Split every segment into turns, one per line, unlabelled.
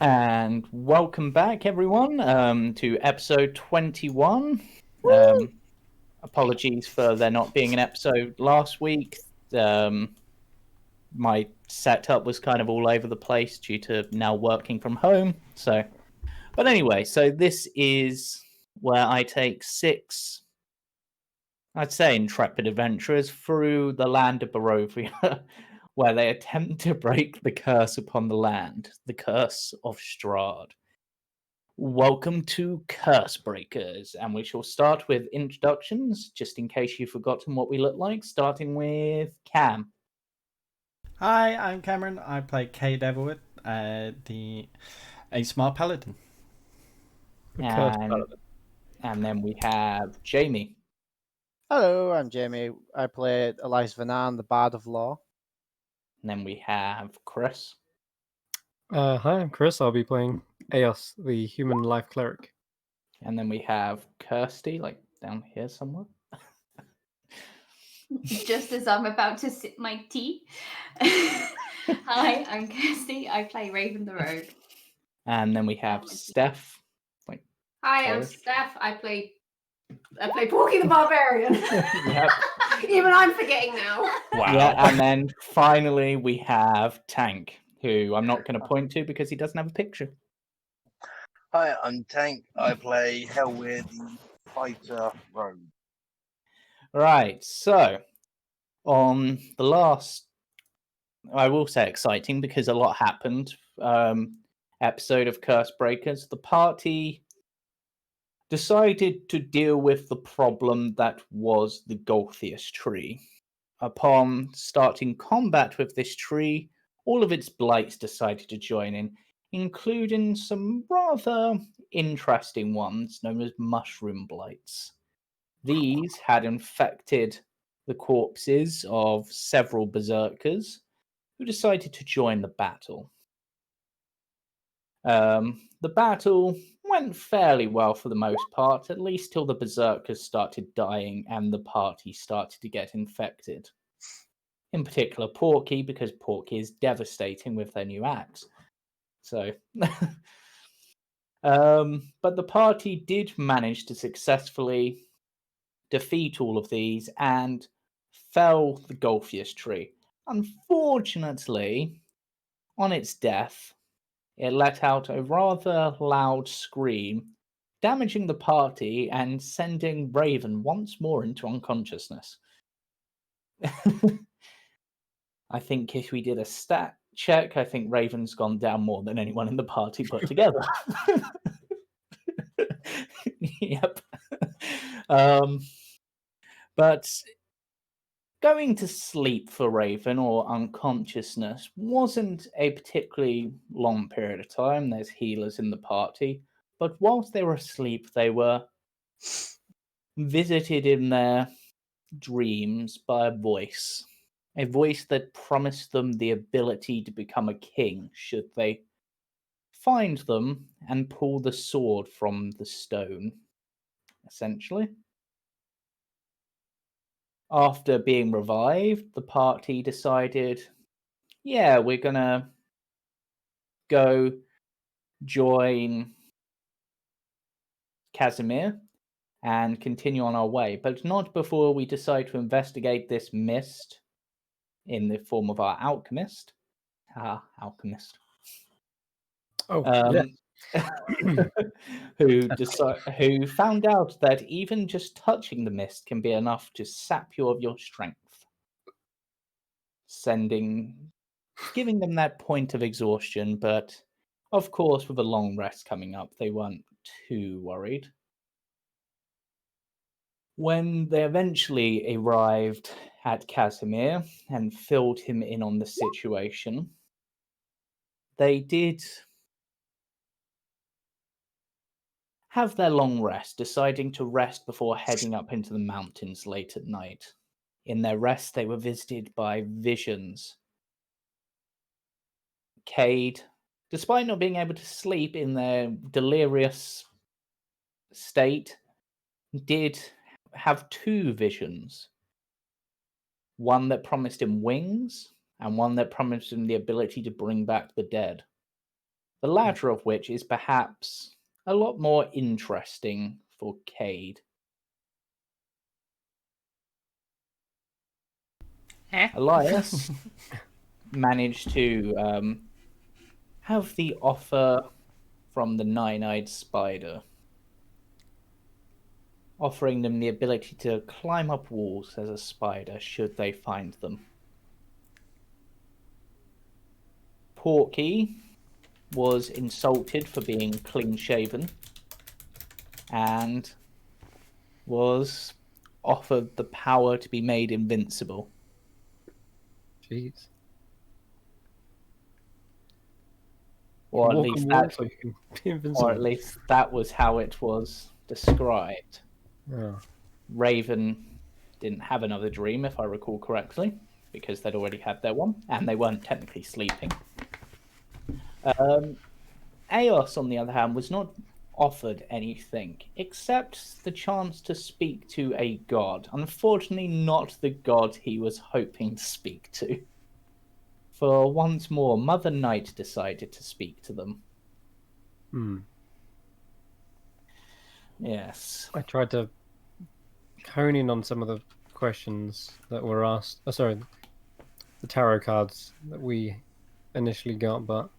And welcome back, everyone, to episode 21. Apologies for there not being an episode last week. My setup was kind of all over the place due to now working from home. But anyway, so this is where I take 6, I'd say, intrepid adventurers through the land of Barovia, where they attempt to break the curse upon the land, the curse of Strahd. Welcome to Cursebreakers, and we shall start with introductions, just in case you've forgotten what we look like, starting with Cam.
Hi, I'm Cameron. I play K Devilwood, a smart paladin.
And then we have Jamie.
Hello, I'm Jamie. I play Elias Vanan, the Bard of Law.
And then we have Chris.
Hi, I'm Chris. I'll be playing Eos, the human life cleric.
And then we have Kirsty, like down here somewhere.
Just as I'm about to sip my tea. Hi, I'm Kirsty. I play Raven the Rogue.
And then we have Steph.
Hi, I'm Steph. I play Porky the Barbarian.
Yep.
Even I'm forgetting now.
Wow. Yeah, and then finally we have Tank, who I'm not going to point to because he doesn't have a picture.
Hi, I'm Tank. I play Hellweir, the fighter rogue.
Right, so on the last, I will say exciting because a lot happened, episode of Cursebreakers, the party decided to deal with the problem that was the Golthius tree. Upon starting combat with this tree, all of its blights decided to join in, including some rather interesting ones known as mushroom blights. These had infected the corpses of several berserkers who decided to join the battle. The battle went fairly well for the most part, at least till the berserkers started dying and the party started to get infected. In particular, Porky, because Porky is devastating with their new axe. So, but the party did manage to successfully defeat all of these and fell the Golthius tree. Unfortunately, on its death, it let out a rather loud scream, damaging the party and sending Raven once more into unconsciousness. I think if we did a stat check, I think Raven's gone down more than anyone in the party put together. Yep. But going to sleep for Raven or unconsciousness wasn't a particularly long period of time. There's healers in the party. But whilst they were asleep, they were visited in their dreams by a voice that promised them the ability to become a king should they find them and pull the sword from the stone, essentially. After being revived, the party decided, yeah, we're gonna go join Casimir and continue on our way, but not before we decide to investigate this mist in the form of our alchemist. Alchemist.
Oh,
who found out that even just touching the mist can be enough to sap you of your strength, giving them that point of exhaustion. But of course, with a long rest coming up, they weren't too worried. When they eventually arrived at Casimir and filled him in on the situation, they did have their long rest, deciding to rest before heading up into the mountains late at night. In their rest, they were visited by visions. Cade, despite not being able to sleep in their delirious state, did have 2 visions. One that promised him wings, and one that promised him the ability to bring back the dead. The latter of which is perhaps a lot more interesting for Cade. Elias managed to have the offer from the Nine-Eyed Spider, offering them the ability to climb up walls as a spider should they find them. Porky was insulted for being clean-shaven and was offered the power to be made invincible.
Jeez.
Or at
Walk
least
on
that,
water so you can be invincible.
or at least that was how it was described.
Oh.
Raven didn't have another dream, if I recall correctly, because they'd already had their one, and they weren't technically sleeping. Eos, on the other hand, was not offered anything except the chance to speak to a god. Unfortunately, not the god he was hoping to speak to. For once more, Mother Night decided to speak to them. Yes.
I tried to hone in on some of the questions that were asked. Oh, sorry, the tarot cards that we initially got, but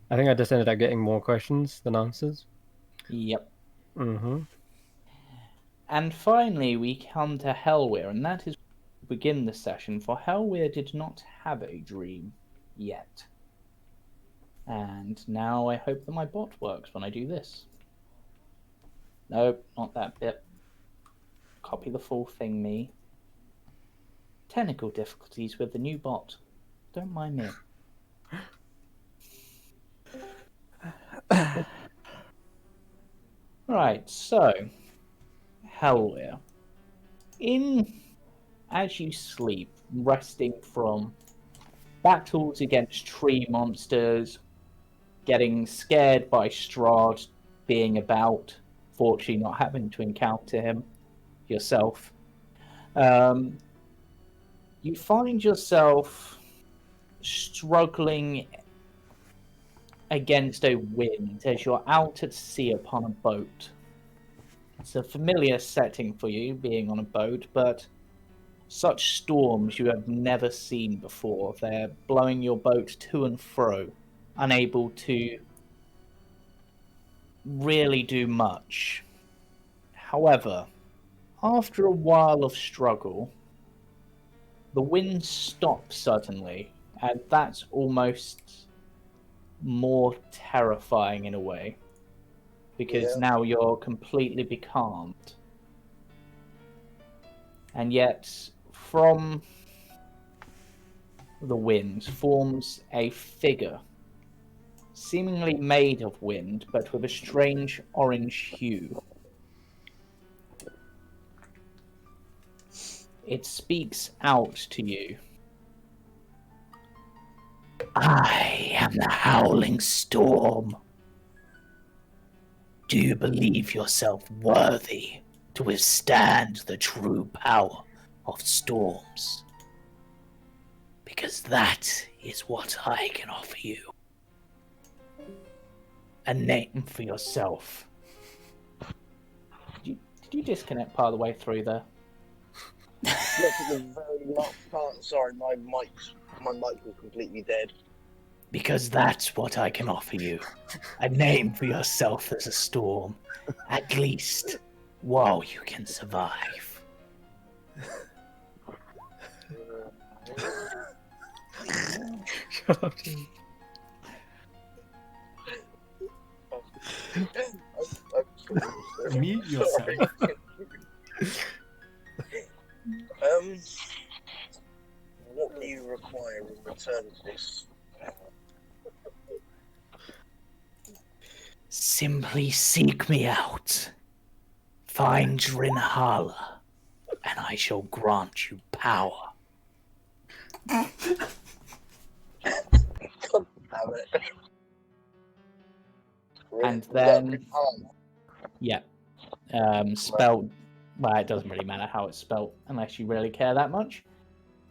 I think I just ended up getting more questions than answers.
Yep.
Mm-hmm.
And finally, we come to Helwyr, and that is where we begin the session, for Helwyr did not have a dream yet. And now I hope that my bot works when I do this. Nope, not that bit. Copy the full thing, me. Technical difficulties with the new bot. Don't mind me. Right, so Helwyr. As you sleep, resting from battles against tree monsters, getting scared by Strahd being about, fortunately not having to encounter him yourself, you find yourself struggling against a wind as you're out at sea upon a boat. It's a familiar setting for you, being on a boat, but such storms you have never seen before. They're blowing your boat to and fro, unable to really do much. However, after a while of struggle, the wind stops suddenly, and that's almost more terrifying in a way, because now you're completely becalmed. And yet, from the wind forms a figure, seemingly made of wind, but with a strange orange hue. It speaks out to you. I am the Howling Storm. Do you believe yourself worthy to withstand the true power of storms? Because that is what I can offer you. A name for yourself. Did you disconnect part of the way through there?
Look at the very last part. Sorry, my mic was completely dead.
Because that's what I can offer you. A name for yourself as a storm. At least, while you can survive.
Shut up, Jim.
Mute yourself.
What do you require in return for this?
Simply seek me out. Find Drinhala, and I shall grant you power.
God damn it.
And then, yeah, spelled. Well, it doesn't really matter how it's spelled unless you really care that much.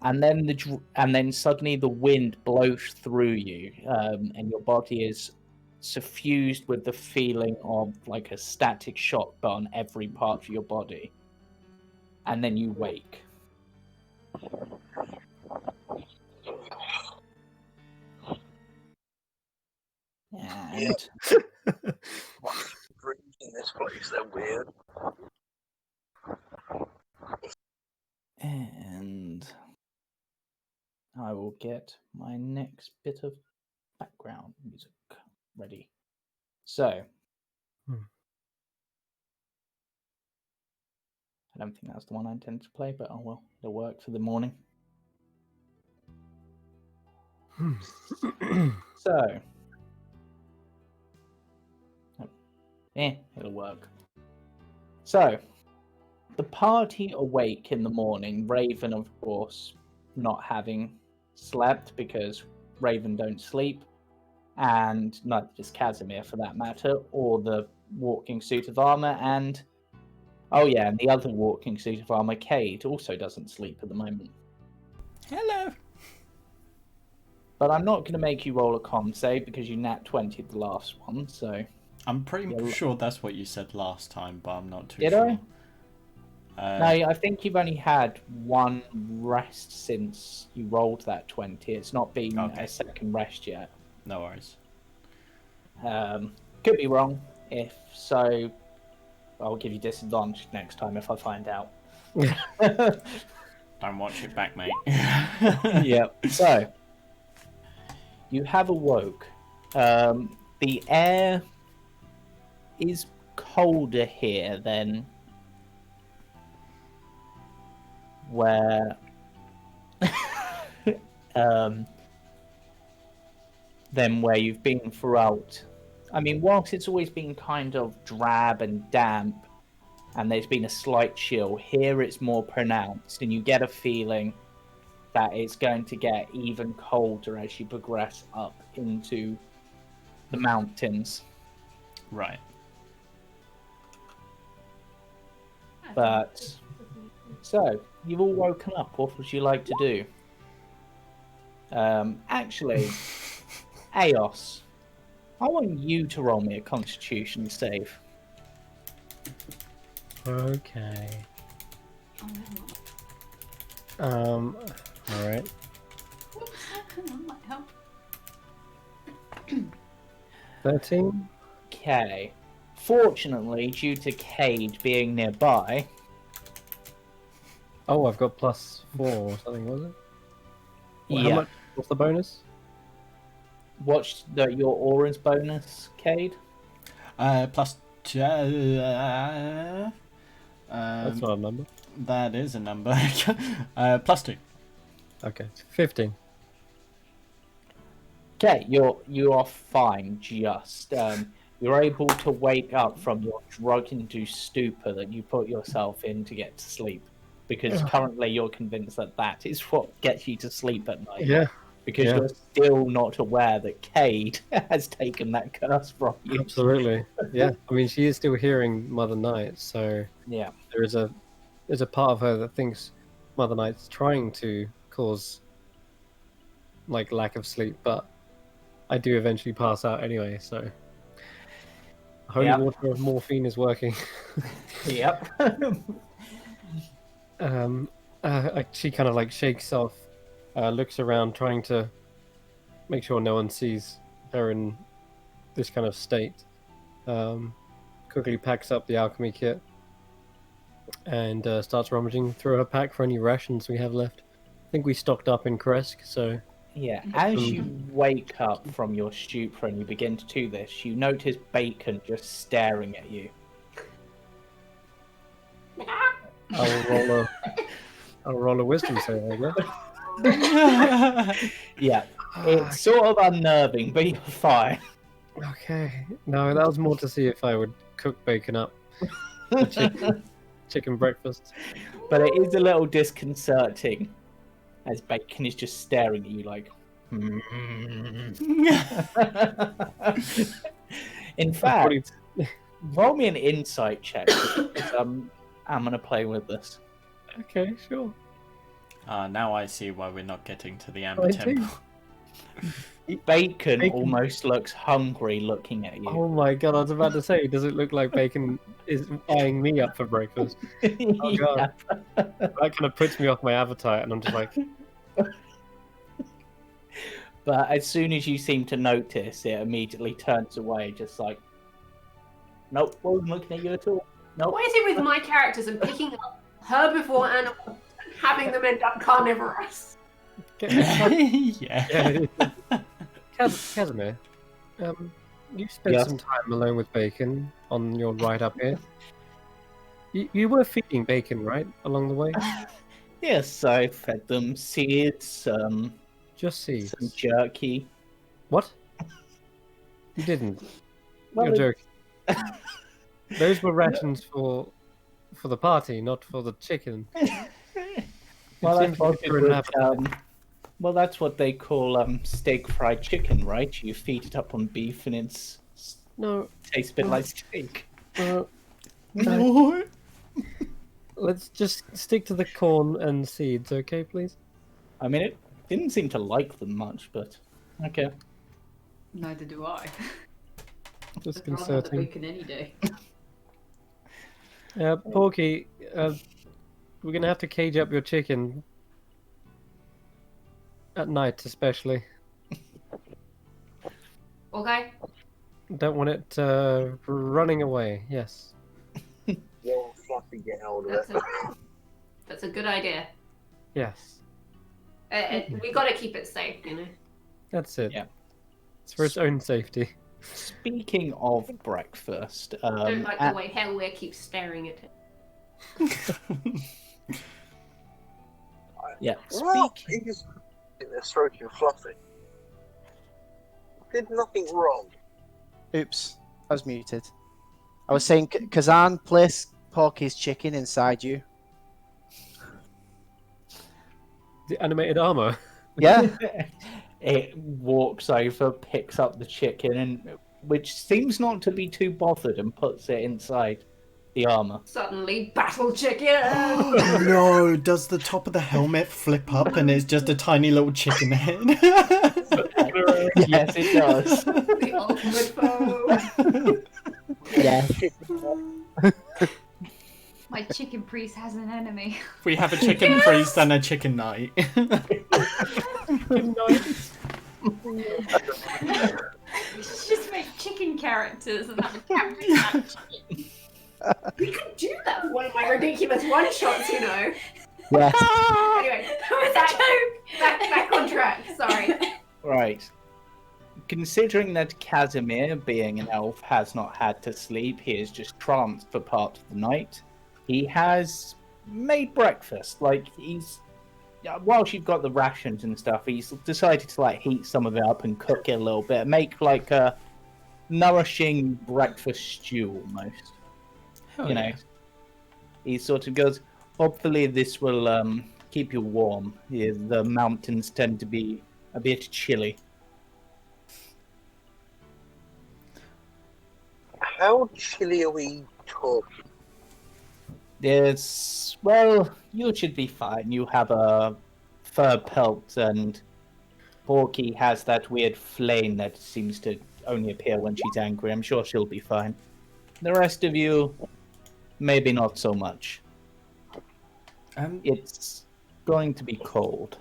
and then suddenly the wind blows through you, and your body is suffused with the feeling of like a static shock on every part of your body, and then you wake. And
Dreams in this place, they're weird.
And I will get my next bit of background music ready. So, I don't think that's the one I intended to play, but oh well, it'll work for the morning. So, it'll work. So, the party awake in the morning, Raven, of course, not having slept because Raven don't sleep, and not just Casimir for that matter, or the walking suit of armor, and oh yeah, and the other walking suit of armor, Cade, also doesn't sleep at the moment.
Hello.
But I'm not going to make you roll a con save because you nat 20 the last one, so...
I'm pretty sure that's what you said last time, but I'm not too
Did
sure.
No, I think you've only had one rest since you rolled that 20. It's not been a second rest yet.
No worries.
Could be wrong. If so, I'll give you disadvantage next time if I find out.
Don't watch it back, mate.
Yep. So, you have awoke. The air is colder here than where than where you've been throughout. I mean, whilst it's always been kind of drab and damp, and there's been a slight chill, here it's more pronounced, and you get a feeling that it's going to get even colder as you progress up into the mountains.
Right.
But, so, you've all woken up. What would you like to do? Actually, Eos, I want you to roll me a Constitution save.
Okay. Alright.
That might help.
13?
Okay. Fortunately, due to Cade being nearby...
Oh, I've got +4 or something, was it? Well,
Yeah.
How much? What's the bonus?
What's your Aura's bonus, Cade?
Plus 2.
That's not a number.
That is a number. Plus 2.
Okay, 15.
Okay, you are fine. Just you're able to wake up from your drug-induced stupor that you put yourself in to get to sleep, because currently you're convinced that that is what gets you to sleep at night.
Yeah.
Because you're still not aware that Cade has taken that curse from you.
Absolutely. Yeah. I mean, she is still hearing Mother Night, so
Yeah.
there's a part of her that thinks Mother Night's trying to cause like lack of sleep, but I do eventually pass out anyway, so holy water of morphine is working.
Yep.
She kind of like shakes off, looks around, trying to make sure no one sees her in this kind of state. Quickly packs up the alchemy kit and starts rummaging through her pack for any rations we have left. I think we stocked up in Kresk, so...
Yeah, as you wake up from your stupor and you begin to do this, you notice Bacon just staring at you.
I'll roll a wisdom save, I guess.
Yeah, it's sort of unnerving, but you're fine.
Okay. No, that was more to see if I would cook bacon up. Chicken breakfast.
But it is a little disconcerting as Bacon is just staring at you like... In fact, roll me an insight check because I'm going to play with this.
Okay, sure.
Now I see why we're not getting to the
I
Amber
do.
Temple.
Bacon,
Bacon.
almost looks hungry looking at you.
Oh my god, I was about to say, does it look like Bacon is eyeing me up for breakfast? Oh god. That kind of puts me off my appetite, and I'm just like,
But as soon as you seem to notice, it immediately turns away, just like, nope, wasn't looking at you at all. Nope.
What is it with my characters and picking up herbivore animals and having them end up carnivorous?
Yeah.
yeah. Casimir, you spent
Yes.
some time alone with Bacon on your ride up here. You were feeding Bacon, right, along the way?
Yes, I fed them seeds,
Just seeds.
some jerky.
What? You didn't.
Well,
You're joking. Those were rations for the party, not for the chicken.
Well,
seems like you're an appetite.
well, that's what they call steak fried chicken, right? You feed it up on beef and it
No.
tastes a bit like steak.
No.
Let's just stick to the corn and seeds, okay, please?
I mean, it didn't seem to like them much, but okay.
Neither do I. I'd rather have the
Disconcerting.
bacon any day.
Porky, we're gonna have to cage up your chicken. At night, especially.
Okay.
Don't want it running away, yes.
Young Fluffy get hold of
That's
it.
that's a good idea.
Yes.
We gotta keep it safe, you know.
That's it.
Yeah.
It's for its own safety.
Speaking of breakfast,
Don't like
at-
the way Hellware keeps staring at it.
yeah,
Well,
speaking.
he just they're stroking Fluffy. Did nothing wrong.
Oops, I was muted. I was saying, Kazan, place Porky's chicken inside you.
The animated armor.
Yeah.
It walks over, picks up the chicken, and which seems not to be too bothered, and puts it inside the armor.
Suddenly, battle chicken!
No, does the top of the helmet flip up and it's just a tiny little chicken head?
Yes, it does.
The ultimate foe!
Yeah.
My chicken priest has an enemy.
We have a chicken priest and a chicken knight.
We should just make chicken characters and have a captain have chicken.
We could do that for one of my ridiculous one-shots, you know.
Yes.
Anyway, back on track, sorry.
Right. Considering that Casimir, being an elf, has not had to sleep, he is just tranced for part of the night. He has made breakfast. Like, whilst you've got the rations and stuff, he's decided to, like, heat some of it up and cook it a little bit. Make, like, a nourishing breakfast stew, almost.
Hell
You know, he sort of goes, hopefully this will keep you warm. Yeah, the mountains tend to be a bit chilly.
How chilly are we talking?
Well, you should be fine. You have a fur pelt, and Porky has that weird flame that seems to only appear when she's angry. I'm sure she'll be fine. The rest of you, maybe not so much. It's going to be cold.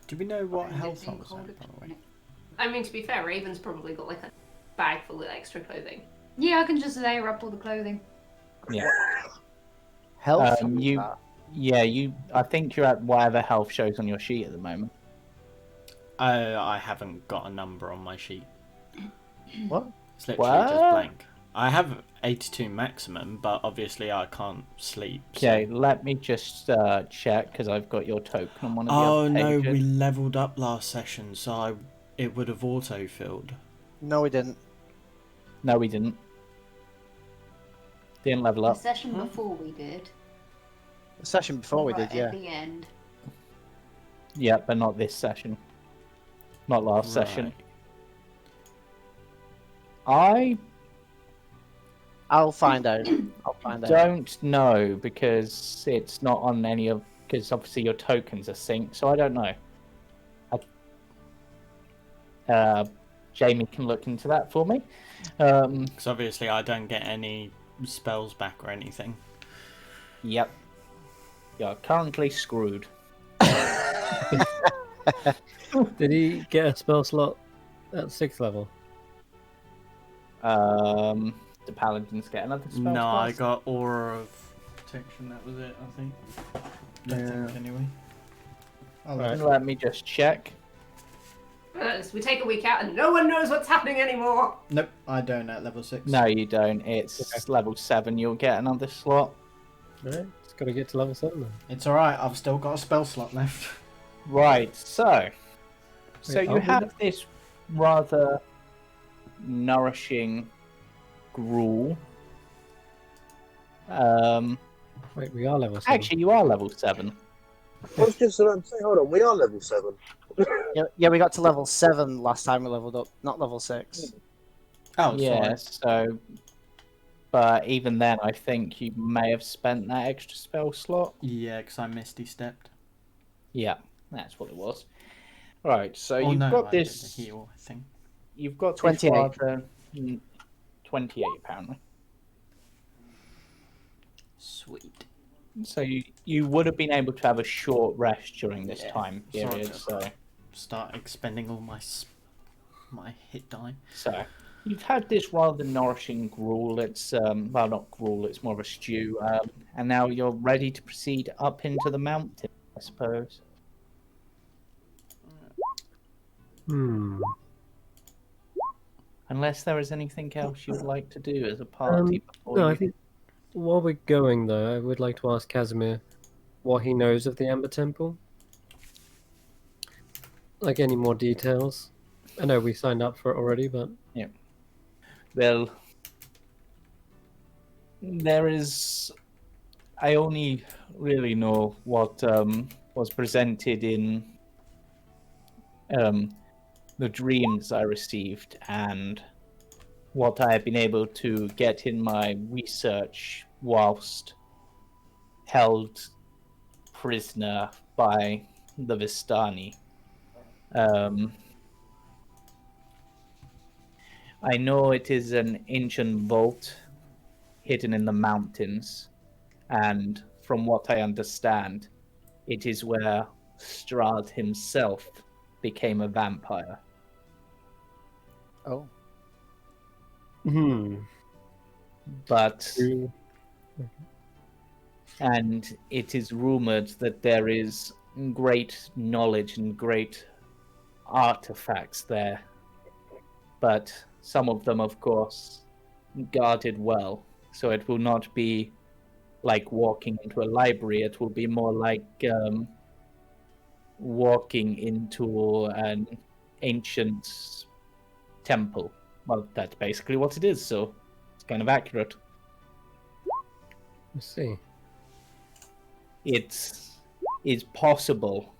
Do we know what
It's
health
been
I was
cold
at, by the way?
I mean, to be fair, Raven's probably got like a bag full of extra clothing.
Yeah, I can just layer up all the clothing.
Yeah.
Health.
I think you're at whatever health shows on your sheet at the moment.
I haven't got a number on my sheet.
What?
It's literally just
What?
blank. I have 82 maximum, but obviously I can't sleep. so-
Okay, let me just check, because I've got your token on one of the
Oh
other
no,
pages.
we leveled up last session, so it would have auto-filled.
No, we didn't.
No, we didn't. Didn't level
The
up.
session before we did.
The session before we
right
did, yeah.
At the end.
Yeah, but not this session. Not last session. I
I'll find out. I'll find out.
don't know, because it's not on any of because obviously your tokens are synced. So I don't know. Jamie can look into that for me.
Because obviously I don't get any spells back or anything.
Yep. You're currently screwed.
Did he get a spell slot at 6th level?
The paladins get another spell
No,
slot?
I got Aura of Protection, that was it, I think. I think, anyway.
Let me just check.
We take a week out and no one knows what's happening anymore.
Nope, I don't at level 6.
No, you don't. It's level 7. You'll get another slot.
Alright, just gotta get to level 7 then.
It's alright, I've still got a spell slot left.
Right, so
Wait,
you have this rather nourishing gruel.
Wait, we are level 7.
Actually, you are level 7.
I was just about to say, hold on, we are level 7.
Yeah, we got to level 7 last time we leveled up, not level 6.
Oh,
Yeah,
sorry.
so... But even then, I think you may have spent that extra spell slot.
Yeah, because I Misty Stepped.
Yeah, that's what it was. Right, so
Oh,
you've
no,
got
I did
this...
the heal, I think.
You've got this
28.
rather... 28, apparently.
Sweet.
So you would have been able to have a short rest during this time period.
Sorry. Start expending all my hit die.
So you've had this rather nourishing gruel. It's well, not gruel. It's more of a stew. And now you're ready to proceed up into the mountain, I suppose. Unless there is anything else you'd like to do as a party before
No,
you...
I think while we're going though, I would like to ask Casimir what he knows of the Amber Temple. Like any more details. I know we signed up for it already, but
Yeah. Well, there is... I only really know what was presented in the dreams I received and what I have been able to get in my research whilst held prisoner by the Vistani. I know it is an ancient vault hidden in the mountains, and from what I understand, it is where Strahd himself became a vampire.
Oh.
But and it is rumored that there is great knowledge and great artifacts there, but some of them, of course, guarded well, so it will not be like walking into a library. It will be more like walking into an ancient temple. Well, that's basically what it is, so it's kind of accurate.
let's see.
It is possible,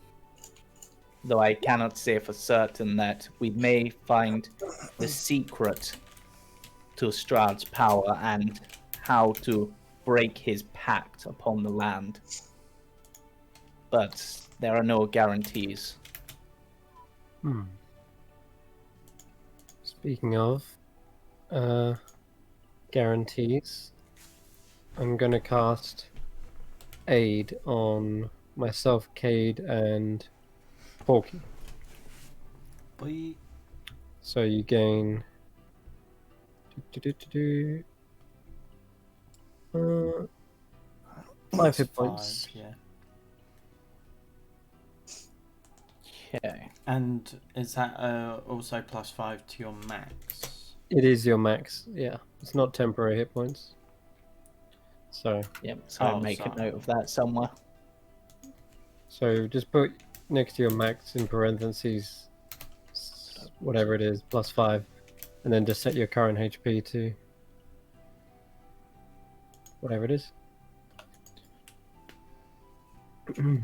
though I cannot say for certain, that we may find the secret to Strahd's power and how to break his pact upon the land. But there are no guarantees.
Speaking of guarantees, I'm gonna cast Aid on myself, Cade, and Porky.
Boy.
So you gain 5 hit points.
5, yeah.
Okay.
And is that also +5 to your max?
It is your max, yeah. It's not temporary hit points. So
Yep, so I'll make a note of that somewhere.
So just put next to your max in parentheses whatever it is, +5, and then just set your current HP to whatever it is.
Cool.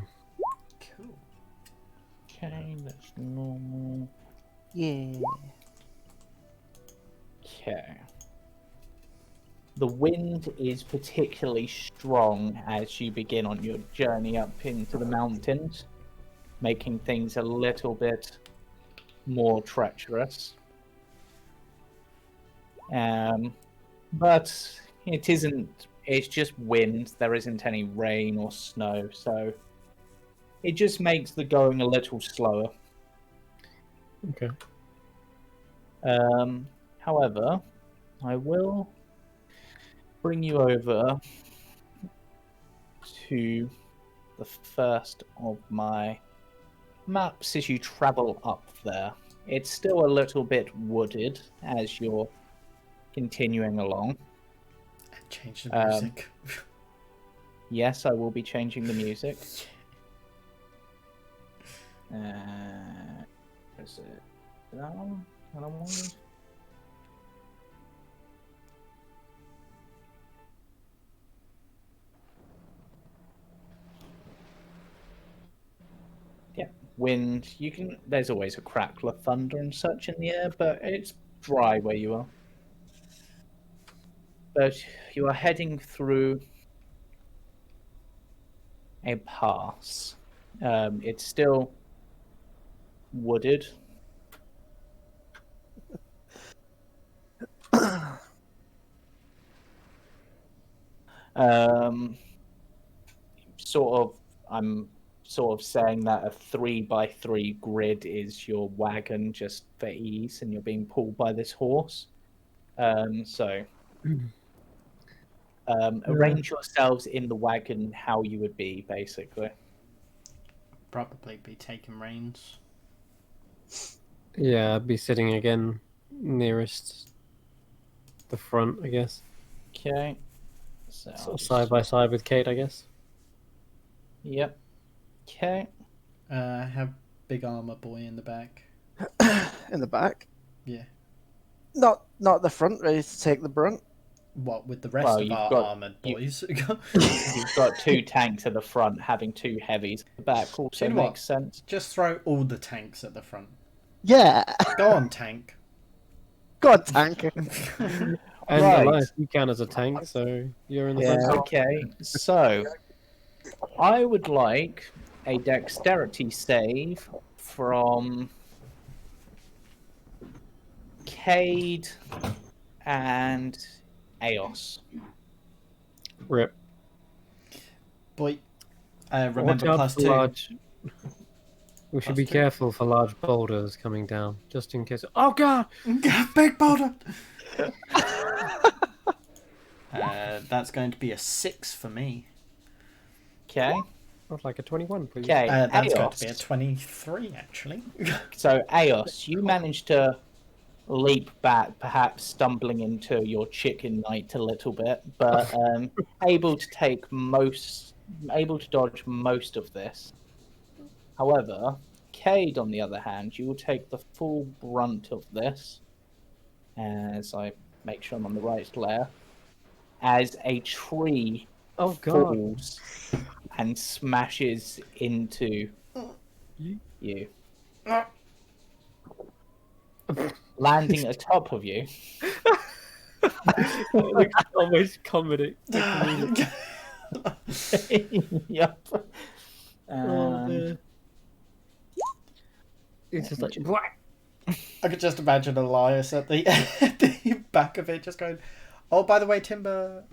Okay, that's normal.
Yeah.
Okay. the wind is particularly strong as you begin on your journey up into the mountains, making things a little bit more treacherous. But it isn't, it's just wind, there isn't any rain or snow, so it just makes the going a little slower.
Okay.
However, I will bring you over to the first of my maps as you travel up there. It's still a little bit wooded as you're continuing along.
Change the music.
Yes, I will be changing the music. Is it that one? That one? Yeah, wind. You can. There's always a crackle of thunder and such in the air, but it's dry where you are. But you are heading through a pass. It's still wooded. I'm sort of saying that a 3x3 grid is your wagon just for ease, and you're being pulled by this horse. Arrange yourselves in the wagon how you would be, basically.
Probably be taking reins.
Yeah, I'd be sitting again nearest the front, I guess.
Okay. So
Sort of side by side with Kate, I guess.
Yep. Okay.
Have big armor boy in the back.
In the back.
Yeah.
Not the front, ready to take the brunt.
What with the rest
Well,
of
you've
our
got-
armored boys?
You've got 2 tanks at the front, having 2 heavies at the back also
Do you know
makes sense.
Just throw all the tanks at the front.
Yeah.
Go on, tank.
God, tank.
And
Right.
Elias, you count as a tank, so you're in the front.
Yeah.
Okay, so I would like a dexterity save from Cade and Eos.
Rip.
Boy,
Watch
remember
out
plus
for
2.
large. We should
Plus
be
2.
careful for large boulders coming down, just in case. Oh God!
Big boulder. That's going to be a 6 for me.
Okay,
I'd like a 21, please.
okay,
That's going to be a
Eos.
23, actually.
So Eos, you managed to leap back, perhaps stumbling into your chicken night a little bit, but able to dodge most of this. However, Cade, on the other hand, you will take the full brunt of this, as I make sure I'm on the right layer, as a tree
Oh God!
falls and smashes into you, landing atop of you.
It looks almost comedic.
Yep.
Oh, dear. It's just like.
I could just imagine Elias at the, at the back of it just going, oh, by the way, Timber.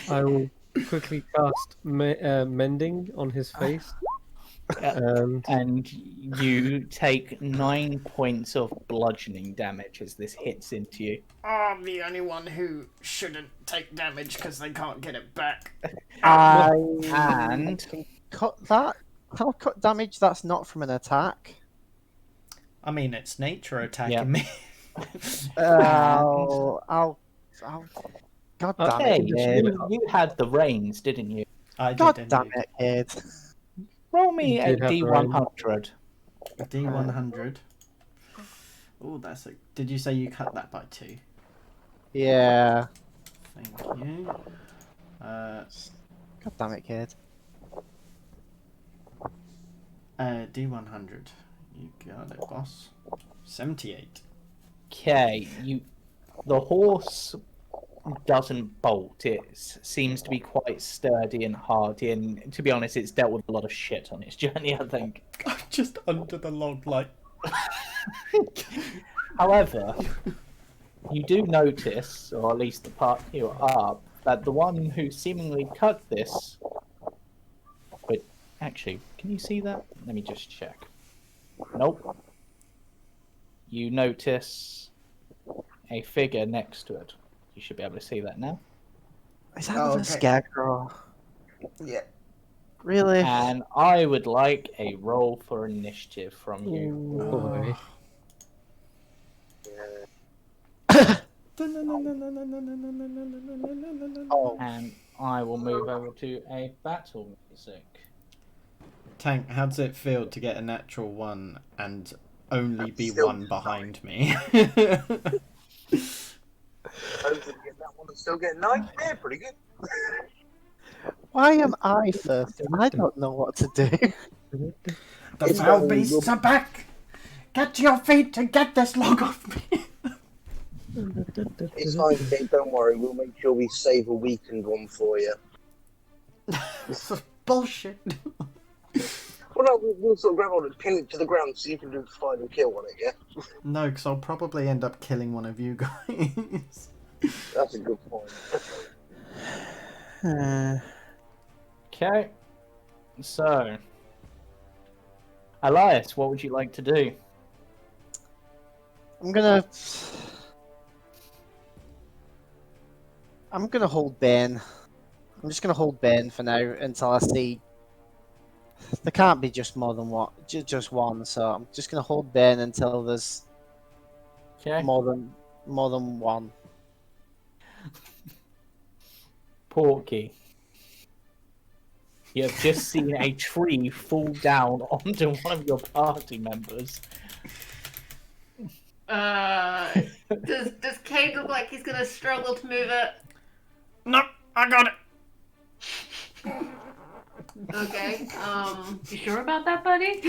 I will quickly cast mending on his face.
And you take 9 points of bludgeoning damage as this hits into you.
I'm the only one who shouldn't take damage because they can't get it back.
And
Cut that. How cut damage? That's not from an attack.
I mean, it's nature attacking
Yeah.
me.
I'll. God damn
hey,
it!
you had the reins, didn't you?
I did.
God damn
indeed.
it, kid.
Roll me
You
a
did have the reins.
D100.
A D100. Oh, that's a. Did you say you cut that by 2?
Yeah.
Thank you.
God damn it, kid.
D100. You got it, boss. 78.
Okay, the horse doesn't bolt. It seems to be quite sturdy and hardy, and to be honest, it's dealt with a lot of shit on its journey, I think.
I'm just under the log, like.
However, you do notice, or at least the part you are, that the one who seemingly cut this. But actually, can you see that? Let me just check. Nope. You notice a figure next to it. You should be able to see that now.
Is that
Oh,
the
okay.
scarecrow?
Yeah.
Really?
And I would like a roll for initiative from you.
Boy.
Oh,
And I will move over to a battle music.
Tank, how does it feel to get a natural 1 and only be
Still
1 behind me?
Hopefully get that one and still get 9. Yeah, pretty good.
why am I first? I don't know what to do.
The
It's
foul
fine,
beasts are back! Get to your feet and get this log off me!
It's fine, Kate, don't worry. We'll make sure we save a weakened one for you.
This is bullshit.
Well, no, we'll sort of grab on and pin it to the ground so you can do the final kill on it, yeah?
No, because I'll probably end up killing one of you guys.
That's a good point.
Okay. So, Elias, what would you like to do?
I'm gonna hold Ben. I'm just gonna hold Ben for now until I see. There can't be just more than one, just one. So I'm just gonna hold Ben until there's
Okay.
more than one.
Porky. You have just seen a tree fall down onto one of your party members.
Does Cade look like he's gonna struggle to move it?
Nope, I got it.
Okay.
You sure about that, buddy?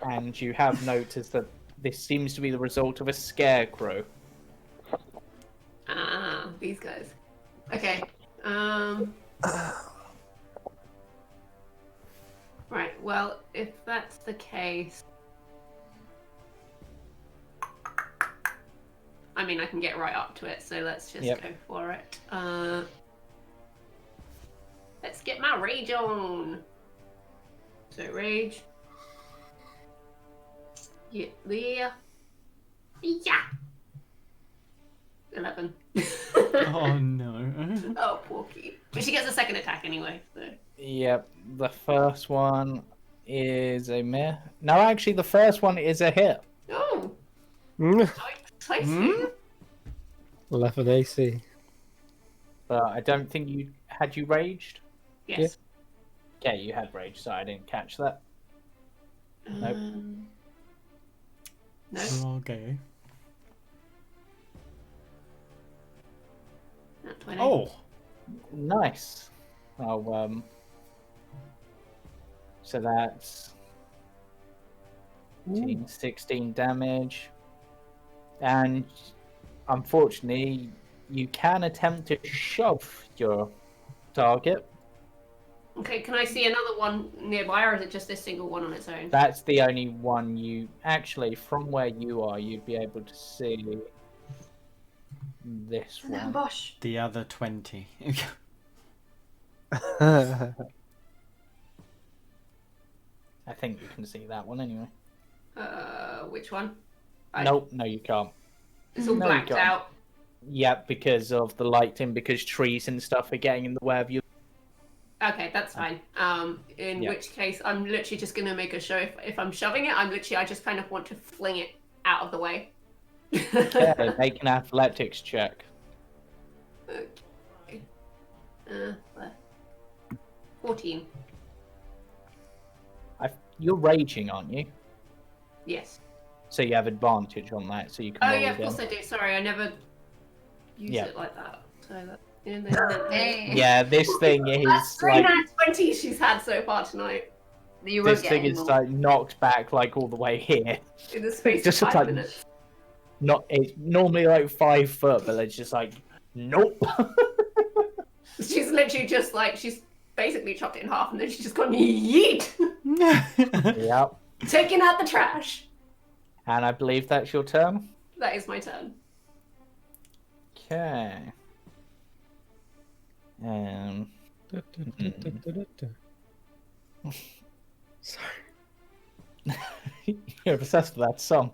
And you have noticed that this seems to be the result of a scarecrow.
Ah, these guys. Okay. Right. Well, if that's the case, I mean, I can get right up to it. So let's just
Yep.
go for it. Let's get my rage on. So rage. Yeah. Yeah. 11.
Oh no.
Oh, Porky. But she gets a second attack anyway, so.
Yep, the first one is a meh. No, actually, the first one is a hit.
Oh,
Mm,
so exciting.
11 AC.
But I don't think had you raged?
Yes.
Okay, you had rage, so I didn't catch that. Nope.
No.
Okay.
Not 20.
Oh.
Nice. Oh, so that's 16 damage. And unfortunately, you can attempt to shove your target.
Okay, can I see another one nearby, or is it just this single one on its own?
That's the only one you... Actually, from where you are, you'd be able to see this
An
one.
ambush.
The other 20.
I think you can see that one anyway.
Which one?
Nope, no you can't.
It's all
No, you
blacked
can't.
out.
Yeah, because of the lighting, because trees and stuff are getting in the way of you.
Okay, that's fine. In
Yeah.
which case, I'm literally just gonna make a show. If I'm shoving it, I just kind of want to fling it out of the way.
Okay, make an athletics check.
Okay. Where? 14.
You're raging, aren't you?
Yes.
So you have advantage on that, so you can
Oh
roll
yeah, of
again.
course I do. Sorry, I never use
Yeah.
it like that. So that.
Hey.
Yeah, this thing
That's
is
3
like...
nat 20 she's had so far tonight.
You won't
this
get
thing
any
is
more.
like knocked back like all the way here.
In the space
Just
of 5
like-
minutes.
Not it's normally like 5 foot, but it's just like nope.
She's literally just like, she's basically chopped it in half and then she's just gone yeet!
Yep.
Taking out the trash.
And I believe that's your turn.
That is my turn.
Okay.
Sorry.
You're obsessed with that song.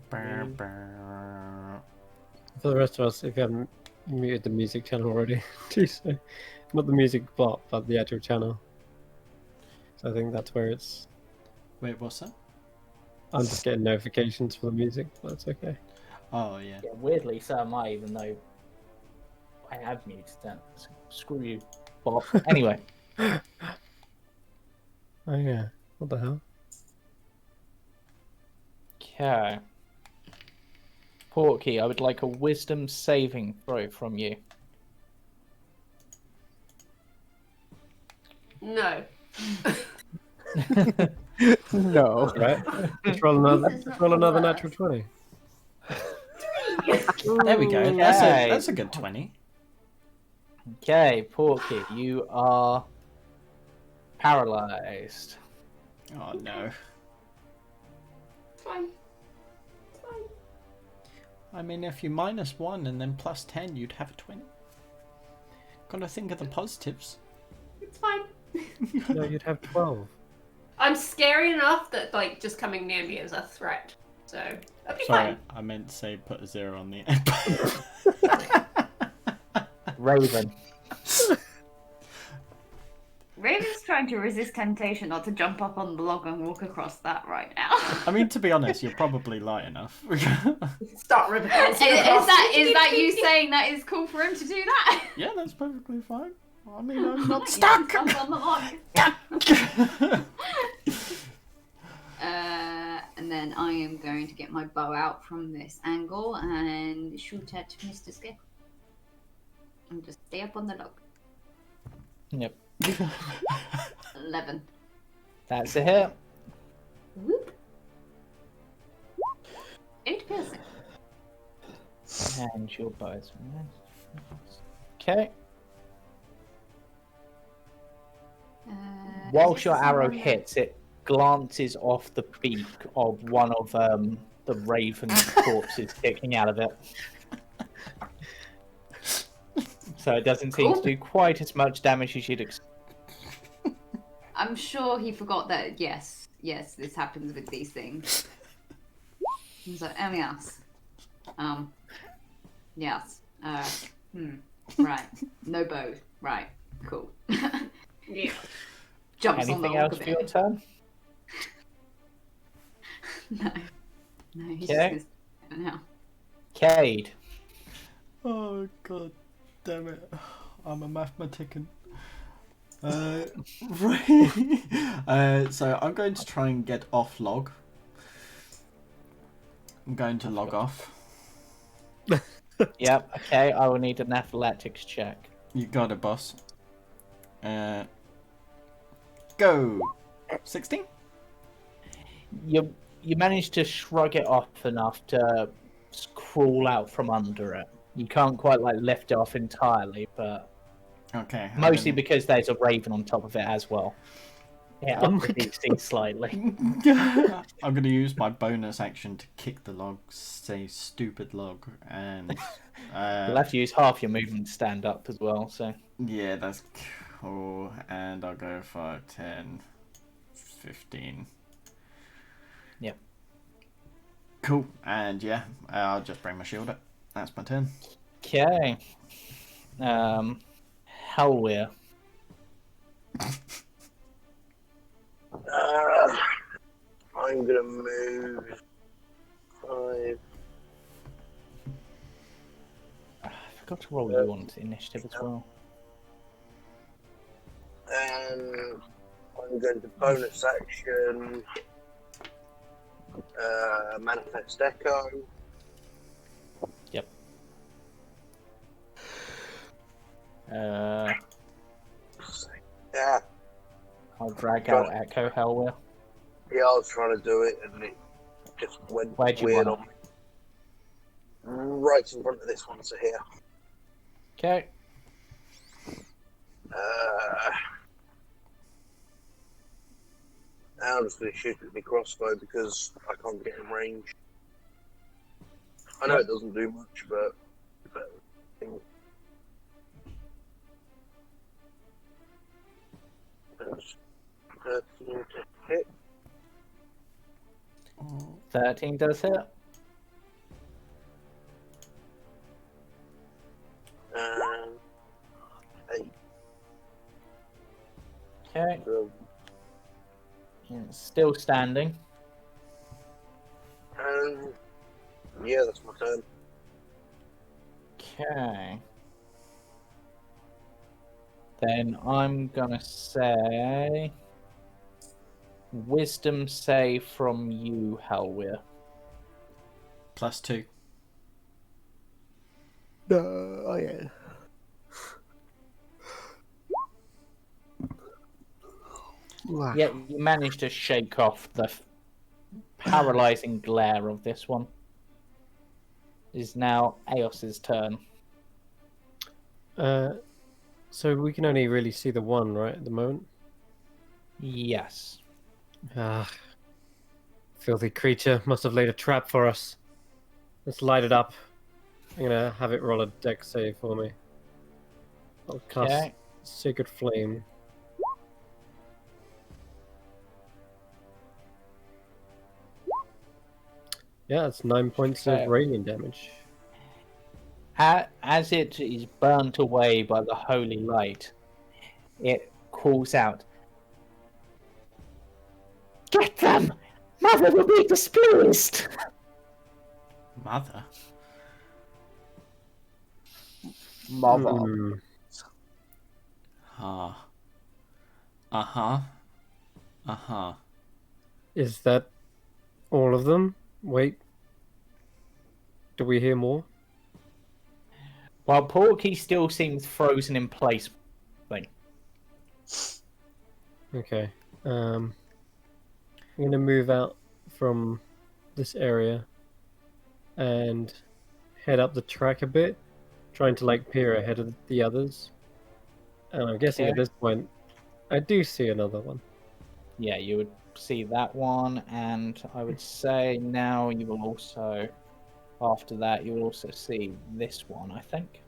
For the rest of us, if you haven't muted the music channel already, do so. Not the music bot, but the actual channel. So I think that's where it's.
Wait, what's that?
I'm just getting notifications for the music, but that's okay.
Oh, yeah.
Yeah, weirdly, so am I, even though I have muted that. So screw you, Bob. Anyway.
Oh yeah. What the hell?
Okay. Porky, I would like a wisdom saving throw from you.
No.
No.
Right. Let's roll another natural 20.
There we go.
Okay.
That's a good 20.
Okay, Porky, you are paralyzed.
Oh, no.
It's fine. It's fine.
I mean, if you -1 and then +10, you'd have a 20. Gotta think of the positives.
It's fine.
No, you'd have 12.
I'm scary enough that, like, just coming near me is a threat. So, that'll be
Sorry,
fine.
I meant to say put a 0 on the end.
Raven.
Raven's trying to resist temptation not to jump up on the log and walk across that right now.
I mean, to be honest, you're probably light enough.
Start ripping
Is that you saying that is cool for him to do that?
Yeah, that's perfectly fine. I mean, I'm not
You
stuck.
jump on the log. And then I am going to get my bow out from this angle and shoot at Mr. Skip. And just stay up on the log.
Yep.
11.
That's a hit.
Whoop. 8 piercing.
And your bows. Okay. Whilst your arrow hits, it glances off the beak of one of the raven corpses sticking out of it. So it doesn't seem to do quite as much damage as you'd expect.
I'm sure he forgot that, yes, this happens with these things. He's like, oh yes. Yes. Right. No bow. Right. Cool.
Yeah.
Jumps on the
Anything
log
else
a
for your
bit.
turn?
No. No, he's
Okay.
just gonna now.
Cade.
Oh, god damn it. I'm a mathematician. Right. So I'm going to try and get off log. I'm going to log off.
Yep, okay, I will need an athletics check.
You got it, boss. Go. 16?
You managed to shrug it off enough to crawl out from under it. You can't quite like lift it off entirely, but
Okay.
mostly because there's a raven on top of it as well. Yeah, up the DC slightly.
I'm going to use my bonus action to kick the log, say stupid log, and
You'll have to use half your movement to stand up as well, so
yeah, that's cool. And I'll go 5, 10, 15.
Yep.
Cool. And yeah, I'll just bring my shield up. That's my turn.
okay. Hellweir.
I'm gonna move 5.
I forgot to roll you on initiative as well.
And I'm going to bonus action Manifest Echo.
Yep.
Yeah.
I'll drag out Echo Hellwheel.
Yeah, I was trying to do it and it just went
Where'd you
weird
want
on me. Right in front of this one, so here.
Okay.
I'm just going to shoot with my crossbow because I can't get in range. I know it doesn't do much, but that's 13 to hit.
13 does hit.
And 8.
Okay.
So,
It's still standing.
and yeah, that's my turn.
Okay. Then I'm gonna say wisdom save from you, Hellweir.
+2.
No, oh yeah.
Yeah, you managed to shake off the paralyzing glare of this one. It is now Eos's turn.
So we can only really see the one, right, at the moment?
Yes.
Ah, filthy creature must have laid a trap for us. Let's light it up. I'm gonna have it roll a dex save for me. I'll cast
Okay.
Sacred Flame. Yeah, it's 9 points of
Okay.
radiant damage.
As it is burnt away by the holy light, it calls out, "Get them! Mother will be displeased!"
Mother?
Mother.
Hmm.
Ah. Uh-huh. Uh-huh.
Is that all of them? Wait. Do we hear more?
While Porky still seems frozen in place.
Okay. I'm gonna move out from this area and head up the track a bit, trying to like peer ahead of the others. And I'm guessing
Okay.
at this point, I do see another one.
Yeah, you would see that one, and I would say now you will also, after that, you will also see this one, I think.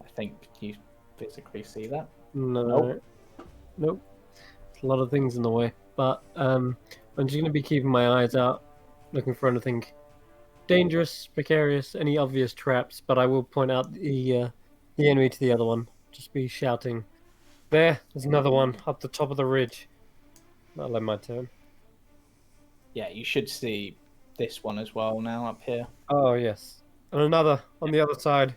I think you physically see that.
No.
Nope.
Nope. There's a lot of things in the way. But I'm just going to be keeping my eyes out, looking for anything dangerous, precarious, any obvious traps. But I will point out the enemy to the other one. Just be shouting, there's another one up the top of the ridge. That'll end my turn.
Yeah, you should see this one as well now up here.
Oh, yes. And another on the other side.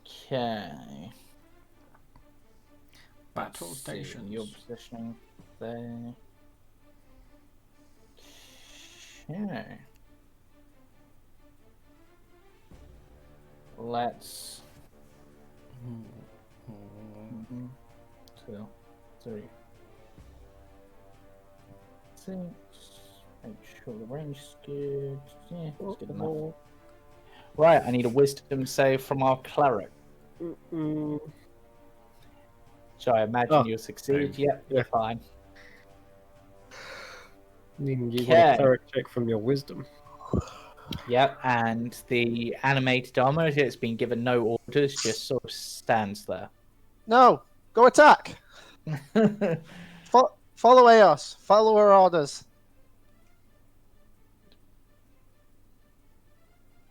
Okay.
Battle
Let's see,
stations.
Your positioning there. Okay. Let's. 1, 2, 3, 6. Make sure the range is good. Yeah, it's good enough. Right, I need a wisdom save from our cleric. So I imagine you'll succeed. Yep, you're fine.
You want a cleric check from your wisdom.
Yep, and the animated armor, it's been given no orders, just sort of stands there.
No, go attack. Follow Eos. Follow her orders.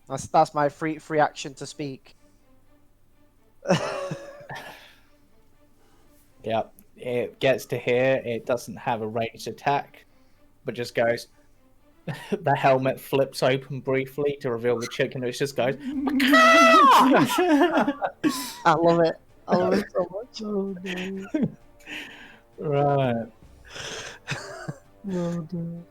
That's my free action to speak.
Yep, it gets to here. It doesn't have a ranged attack, but just goes. The helmet flips open briefly to reveal the chicken. It just goes.
I love it. I love it so much. Oh, no.
Right.
No, dear.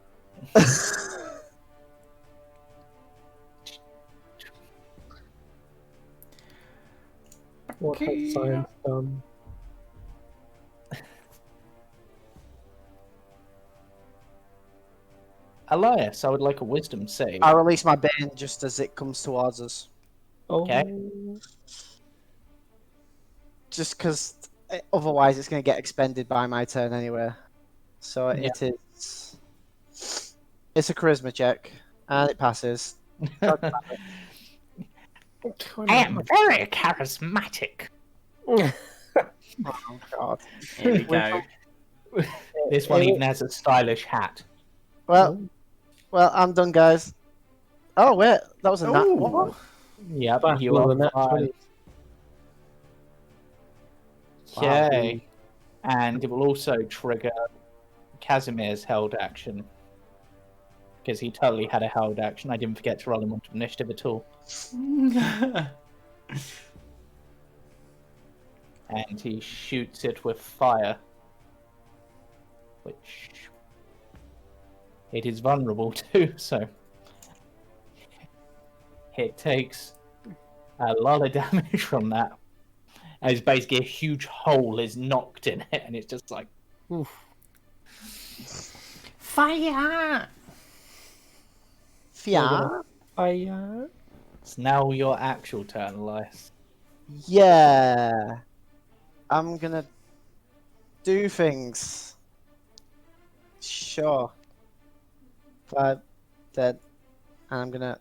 What has science done?
Elias, I would like a wisdom save.
I release my bane just as it comes towards us.
Oh,
Okay.
Just because otherwise it's going to get expended by my turn anyway. So
Yeah.
it is. It's a charisma check, and it passes.
I am very charismatic.
Oh god.
Here we go.
This one even has a stylish hat.
Well, I'm done, guys. Oh wait, that was a nat.
Ooh.
What?
Yep,
Battle
you
of
are
the Nat
fine.
20.
Okay. And it will also trigger Casimir's held action. Because he totally had a held action. I didn't forget to roll him onto initiative at all. And he shoots it with fire. Which it is vulnerable to, so it takes a lot of damage from that. And it's basically a huge hole is knocked in it, and it's just like
Fire!
Fia?
Fire.
it's now your actual turn, Elias.
Yeah. I'm gonna do things. Sure. 5, dead. And I'm gonna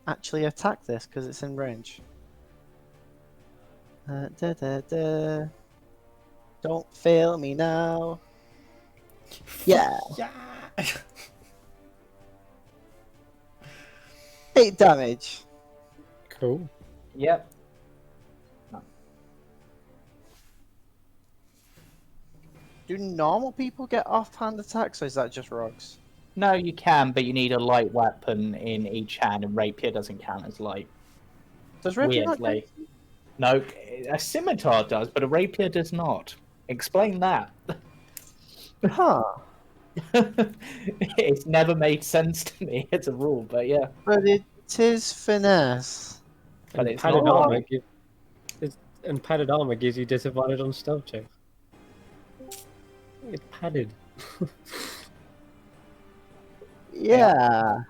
actually attack this because it's in range. Don't fail me now. Yeah.
Yeah.
8 damage.
Cool.
Yep.
Do normal people get offhand attacks, or is that just rogues?
No, you can, but you need a light weapon in each hand, and rapier doesn't count as light.
Does rapier not
Weirdly. No, a scimitar does, but a rapier does not. Explain that.
Huh.
It's never made sense to me as a rule, but yeah.
But it is finesse.
But
And
it's
padded
not
armor
light.
and padded armor gives you disadvantage on stealth checks. It's padded.
Yeah.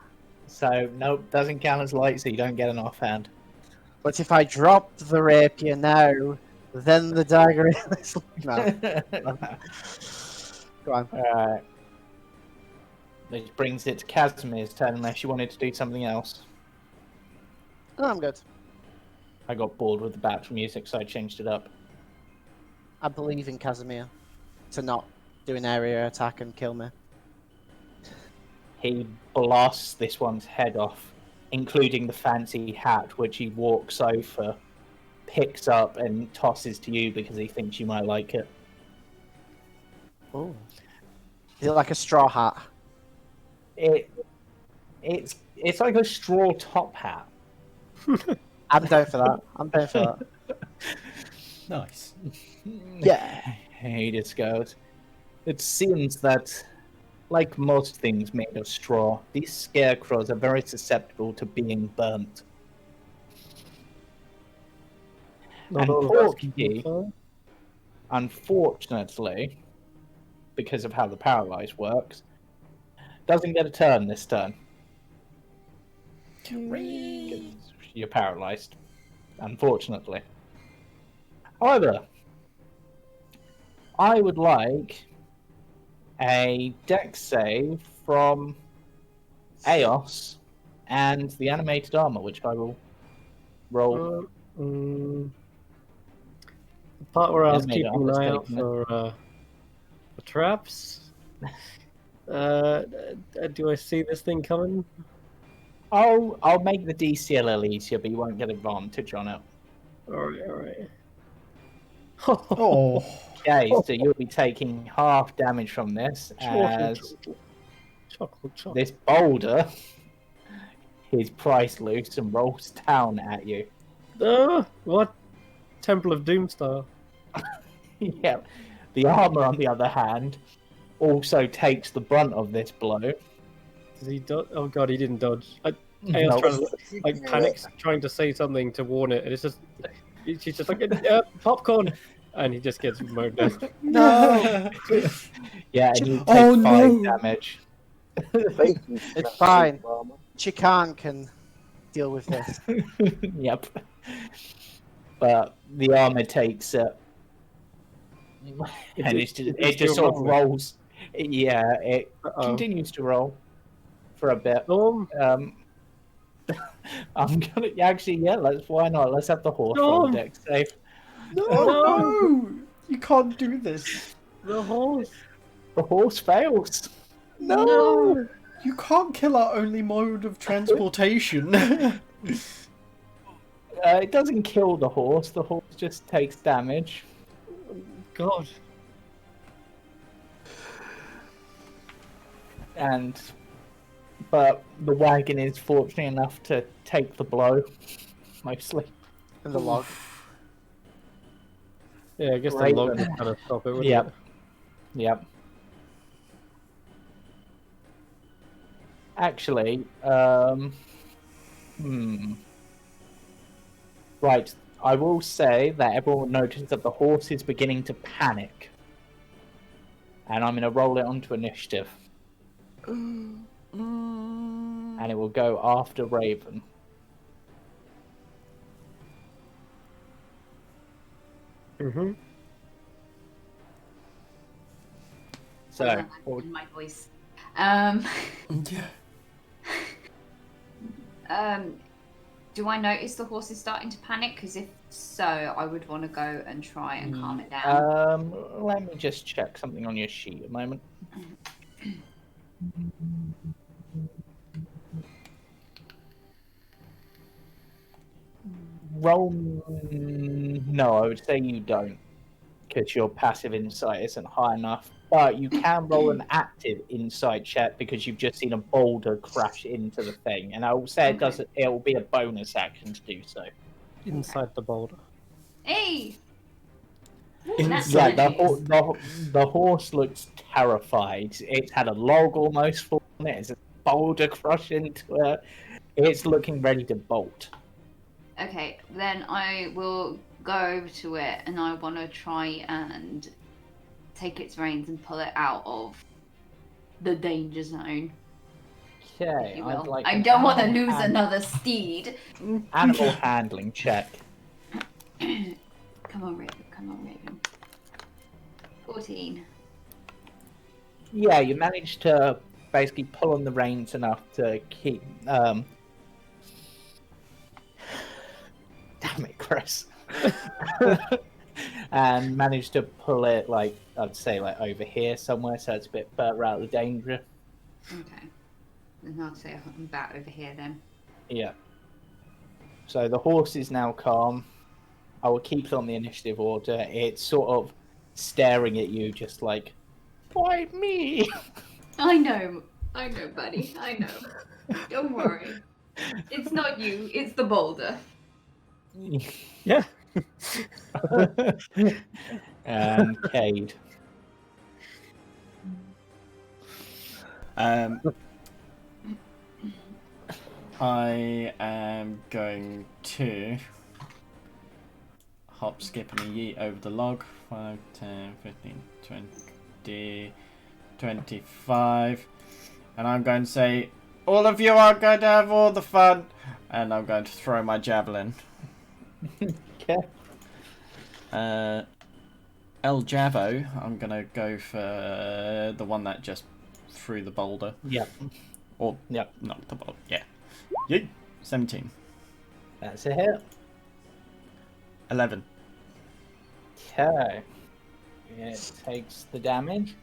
So, nope, doesn't count as light, so you don't get an offhand.
But if I dropped the rapier now, then the dagger is... No. Go on.
Alright. Which brings it to Casimir's turn, unless you wanted to do something else.
No, I'm good.
I got bored with the battle music, so I changed it up.
I believe in Casimir to not do an area attack and kill me.
He blasts this one's head off, including the fancy hat, which he walks over, picks up, and tosses to you because he thinks you might like it.
Oh. Is it like a straw hat?
It's like a straw top hat.
I'm down for that. I'm down for that.
Nice.
Yeah.
He just goes. It seems that, like most things made of straw, these scarecrows are very susceptible to being burnt.
Not
And
all of us can
Porky,
confirm.
unfortunately, because of how the paralyze works, doesn't get a turn this turn.
Whee!
You're paralyzed, unfortunately. However, I would like a dex save from Eos and the animated armor, which I will roll.
The part where I was
Animated
keeping an
armor's
eye out
taken it.
for traps. Do I see this thing coming?
I'll make the DC a little easier, but you won't get advantage on it.
Alright.
Oh.
Okay, so you'll be taking half damage from this as
Chocolate.
this boulder is priced loose and rolls down at you.
What? Temple of Doom style.
Yeah. The armor, on the other hand, also takes the brunt of this blow.
Does he dodge? Oh god, he didn't dodge. Ael's
No.
trying to like panics, trying to say something to warn it, and it's just she's just like popcorn, and he just gets mowed down.
No!
Yeah, and you take
Oh,
5
no.
damage.
It's fine. Chikan can deal with this.
Yep. But the armor takes it. And it just sort of rolls. Yeah, it continues to roll for a bit.
Storm.
I'm gonna why not? Let's have the horse roll deck save.
No! You can't do this.
The horse.
The horse fails.
No!
You can't kill our only mode of transportation.
It doesn't kill the horse just takes damage.
God.
But the wagon is fortunate enough to take the blow, mostly.
And the log.
Yeah, I guess the
Raven.
log would kind of stop it, wouldn't
Yep.
it?
Yep. Actually, Right, I will say that everyone noticed that the horse is beginning to panic. And I'm going to roll it onto initiative. And it will go after Raven.
Mm-hmm.
So,
in my voice.
Yeah.
Do I notice the horse is starting to panic? Because if so, I would want to go and try and calm it down.
let me just check something on your sheet a moment. Roll. No, I would say you don't, because your passive insight isn't high enough. But you can roll an active insight check because you've just seen a boulder crash into the thing, and I will say it doesn't. It will be a bonus action to do so.
Inside the boulder.
Hey!
Yeah, the horse looks terrified. It's had a log almost fall on it. It's a boulder crush into it. It's looking ready to bolt.
Okay, then I will go over to it and I want to try and take its reins and pull it out of the danger zone.
Okay,
If you
I'd
will.
like
I
an
don't want to
animal
lose
hand-
another steed.
Animal handling check.
Come on, Raven. Come on, Raven. 14.
Yeah, you managed to basically pull on the reins enough to keep. Damn it, Chris. And managed to pull it, like, I'd say, like, over here somewhere, so it's a bit further out of the danger.
Okay. Then I'll say I'm about over here then.
Yeah. So the horse is now calm. I will keep it on the initiative order. It's sort of staring at you, just like, why me?
I know, buddy. I know. Don't worry. It's not you. It's the boulder.
Yeah.
And Cade.
I am going to hop, skip, and a yeet over the log. 5, 10, 15, 20, 25. And I'm going to say, all of you are going to have all the fun. And I'm going to throw my javelin.
Okay.
El Javo, I'm going to go for the one that just threw the boulder.
Yep.
Or,
Yep.
not the boulder, yeah. Yeet. 17.
That's a hit.
11.
Okay. It takes the damage.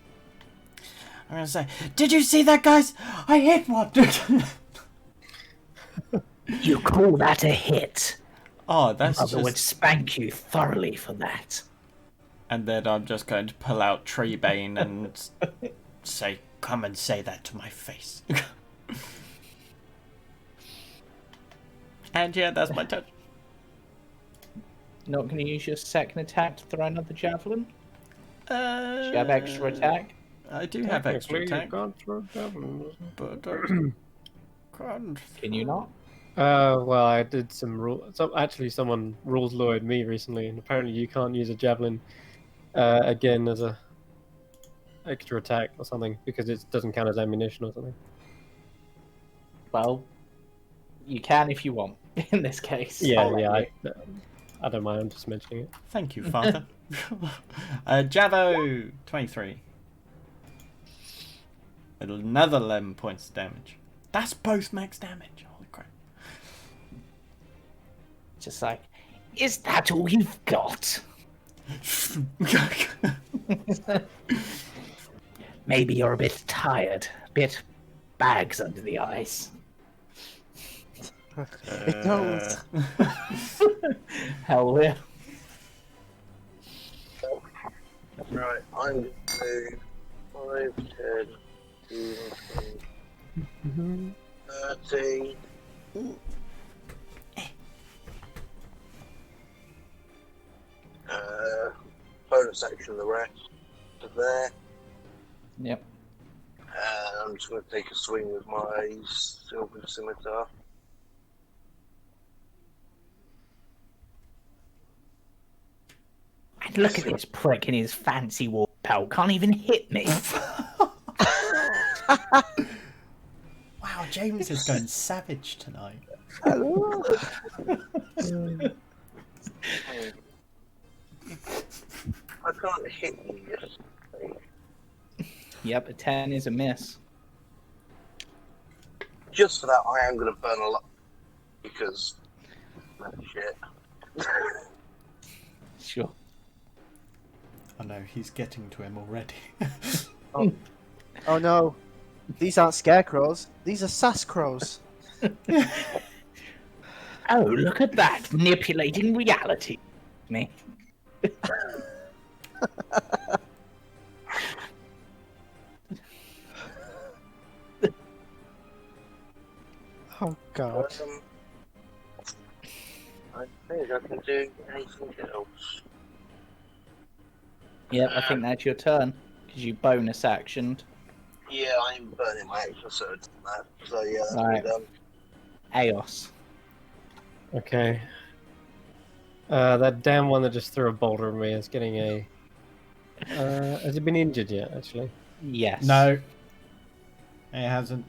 I'm going to say, did you see that, guys? I hit one!
You call that a hit?
Oh, that's
Mother would
just...
spank you thoroughly for that.
And then I'm just going to pull out Treebane and say, come and say that to my face. And yeah, that's my touch.
Not going to use your second attack to throw another javelin?
Do
Do you have extra attack?
I do have extra
Technically, you
attack,
can't throw javelins.
but can't.
Can you not?
Well, I did some rule. Actually, someone rules lawyed me recently, and apparently you can't use a javelin again as a extra attack or something because it doesn't count as ammunition or something.
Well, you can if you want. In this case.
Yeah,
I'll let
yeah.
you.
I don't mind. I'm just mentioning it.
Thank you, Father. Javo 23. Another 11 points of damage. That's both max damage. Holy crap.
Just like, is that all you've got? Maybe you're a bit tired, a bit bags under the eyes.
Don't.
Hell yeah.
Right, I'm going to do 5, 10, 15, 20, 30. Bonus action, the rest to there.
Yep.
And I'm just going to take a swing with my silver scimitar.
And look at this prick in his fancy war belt. Can't even hit me.
Wow, James is going savage tonight.
Hello.
I can't hit you yet.
Yep, a 10 is a miss.
Just for that, I am going to burn a lot. Because, shit.
Sure.
Oh no, he's getting to him already.
Oh no. These aren't scarecrows. These are sass crows.
Oh, look at that. Manipulating reality. Me.
Oh god.
I think I can do anything else.
Yep, I think that's your turn. Because you bonus actioned.
Yeah, I'm burning my action, so it's that. So yeah, that's
Right.
me done.
Aos.
Okay. That damn one that just threw a boulder at me is getting a. Has it been injured yet? Actually.
Yes.
No. It hasn't.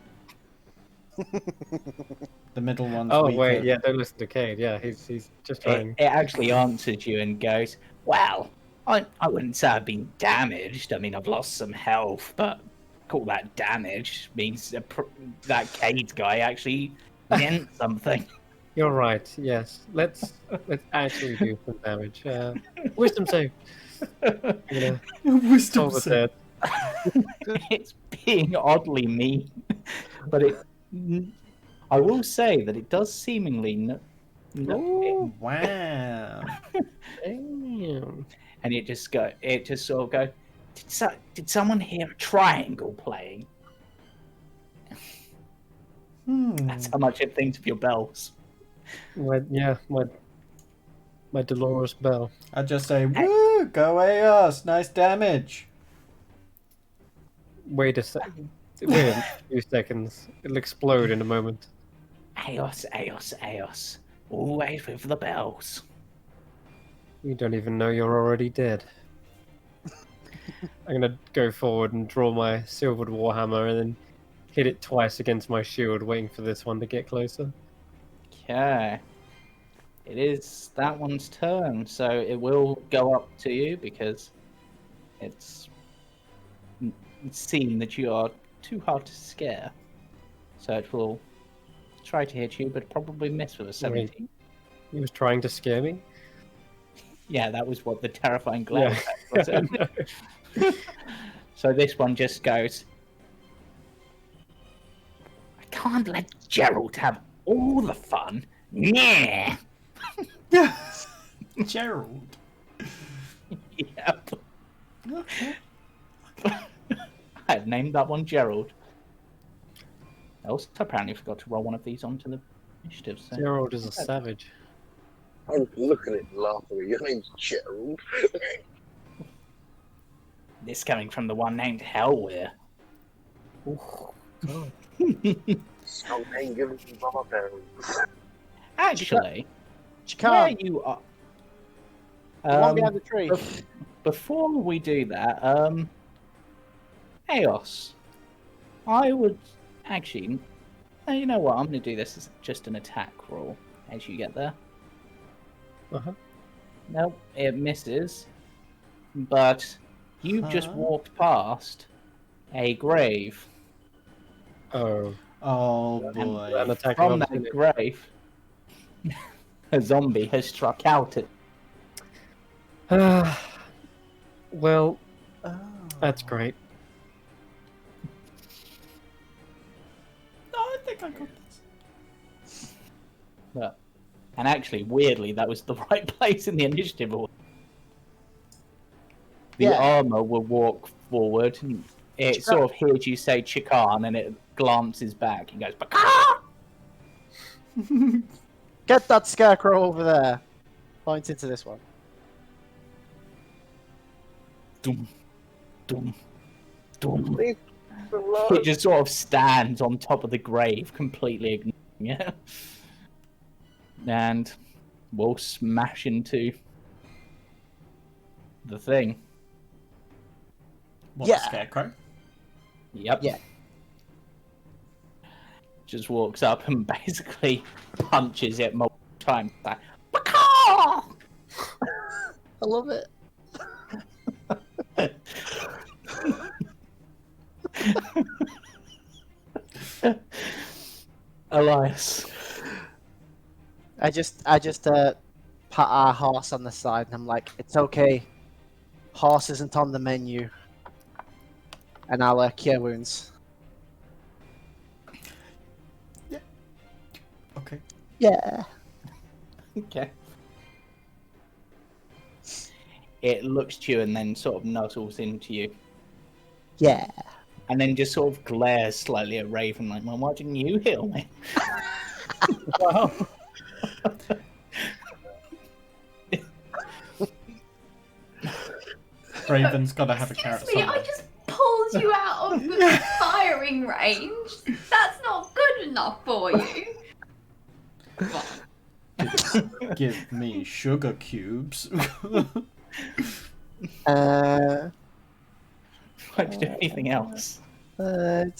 The middle one's
Oh
weaker.
wait, yeah. Don't listen to Cade. Yeah, he's just trying.
It actually answered you and goes, well, I wouldn't say I've been damaged. I mean, I've lost some health, but call that damage means that Cade guy actually meant something.
You're right. Yes. Let's actually do some damage. Wisdom save. Yeah.
Wisdom
Solve it
save.
dead.
It's being oddly mean, but I will say that it does seemingly
Wow.
Damn.
and it just sort of go. Did someone hear a triangle playing? That's how much it thinks of your bells.
My Dolores Bell.
I just say, woo, go away us, nice damage.
Wait a second. Wait a few seconds. It'll explode in a moment.
Aos, Aos, Aos. Always with the bells.
You don't even know you're already dead. I'm gonna go forward and draw my silvered warhammer and then hit it twice against my shield, waiting for this one to get closer.
Okay. It is that one's turn, so it will go up to you because it's seen that you are too hard to scare. So it will try to hit you, but probably miss with a 17.
He was trying to scare me.
Yeah, that was what the terrifying glare
Yeah.
effect was. So this one just goes. I can't let Gerald have all the fun. Yeah.
Gerald.
Yep. I had named that one Gerald. I also apparently forgot to roll one of these onto the initiative. So.
Gerald is a savage.
I'm looking at it laughing. Your name's Gerald.
This coming from the one named Hellweir.
Strong name given to barbarians.
Actually,
She
where
can't.
you are.
The one behind the tree.
Before we do that, Eos, I would actually. You know what? I'm going to do this as just an attack roll as you get there.
Uh-huh.
Nope, it misses. But you've just walked past a grave.
Oh.
Oh
And
boy.
An attack
from
of
that
opportunity.
grave, a zombie has struck out at.
Well,
Oh.
that's great.
No, I think I got this.
And actually, weirdly, that was the right place in the initiative order. The
Yeah.
armor will walk forward, and it sort of hears you say Chikan, and it glances back and goes, Baka!
Get that scarecrow over there. Point into this one.
Dum, dum, dum.
Leave the
It
alone.
just sort of stands on top of the grave, completely ignoring it. And will smash into the thing.
What,
Yeah.
the scarecrow?
Yep.
Yeah.
Just walks up and basically punches it multiple times. Like, Baka!
I love it.
Elias.
I just pat our horse on the side, and I'm like, it's okay. Horse isn't on the menu. And I'll cure wounds.
Okay.
Yeah.
Okay. It looks to you and then sort of nuzzles into you.
Yeah.
And then just sort of glares slightly at Raven, like, well, why didn't you heal me?
Wow.
Raven's got to have a carrot
Excuse me, I
somewhere.
just pulled you out of the firing range. That's not good enough for you.
Give me sugar cubes.
Why do you do anything else?
10,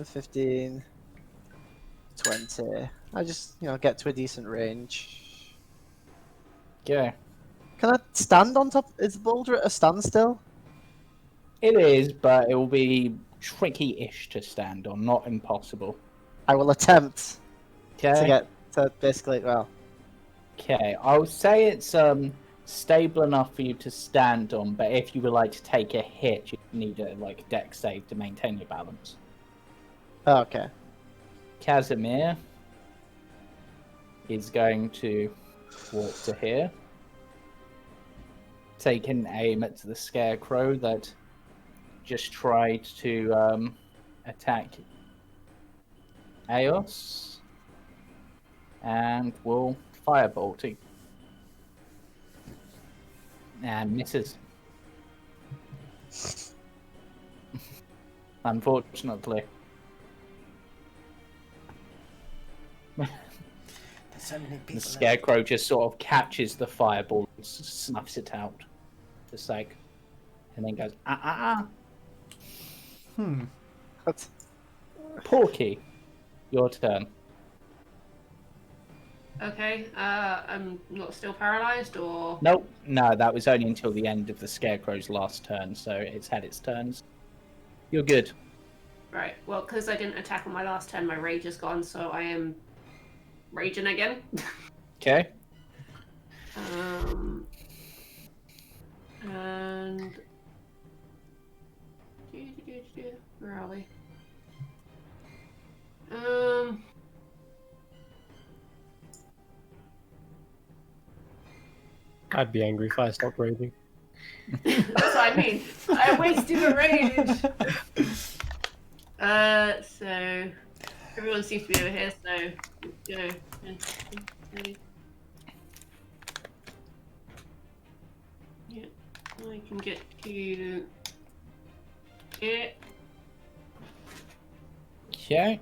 15, 20. I just, get to a decent range.
Okay.
Can I stand on top? Is the boulder at a standstill?
It is, but it will be tricky-ish to stand on, not impossible.
I will attempt to
Okay.
get to basically, well,
Okay. I would say it's stable enough for you to stand on, but if you would like to take a hit, you need a dex save to maintain your balance.
okay.
Casimir is going to walk to here, take an aim at the scarecrow that just tried to attack Eos, and will firebolt it. And misses. Unfortunately.
There's so many
The
people.
scarecrow just sort of catches the fireball and snuffs it out for sake. And then goes,
What?
Porky, your turn.
Okay, I'm not still paralyzed, or
Nope, no, that was only until the end of the scarecrow's last turn, so it's had its turns. You're good.
right? Well, because I didn't attack on my last turn, my rage is gone, so I am raging again.
Okay.
And where are we?
I'd be angry if I stopped raging.
That's what I mean. I wasted a rage. So everyone seems to be over here. So go. Yeah, I can get to Yeah.
Okay.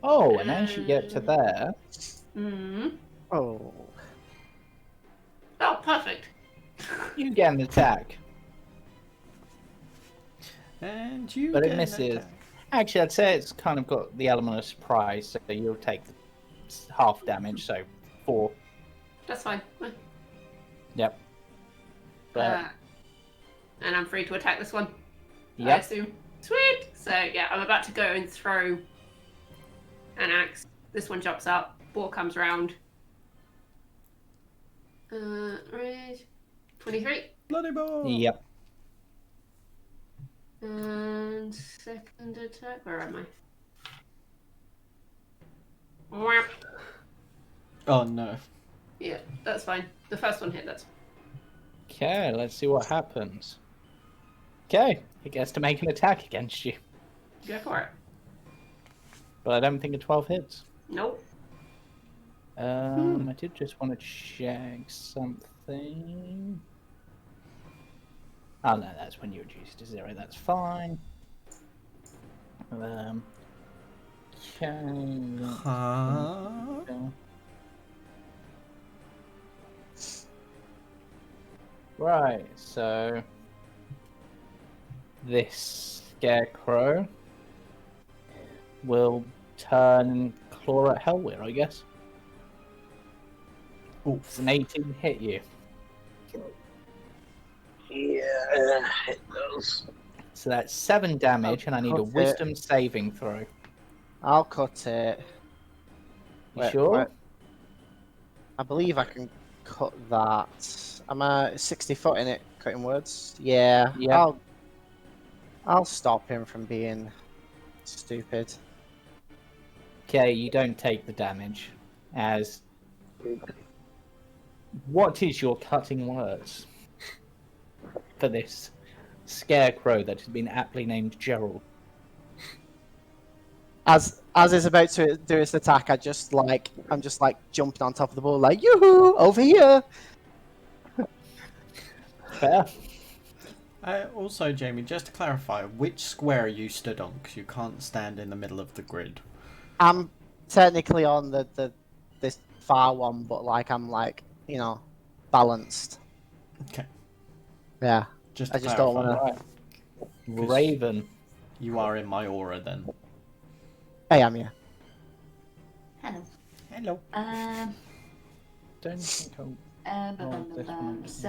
Oh, and as you get to there,
Mm.
Oh.
Oh, perfect.
you get an attack,
And you
but it
get an
misses.
attack.
Actually, I'd say it's kind of got the element of surprise, so you'll take half damage, so 4.
That's fine.
Yep. But
And I'm free to attack this one. I
yep.
assume. Sweet. So yeah, I'm about to go and throw an axe. This one jumps up. Ball comes round. Right. 23.
Bloody ball.
Yep.
And second attack. Where am I? Whap.
Oh no.
Yeah, that's fine. The first one hit. That's
Okay, let's see what happens. Okay, it gets to make an attack against you,
go for it.
but I don't think a 12 hits.
Nope.
I did just want to check something. Oh no, that's when you reduce to 0. That's fine. Okay. Right, so this scarecrow will turn claw at Hellweir, I guess.
Oof.
Does an 18 hit you?
Yeah, it does.
So that's 7 damage, and I need a
cut it.
wisdom saving throw.
I'll cut it.
You sure?
I believe I can cut that. I'm 60 foot in it, cutting words. Yeah.
Yeah.
I'll stop him from being stupid.
Okay, you don't take the damage. As what is your cutting words for this scarecrow that has been aptly named Gerald?
As it's about to do its attack, I'm just like jumping on top of the ball, like yoo-hoo, over here.
Fair.
Also, Jamie, just to clarify, which square you stood on? Because you can't stand in the middle of the grid.
I'm technically on this far one, but I'm balanced.
Okay.
Yeah.
Just
I
to
just don't
clarify.
want to.
Raven.
You are in my aura then.
I am, yeah.
Hello.
Hello.
Don't think I'll roll this one
So,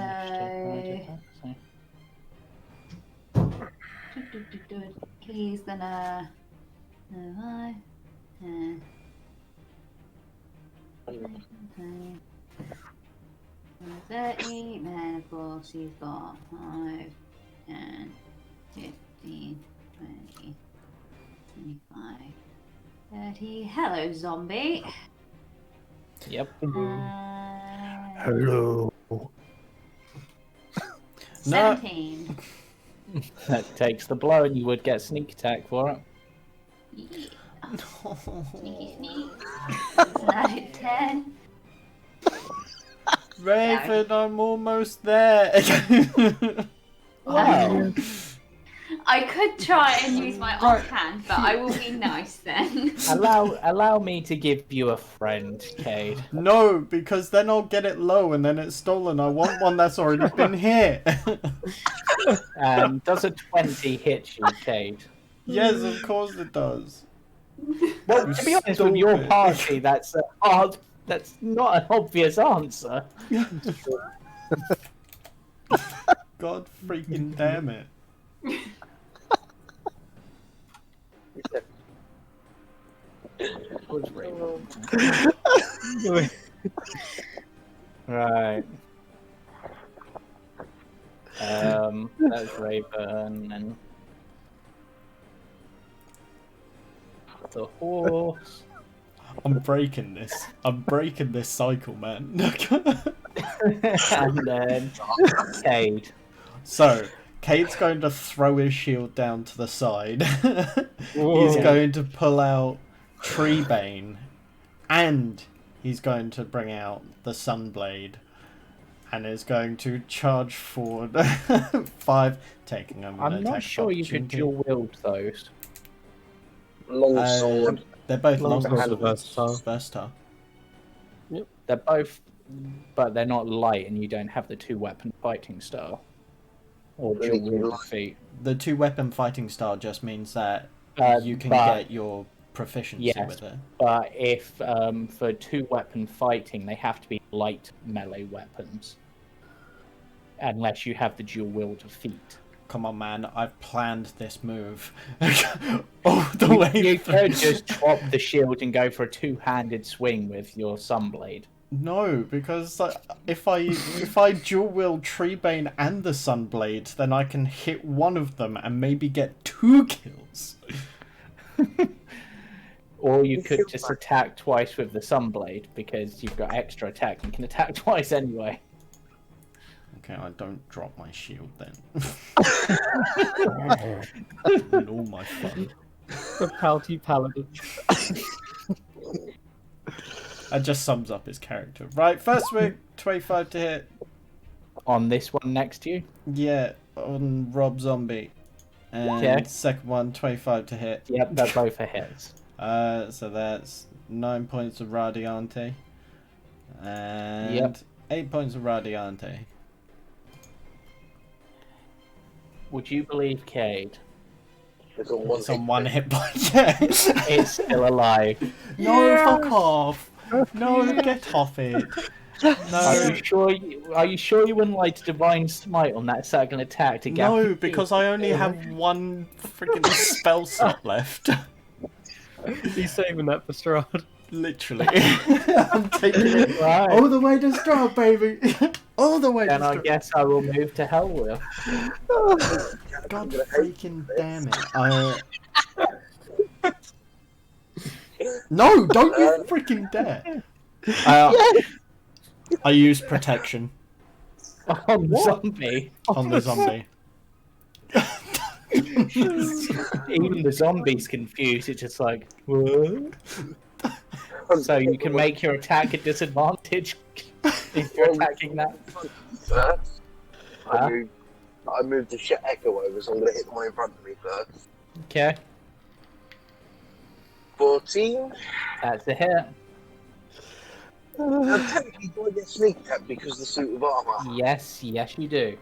he's gonna. Okay. 30, and of course he's got 5, 10, 15, 20, 25, 30. Hello, zombie.
Yep.
Hello.
17.
That takes the blow, and you would get sneak attack for it.
Yeah. Sneaky sneak. It's now 10.
Raven, I'm almost there.
Wow.
I could try and use my offhand, but I will be nice then.
Allow me to give you a friend, Cade.
No, because then I'll get it low and then it's stolen. I want one that's already been hit.
Does a 20 hit you, Cade?
Yes, of course it does.
Well,
You
to be honest, with your
stupid.
party, that's that's not an obvious answer.
God freaking damn it.
Right. That's Raven and the horse.
I'm breaking this. I'm breaking this cycle, man.
And then Cade.
So, Cade's going to throw his shield down to the side. He's going to pull out Treebane. And he's going to bring out the Sunblade. and is going to charge forward. 5, taking an
I'm
attack
not
of
sure you could
opportunity.
dual wield those.
Long sword.
They're both
Long
long
swords are
swords.
versatile.
Versatile.
They're both, but they're not light, and you don't have the 2-weapon fighting style or
Really
dual wield
light.
feat.
The 2-weapon fighting style just means that you can
but-
get your proficiency
Yes.
with it.
But if for 2-weapon fighting, they have to be light melee weapons, unless you have the dual wield feat.
Come on, man! I've planned this move all the way
You
through.
could just drop the shield and go for a 2-handed swing with your Sunblade.
No, because if I dual wield Treebane and the Sunblade, then I can hit one of them and maybe get 2 kills.
Or you could just attack twice with the Sunblade, because you've got extra attack and can attack twice anyway.
Okay, I don't drop my shield then. And all my fun.
The pouty paladin.
That just sums up his character. Right, first week, 25 to hit.
On this one next to you.
Yeah, on Rob Zombie. And
Okay.
second one, 25 to hit.
Yep, they're both a hits.
So that's 9 points of Radiante. And
Yep.
8 points of Radiante.
Would you believe Cade?
It's on one
It's on
hit.
1 hit point. Yeah.
It's still alive.
No, fuck off. No, get off it.
Are
No,
you sure you wouldn't like to divine smite on that second attack to
no,
guarantee-
because I only have 1 freaking spell slot left.
He's saving that for Strahd.
Literally. I'm taking it
Right.
all the way to Strahd, baby. All the way to
Then I
Strahd.
guess I will move to Hellwheel.
God freaking damn it. No, don't you freaking dare. I use protection
On the zombie.
on the zombie.
Even the zombie's confused. It's just like, what? So you can make your attack at disadvantage if you're attacking that.
First,
Huh?
I moved the shit echo over, so I'm going to hit the one in front of me first.
Okay,
14.
that's a hit.
Now, technically, do I get sneak attack because of the suit of armor?
Yes, you do.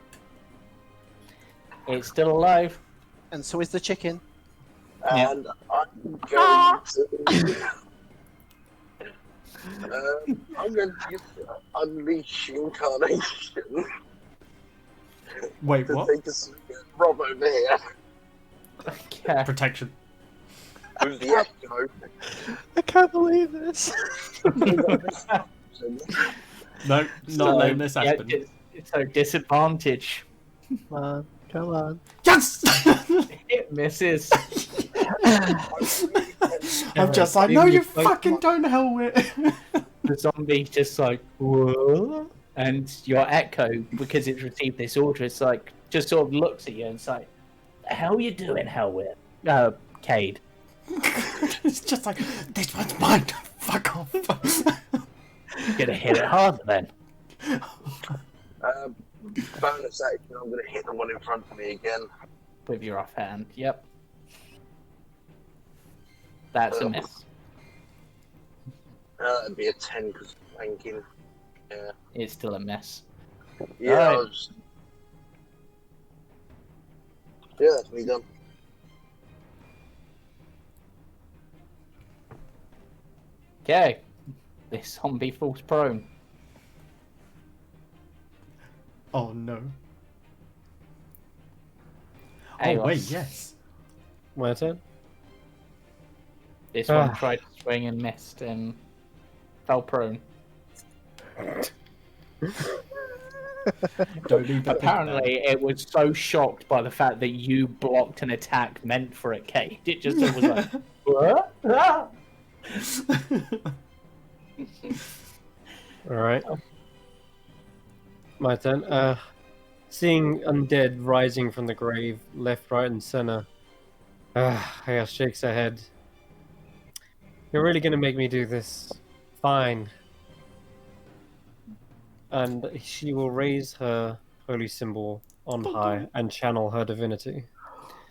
It's still alive.
And so is the chicken.
And I'm going to just unleash incarnation.
Wait,
to
what?
take a swing at Rob over here
Okay.
Protection.
with the echo.
I can't believe this.
No, not letting this
yeah,
happen.
so disadvantage.
Come on, come on.
Yes!
It misses.
I'm just like, no, you fucking don't hell with.
The zombie's just like, whoa. And your echo, because it's received this order, it's like, just sort of looks at you and it's like, the hell you doing, Hellwheel? Cade.
It's just like, this one's mine. Fuck off.
You're gonna hit it harder then.
Bonus action, I'm going to hit the one in front of me again.
With your offhand. Yep. That's a miss.
That'd be a 10 because flanking. Yeah.
It's still a miss.
Yeah,
Alright.
Yeah, that's me done.
Okay. This zombie falls prone.
Oh no.
Hey,
Oh wait,
Ross.
yes.
My turn?
This one
Ah.
tried to swing and missed and fell prone.
Don't even
Apparently, it was so shocked by the fact that you blocked an attack meant for it, Kate. It just was like, what? Ah!
Alright. My turn. Seeing undead rising from the grave, left, right, and center. Chaos shakes her head. You're really gonna make me do this? Fine. and she will raise her holy symbol on
Don't do
high
it.
and channel her divinity.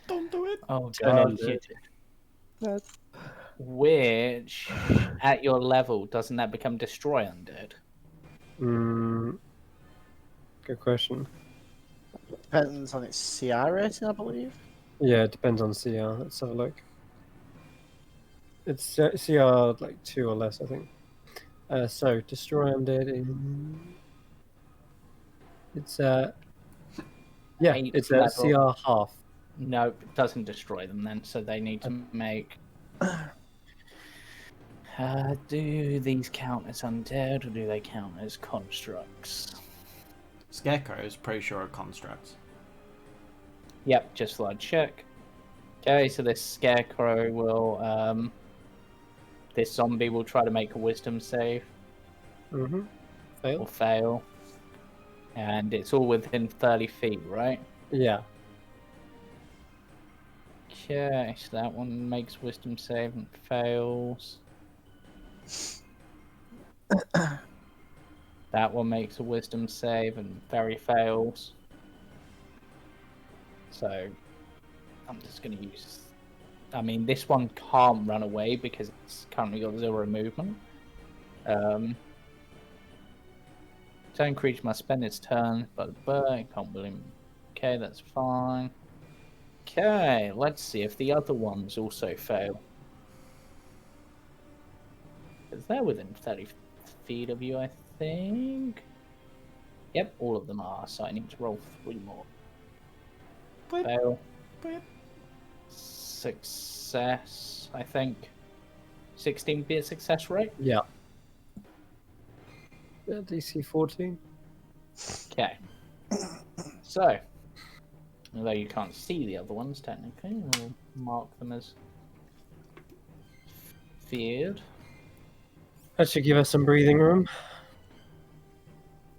Don't do it.
Oh
Turn
god,
undead.
which at your level doesn't that become destroy undead?
Good question.
Depends on its CR rating, I believe.
Yeah, it depends on CR. Let's have a look. It's CR like 2 or less, I think. So destroy undead in. It's yeah,
Eighth
it's
level.
CR half.
No, it doesn't destroy them then, so they need to make. Do these count as undead or do they count as constructs?
Scarecrow is pretty sure it constructs.
Yep, just thought I'd check. Okay, so this scarecrow will. This zombie will try to make a wisdom save
Mm-hmm. Fail.
or fail. And it's all within 30 feet, right?
Yeah.
Okay, so that one makes wisdom save and fails. That one makes a wisdom save and very fails. So I'm just going to use. I mean, this one can't run away because it's currently got 0 movement. Turn creature must spend its turn, but it can't will him. Okay, that's fine. Okay, let's see if the other ones also fail. Because they're within 30 feet of you, I think. Yep, all of them are, so I need to roll 3 more.
Blip,
Fail.
blip.
Success, I think. 16 be a success rate?
Yeah. DC 14.
Okay. So, although you can't see the other ones technically, we'll mark them as feared.
That should give us some breathing room.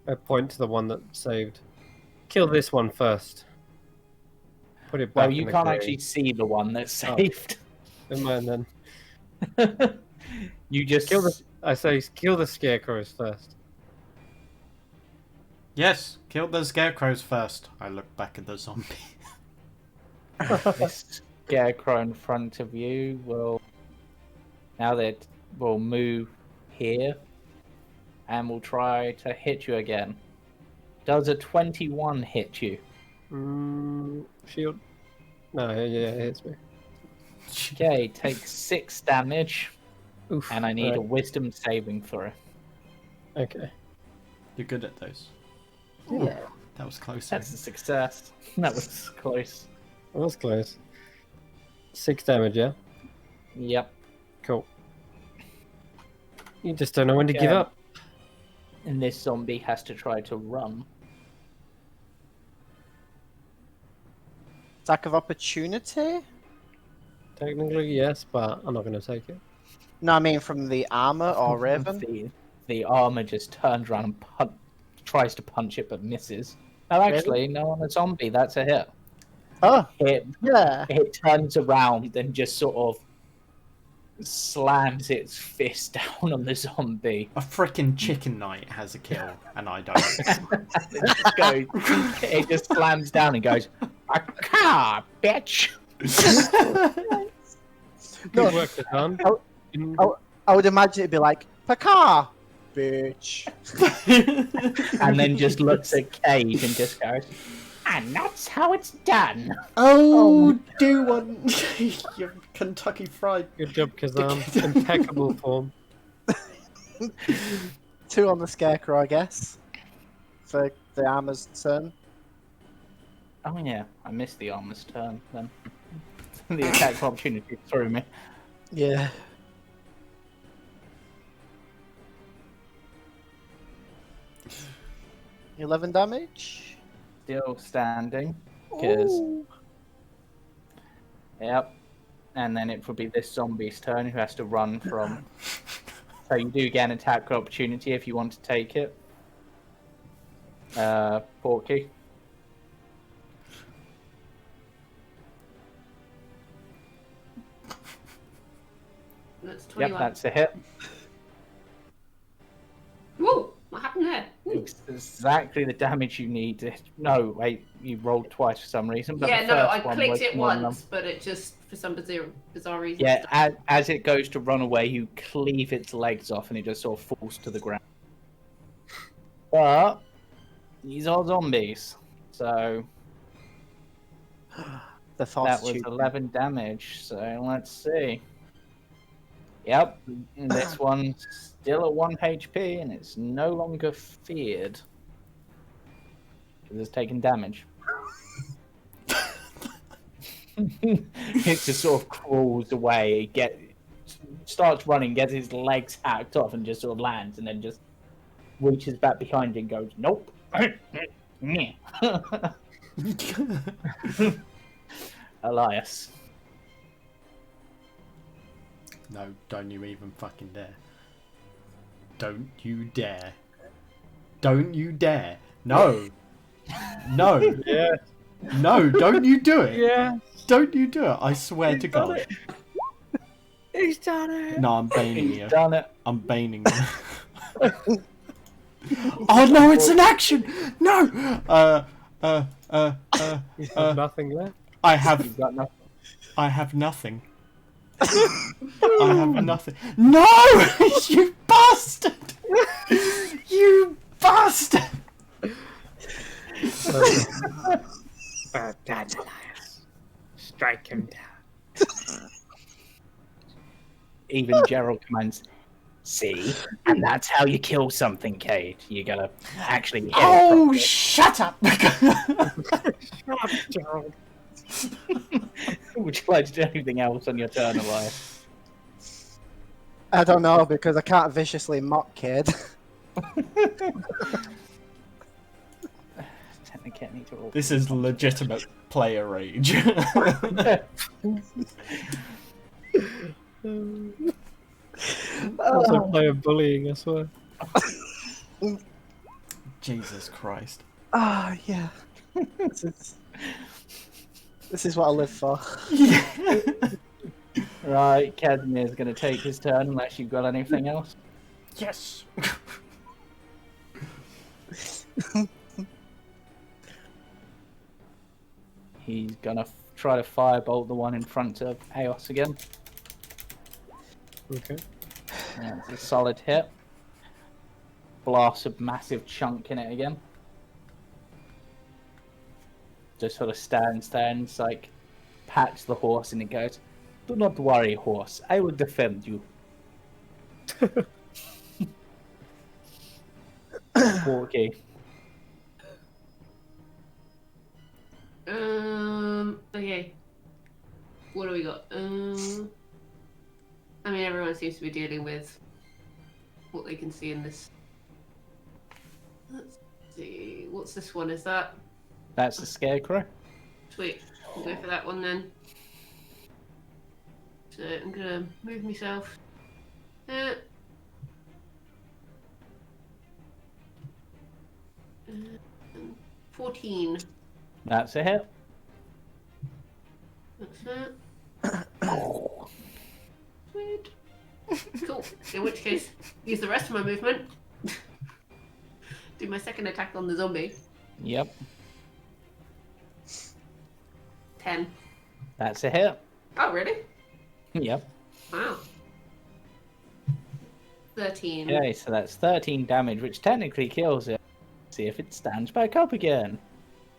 I point to the one that saved. Kill this one first. Put it back
Well,
in
you
the
can't
clearing.
actually see the one that's
Oh.
saved.
Never mind then.
You just
I say kill the scarecrows first.
Yes, kill the scarecrows first. I look back at the zombie.
this scarecrow in front of you will will move here and will try to hit you again. Does a 21 hit you?
Shield. No, yeah, it hits me.
Okay, take 6 damage,
Oof.
and I need a
Right.
wisdom saving throw.
Okay.
You're good at those.
Yeah.
That was close.
That's a success. That was close.
That was close. 6 damage, yeah?
Yep.
Cool. You just don't know when to give
Okay.
up.
And this zombie has to try to run.
Attack of opportunity?
Technically, yes, but I'm not going to take it.
No, I mean from the armor or raven.
The armor just turns around and tries to punch it but misses. Oh, actually, no, on a zombie, that's a hit.
Oh,
It
yeah.
turns around and just sort of slams its fist down on the zombie.
A freaking chicken knight has a kill, and I don't.
It just slams down and goes, "Aka, bitch!"
Good work, Kazan.
I would imagine it'd be like, Paka, bitch.
And then just looks at Cage and just goes, "And that's how it's done."
Oh, do one. You Kentucky Fried.
Good job, Kazan. Impeccable form.
2 on the scarecrow, I guess. For the armor's turn.
Oh yeah, I missed the armor's turn then. The attack of opportunity threw me.
Yeah. $11 damage.
Still standing. Because,
Ooh.
yep. And then it would be this zombie's turn who has to run from. So you do get an attack of opportunity if you want to take it. Porky.
That's 21.
Yep, that's a hit.
Whoa! What happened there?
exactly the damage you need. No, wait, you rolled twice for some reason. But
Yeah,
the
no,
first
I
one
clicked
was
it
more than
once, but it just, for some bizarre reason.
Yeah, as it goes to run away, you cleave its legs off and it just sort of falls to the ground. But these are zombies, so
The
that was
fortitude.
11 damage. So let's see. Yep, and this one's still at 1 HP and it's no longer feared because it's taken damage. It just sort of crawls away, starts running, gets his legs hacked off, and just sort of lands, and then just reaches back behind and goes, "Nope." Elias.
No, don't you even fucking dare. Don't you dare. Don't you dare. No. No.
Yeah.
No, don't you do it.
Yeah.
Don't you do it. I swear to
done
God.
it. He's done it.
No, I'm baning
He's
you.
done it.
I'm baning you. Oh no, it's an action! No!
He's got nothing left.
I have
You've got nothing.
I have nothing. I have nothing. No! You bastard! You bastard!
That's Elias. Strike him down.
Even Gerald commands, "See, and that's how you kill something, Cade. You gotta actually hit
Oh,
it
shut up!
Gerald.
properly." Would you like to do anything else on your turn, Elias?
I don't know because I can't viciously mock kid.
This is legitimate player rage.
Also player bullying, I swear.
Jesus Christ.
Ah, yeah. This is what I live for.
Right, Casimir's going to take his turn unless you've got anything else.
Yes!
He's going to try to firebolt the one in front of Eos again.
Okay.
Yeah, it's a solid hit. Blasts a massive chunk in it again. Just sort of stands there and it's like pats the horse and it goes, "Do not worry, horse. I will defend you." Okay.
Okay. What do we got? I mean, everyone seems to be dealing with what they can see in this. Let's see. What's this one? Is that?
That's the scarecrow.
Sweet. We'll go for that one then. So I'm gonna move myself. 14.
That's a hit.
That's it. Sweet. Cool. In which case, use the rest of my movement. Do my second attack on the zombie.
Yep.
10.
That's a hit.
Oh, really?
Yep.
Wow. 13.
Okay, so that's 13 damage, which technically kills it. See if it stands back up again.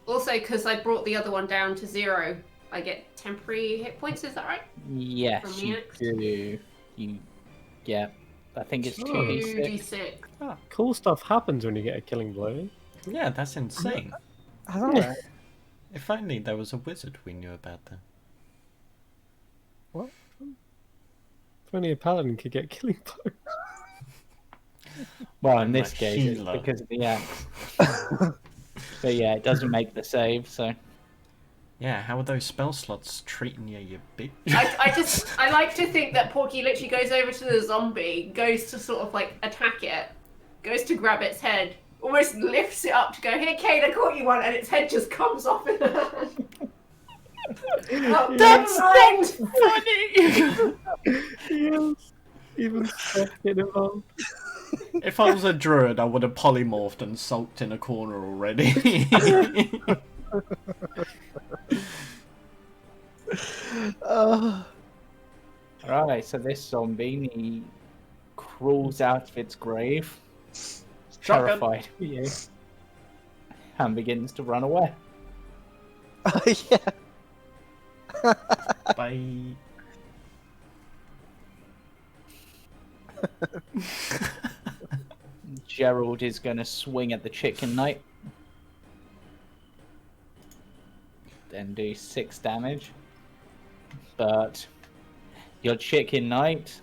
Also, because I brought the other one down to 0, I get temporary hit points, is that right?
Yes,
From the
you
axe?
do. You get, I think it's 2d6.
2d6.
Cool stuff happens when you get a killing blow.
Yeah, that's insane.
I don't know.
If only there was a wizard we knew about that.
What? If only a paladin could get killing blow.
Well, in this
Like
case, it's
Sheila.
because of the axe. But yeah, it doesn't make the save, so.
Yeah, how are those spell slots treating you, you bitch?
I like to think that Porky literally goes over to the zombie, goes to sort of like attack it, goes to grab its head, almost lifts it up to go, "Here, Kate, I caught you one," and its head just comes off in her hand. Oh,
That's
right.
funny!
Yes. Even stuff get involved.
If I was a druid, I would have polymorphed and sulked in a corner already.
Right, so this zombie, he crawls out of its grave,
Shotgun.
terrified of you, and begins to run away.
Yeah.
Bye.
Gerald is going to swing at the chicken knight. Then do 6 damage. But your chicken knight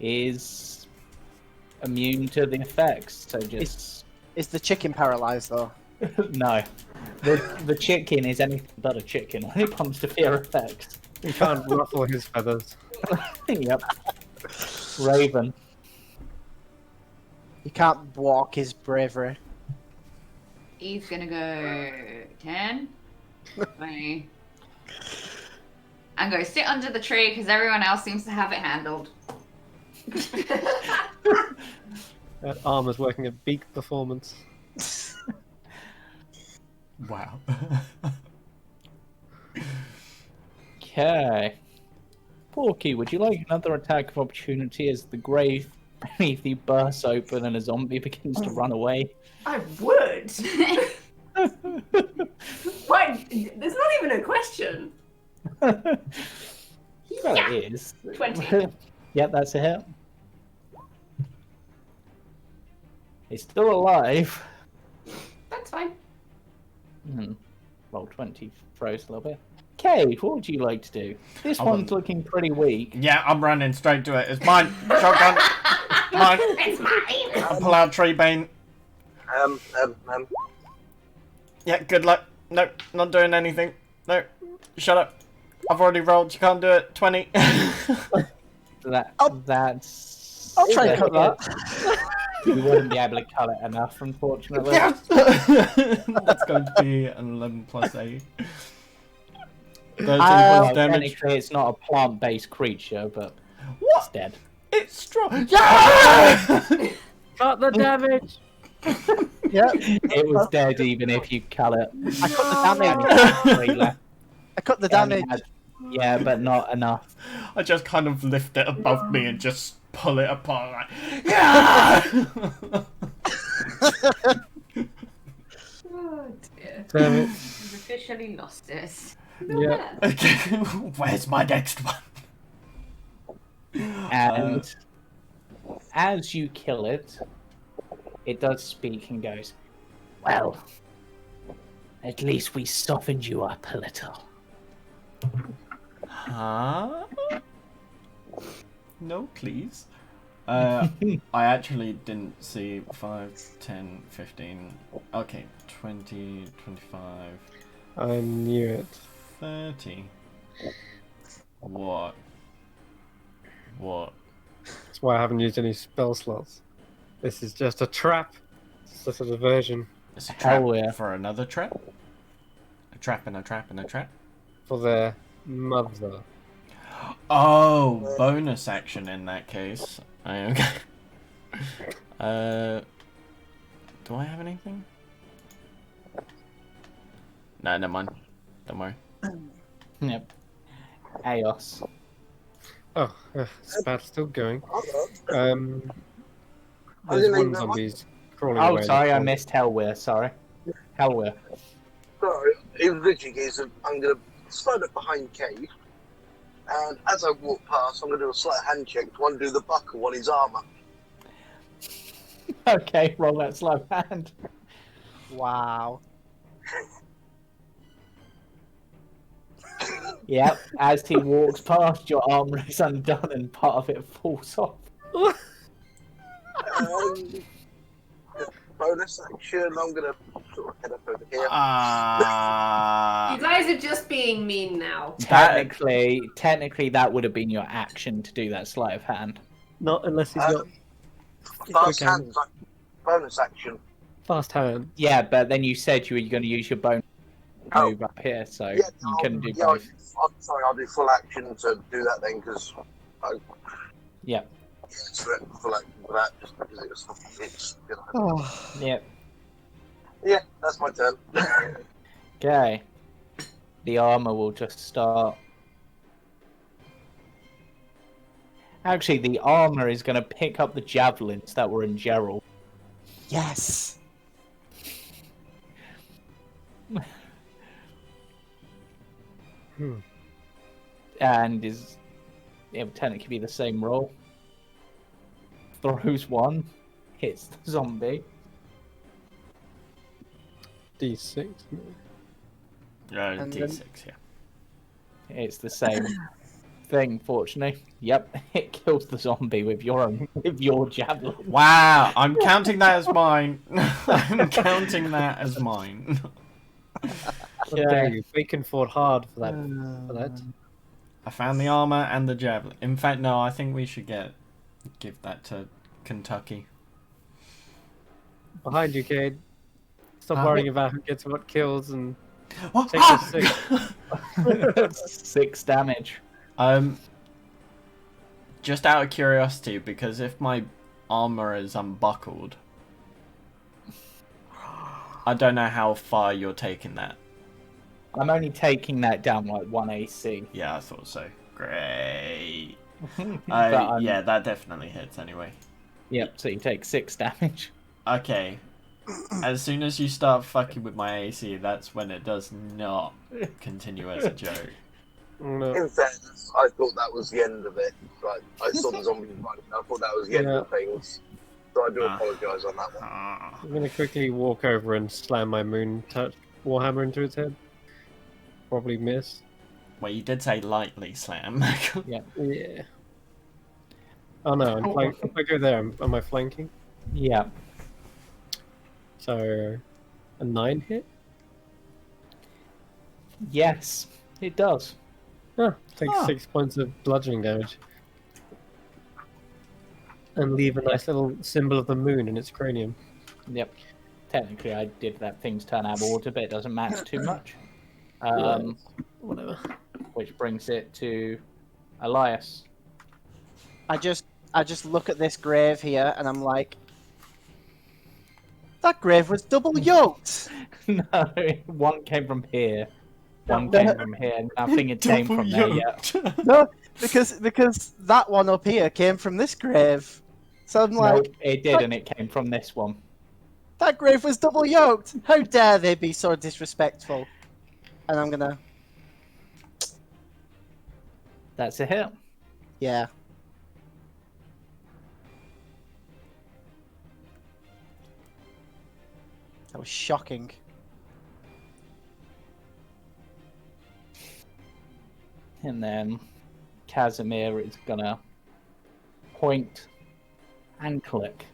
is immune to the effects, so just...
Is the chicken paralyzed though?
No. The chicken is anything but a chicken when it comes to fear effects.
You can't ruffle his feathers.
Yep. Raven.
You can't walk his bravery.
He's gonna go 10, 20, and go sit under the tree because everyone else seems to have it handled.
That armor's working at peak performance.
Wow.
Okay. Porky, would you like another attack of opportunity as the grave beneath you bursts open and a zombie begins to run away?
I would. Why? There's not even a question.
Well,
Yeah.
it is.
20.
Yep, that's a hit. It's still alive.
That's fine.
Roll 20 froze a little bit. Okay, what would you like to do? This one's looking pretty weak.
Yeah, I'm running straight to it. It's mine. Shotgun. Mine.
It's mine.
I'll pull out Tree Bane. Yeah, good luck. No, not doing anything. No, shut up. I've already rolled. You can't do it. 20.
That's...
I'll try and cut that.
You wouldn't be able to cut it enough, unfortunately.
Yes! That's going to be an 11 plus 8. 13
Well,
points damage.
technically, it's not a plant-based creature, but
What?
it's dead.
It's strong. Yeah!
Cut the damage!
Yeah.
It was dead even if you cut it.
I cut the damage.
Three left.
I cut the
It only
damage.
had- Yeah, but not enough.
I just kind of lift it above me and just pull it apart. Like, yeah!
Oh dear.
Damn it.
We've officially lost this.
Yeah.
Okay, where's my next one?
And as you kill it, it does speak and goes, "Well, at least we softened you up a little."
Huh? No, please. I actually didn't see 5, 10, 15. Okay, 20, 25,
I knew it.
30. What? What?
That's why I haven't used any spell slots. This is just a trap. It's just a diversion
It's a trap
Hell yeah.
for another trap? A trap and a trap and a trap?
for their mother.
Oh, bonus action in that case. Okay. Do I have anything? No, never mind. Don't worry.
Yep. Chaos.
Oh, it's still going.
I
There's
didn't
one
know that
zombie's crawling
Oh,
away.
sorry, I missed Hellweir. Sorry. Hellweir.
Sorry, it was literally a case of I'm going to slide up behind Cave, and as I walk past, I'm going to do a slight hand check to undo the buckle on his armour.
Okay, roll that slow hand.
Wow.
Yep. As he walks past, your armor is undone and part of it falls off.
Bonus action, I'm going to sort of head up over here.
You guys are just being mean now.
Technically, that would have been your action to do that sleight of hand.
Not unless he's got
Fast
okay.
hands, bonus action.
fast hand.
Yeah, but then you said you were going to use your bone
Oh.
move up here, so
Yeah,
you couldn't do
yeah,
both.
I'm sorry, I'll do full action to do that then, because...
Yeah.
for like that, just because it's you know.
Oh,
Yep.
Yeah, that's my turn.
Okay. The armor will just start. Actually, the armor is going to pick up the javelins that were in Gerald.
yes.
And it would technically be the same roll. Throws one, hits the zombie.
D6.
And then-
D6, yeah.
It's the same thing, fortunately. Yep, it kills the zombie with your javelin.
Wow, I'm counting that as mine. I'm counting that as mine.
How dare you? Bacon fought hard for that.
I found the armor and the javelin. In fact, no, I think we should give that to Kentucky.
Behind you, Cade. Stop worrying about who gets what kills and
What?
take the 6.
6 damage.
Just out of curiosity, because if my armor is unbuckled, I don't know how far you're taking that.
I'm only taking that down like 1 AC.
Yeah, I thought so. Great.
But
Yeah, that definitely hits anyway.
Yep, so you take 6 damage.
Okay. As soon as you start fucking with my AC, that's when it does not continue as a joke.
No.
In fairness, I thought that was the end of it. Like, I saw the zombies running. I thought that was the end of things. So I do apologise on that one.
I'm going to quickly walk over and slam my moon touch warhammer into its head. Probably miss.
Well, you did say lightly slam.
Yeah.
Yeah. Oh no, if I go there, am I flanking?
Yeah.
So, a 9 hit?
Yes, it does.
Take 6 points of bludgeoning damage. And leave a nice little symbol of the moon in its cranium.
Yep. Technically, I did that thing's turn out of order, but it doesn't matter too much.
Whatever.
Which brings it to Elias.
I just look at this grave here and I'm like, that grave was double yoked.
No, one came from here. One came from here. Nothing had came from there yet.
No, because that one up here came from this grave. So I'm like,
Nope, it didn't. It came from this one.
that grave was double yoked. How dare they be so disrespectful? And I'm gonna,
That's a hit.
yeah. That was shocking.
And then Casimir is gonna point and click.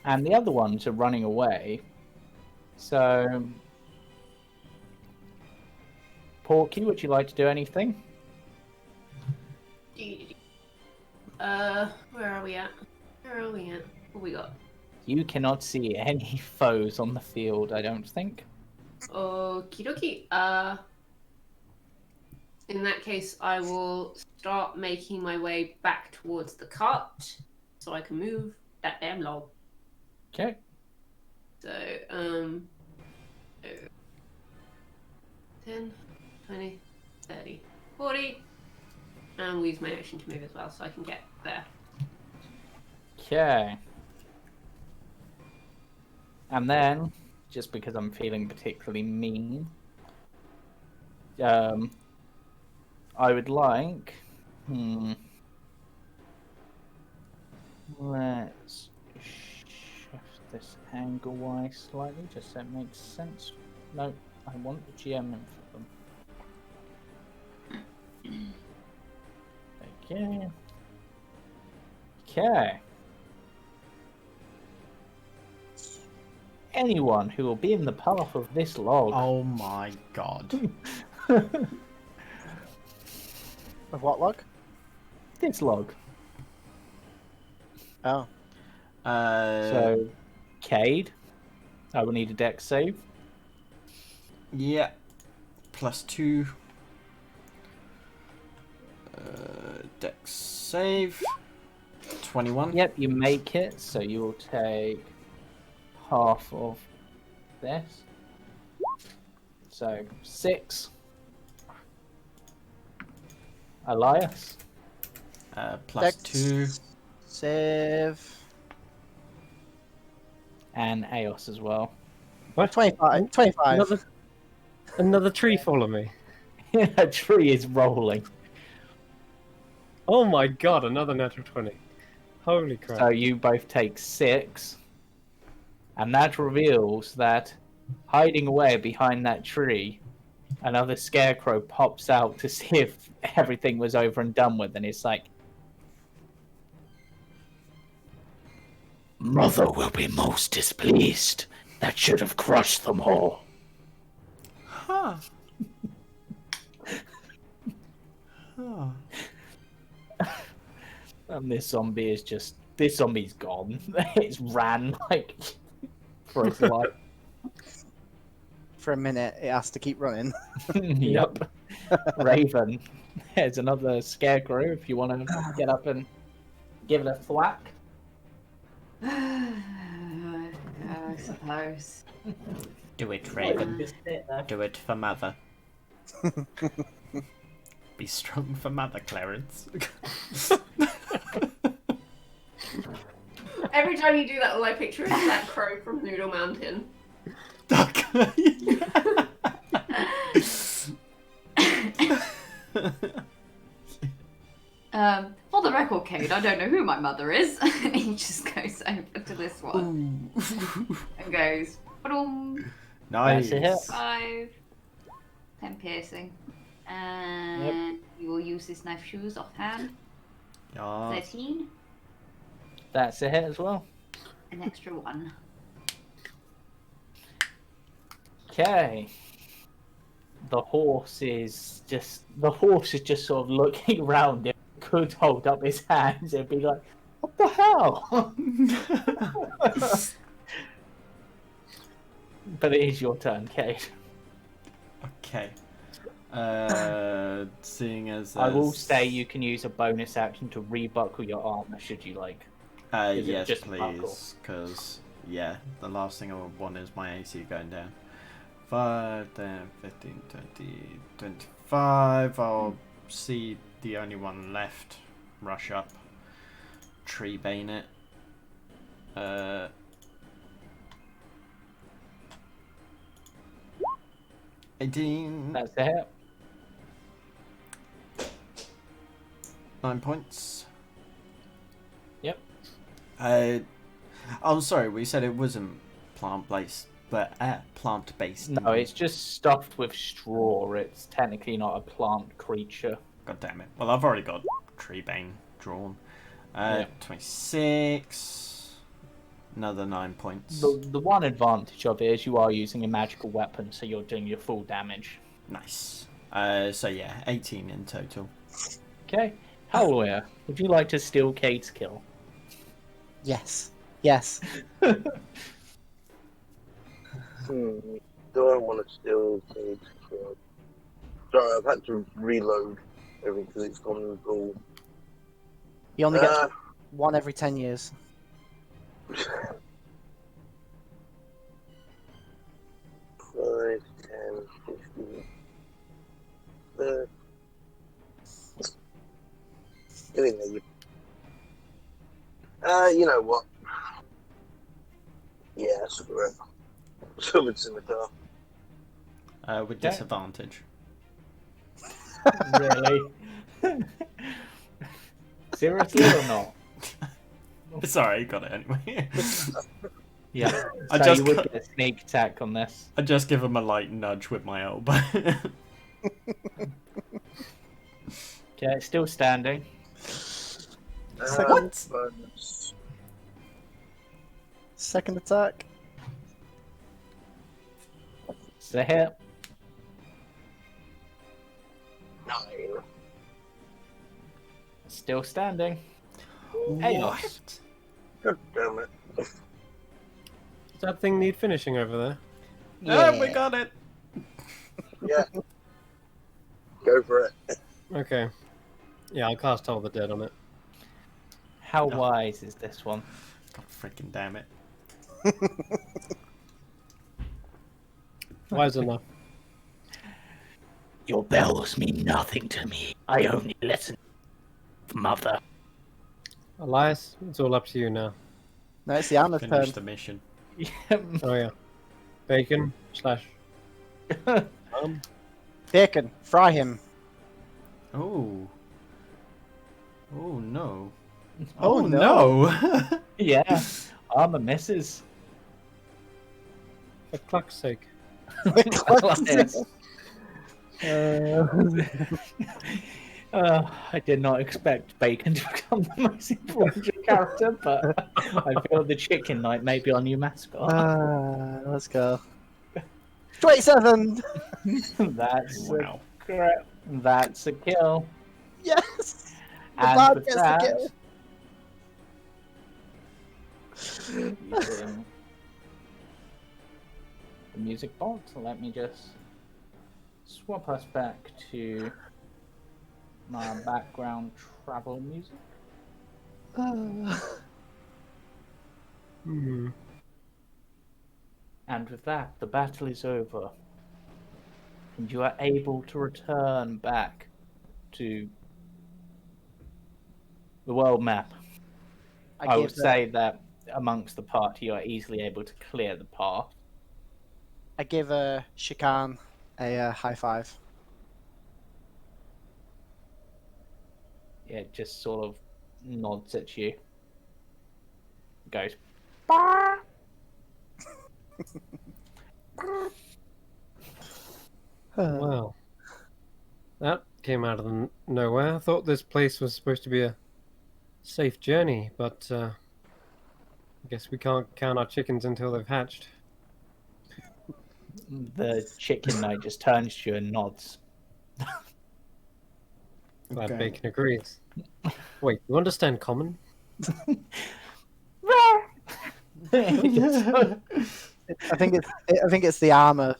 And the other ones are running away. So, Porky, would you like to do anything?
Where are we at? What we got?
You cannot see any foes on the field, I don't think.
Okie dokie. In that case, I will start making my way back towards the cart so I can move that damn log.
Okay.
So, 10, 20, 30, 40. And we'll use my action to move as well so I can get there.
Okay. And then, just because I'm feeling particularly mean, I would like... Let's shift this angle-wise slightly, just so it makes sense. No, I want the GM in for them. Okay. Okay. Anyone who will be in the path of this log.
Oh my god.
Of what log?
This log.
Oh.
So, Cade, I will need a dex save.
Yeah. +2. Dex save. 21.
Yep, you make it, so you will take half of this. So 6. Elias.
Plus
Dex
2.
Save.
And Eos as well.
What?
25. 25.
Another tree follow me.
A tree is rolling.
Oh my god, another natural 20. Holy crap.
So you both take 6. And that reveals that hiding away behind that tree, another scarecrow pops out to see if everything was over and done with. And it's like, Mother will be most displeased. That should have crushed them all.
Huh. Huh.
And this zombie's gone. It's ran like for its life.
For a minute, it has to keep running.
Yep. Raven. There's another scarecrow if you want to get up and give it a thwack.
I suppose.
Do it, Raven. Do it for Mother. Be strong for Mother, Clarence.
Every time you do that, all I picture is that crow from Noodle Mountain.
For the record, Cade, I don't know who my mother is. He just goes over to this one and goes, "Ba-dum."
Nice.
That's it.
5, 10 piercing, and you will use this knife shoes offhand.
Yeah.
13,
That's a hit as well.
an extra 1.
Okay. The horse is just sort of looking around. It could hold up his hands and be like, "What the hell?" But it is your turn, Kate.
Okay. Seeing as
I will
there's-
say you can use a bonus action to rebuckle your armor should you like. Is it
yes,
just buckle?
please, because yeah, the last thing I want is my AC going down. 5, 10, 15, 20, 25. I'll see the only one left. Rush up. Tree bane it. 18.
That's a hit.
9 points.
Yep.
Oh, sorry. We said it wasn't plant-based, but plant-based.
No, it's just stuffed with straw. It's technically not a plant creature.
God damn it. Well, I've already got tree bane drawn.
Yeah.
26. Another 9 points.
The one advantage of it is you are using a magical weapon, so you're doing your full damage.
Nice. So yeah, 18 in total.
Okay. Howlware, would you like to steal Kate's kill?
Yes. Yes.
Do I want to still take? Sorry, I've had to reload everything because it's gone all.
You only get one every 10 years.
5, 10, 15. Get in there, you. You know what? Yeah, screw it. Silvered scimitar.
With
Okay.
disadvantage.
Really? Seriously or not?
Sorry, got it anyway.
Yeah.
I
So
just
you would
cut-
get a sneak attack on this.
I just give him a light nudge with my elbow.
Okay, it's still standing.
What?
Bonus.
Second attack.
It's a hit.
9.
Still standing. Hey,
What?
God damn it.
Does that thing need finishing over there?
Oh, we got it.
Yeah. Go for it.
Okay. Yeah, I'll cast Toll the Dead on it.
How wise is this one?
God freaking damn it.
Wise enough.
Your bells mean nothing to me. I only listen to Mother.
Elias, it's all up to you now.
No, it's the armor's
Finish
turn.
the mission.
Oh yeah. Bacon /
Bacon, fry him.
Oh. Oh no.
Oh,
no.
Yeah, armor misses.
For cluck's sake.
Yes. I did not expect Bacon to become the most influential character, but I feel the Chicken Knight may be our new mascot.
Let's go. 27!
That's
Wow.
correct. That's a kill.
Yes! The
And
bard
with
gets
that,
the kill.
using the music box. Let me just swap us back to my background travel music.
Hmm.
And with that, the battle is over. And you are able to return back to the world map. I would say that amongst the party, you are easily able to clear the path.
I give Shikan a high five.
Yeah, it just sort of nods at you. Goes,
Wow. That came out of nowhere. I thought this place was supposed to be a safe journey, but I guess we can't count our chickens until they've hatched.
the Chicken Knight just turns to you and nods.
Glad
Okay.
Bacon agrees. Wait, you understand common?
I think it's the armor.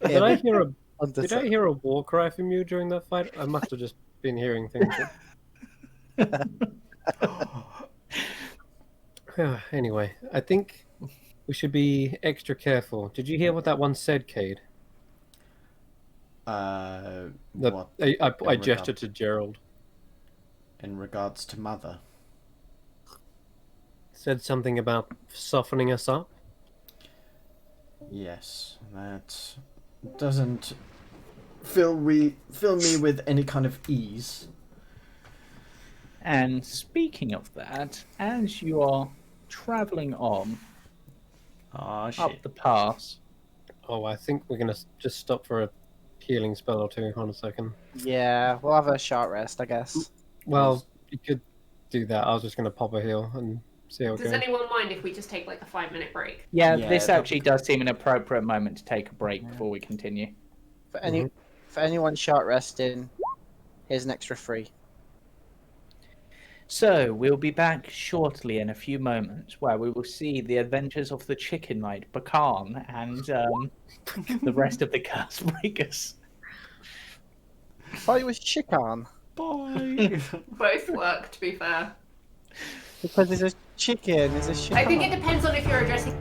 Did I hear a
Under
Did I hear a war cry from you during that fight? I must have just been hearing things. Anyway, I think we should be extra careful. Did you hear what that one said, Cade?
What
I gestured to Gerald.
in regards to Mother?
Said something about softening us up.
Yes, that doesn't fill me with any kind of ease.
And speaking of that, as you are travelling on
Ah,
up
shit.
the pass,
Oh, I think we're gonna just stop for a healing spell or two. Hold on a second.
Yeah, we'll have a short rest, I guess.
Well, you could do that. I was just gonna pop a heal and see how it
Does
goes.
anyone mind if we just take like a 5-minute break?
yeah,
Yeah,
this
that-
actually does seem an appropriate moment to take a break before we continue.
For anyone short resting, here's an extra 3.
So, we'll be back shortly in a few moments where we will see the adventures of the Chicken Knight, Bakan, and the rest of the Cursebreakers.
I thought it was Shikan.
Bye.
Both work, to be fair.
Because there's a chicken, there's a Shikan.
I think it depends on if you're addressing.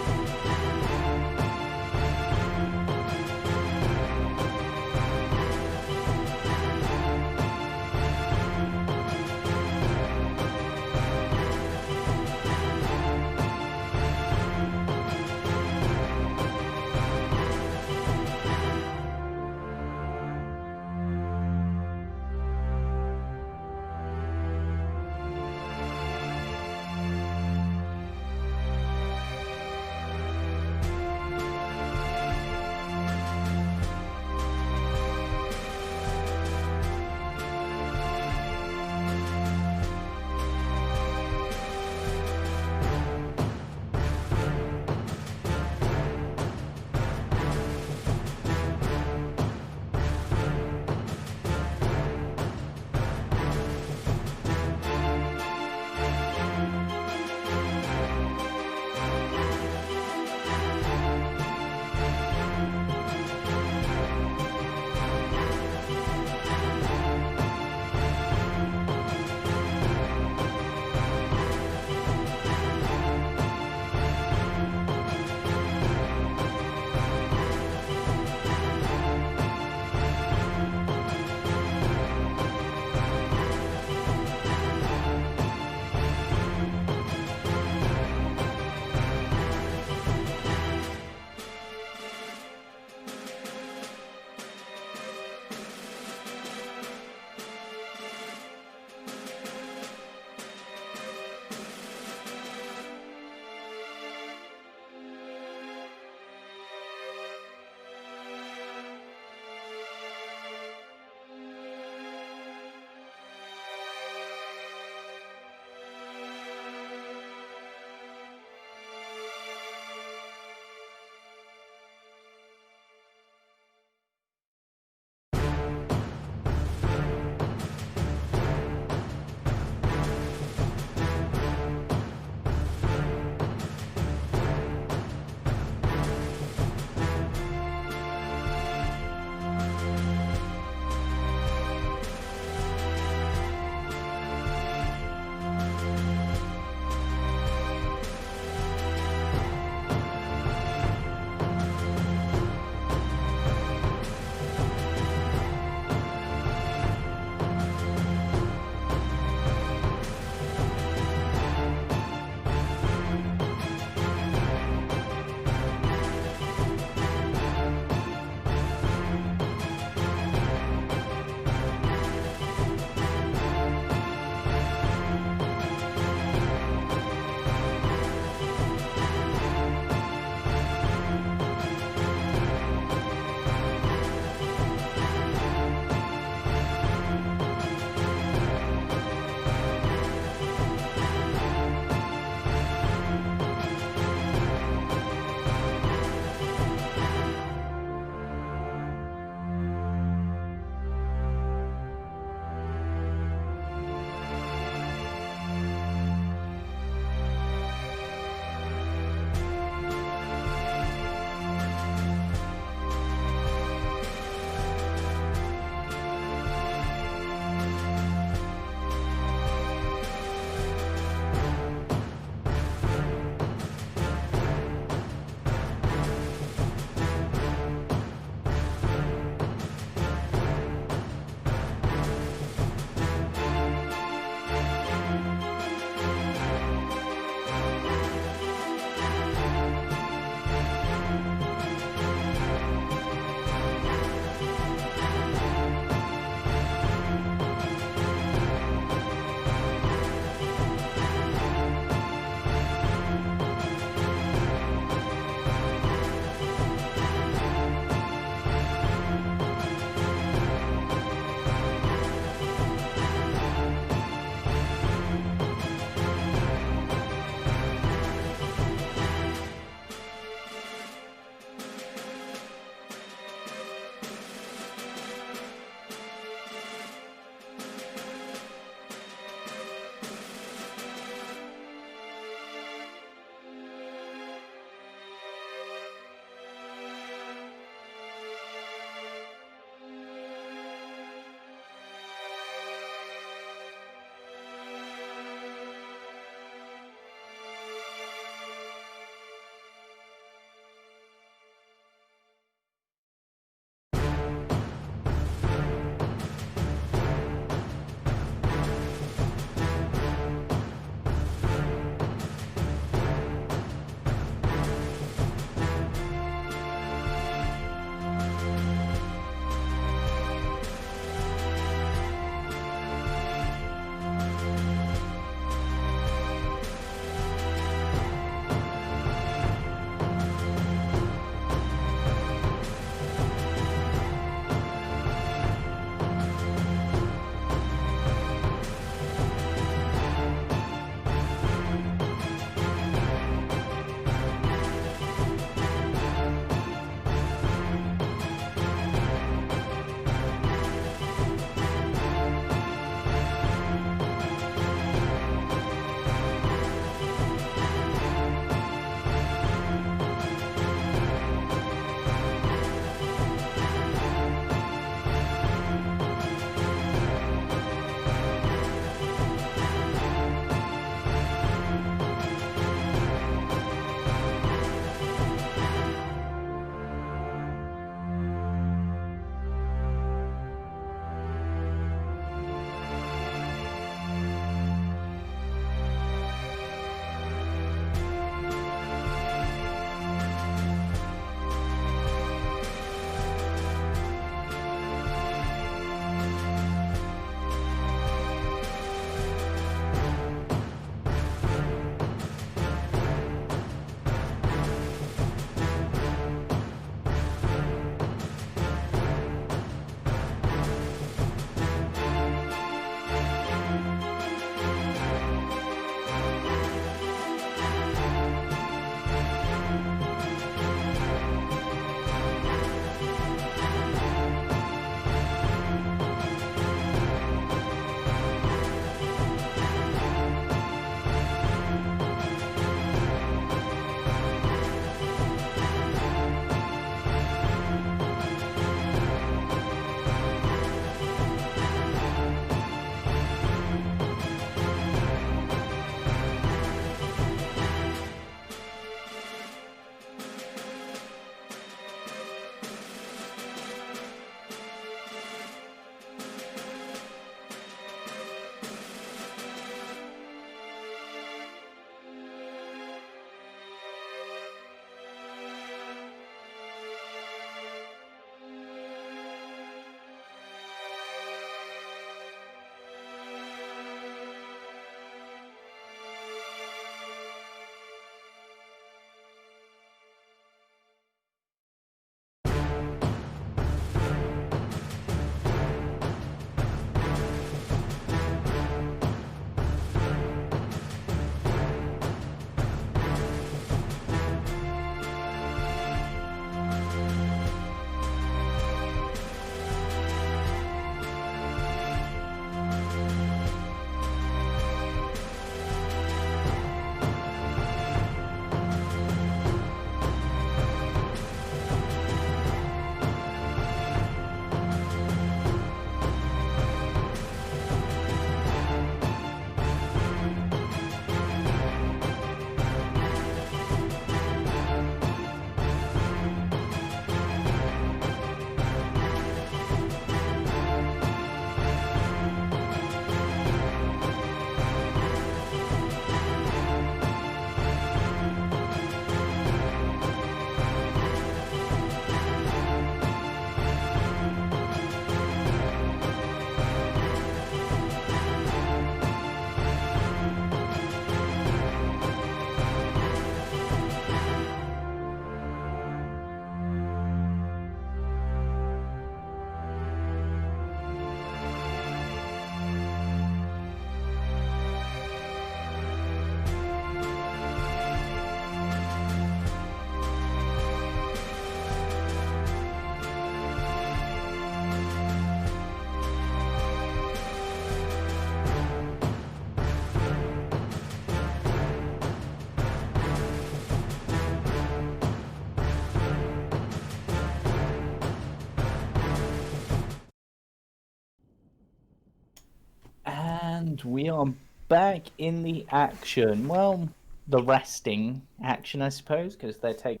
And we are back in the action. Well, the resting action, I suppose, because they take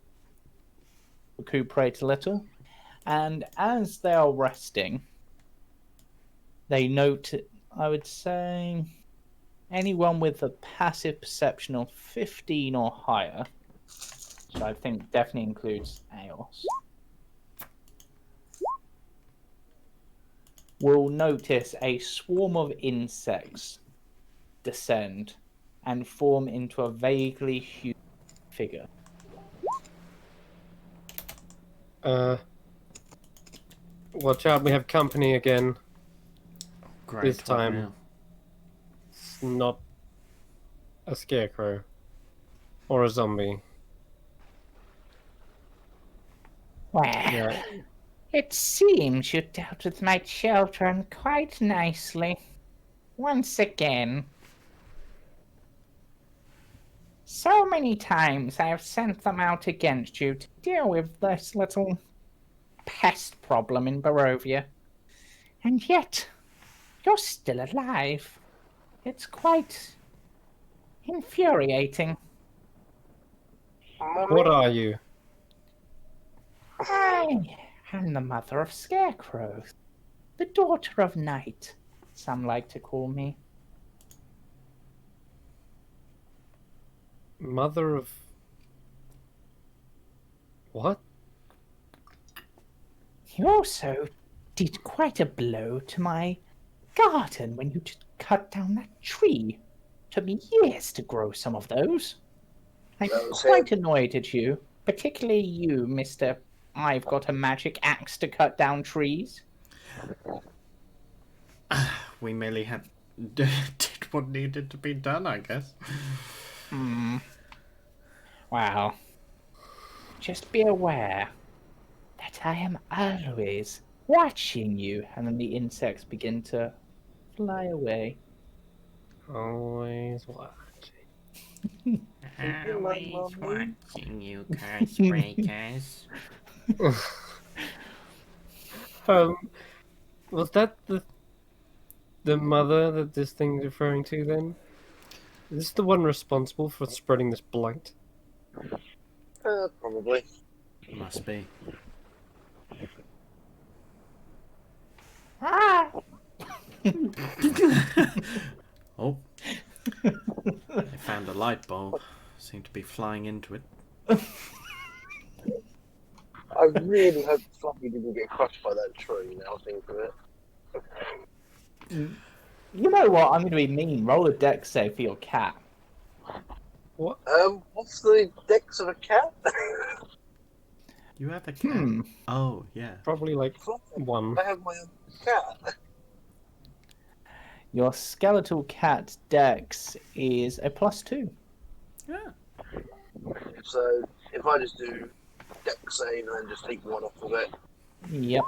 recuperate a little. And as they are resting, they note, I would say, anyone with a passive perception of 15 or higher, which I think definitely includes Eos, will notice a swarm of insects descend and form into a vaguely huge figure.
Watch out, we have company again.
Great.
This
what
time.
now?
It's not a scarecrow. Or a zombie.
Well,
Yeah.
it seems you dealt with my children quite nicely. Once again. So many times I have sent them out against you to deal with this little pest problem in Barovia. And yet, you're still alive. It's quite infuriating.
What are you?
I am the mother of scarecrows. The daughter of night, some like to call me.
Mother of... What?
You also did quite a blow to my garden when you just cut down that tree. Took me years to grow some of those. I'm quite annoyed at you, particularly you, Mr. I've got a magic axe to cut down trees.
We merely had did what needed to be done, I guess.
Wow. Just be aware that I am always watching you. And then the insects begin to fly away.
Always watching.
Always watching you, Cursebreakers.
Was that the mother that this thing's referring to then? Is this the one responsible for spreading this blight?
Probably.
Must be.
Ah!
Oh. They found a light bulb. Seem to be flying into it.
I really hope Floppy didn't get crushed by that tree, now I think of it.
You know what? I'm going to be mean. Roll a dex save for your cat.
What?
What's the dex of a cat?
You have a cat? Oh, yeah.
Probably like
Floppy,
1.
I have my own cat.
Your skeletal cat dex is a +2.
Yeah.
So if I just do dex save and then just take 1 off of it,
Yep.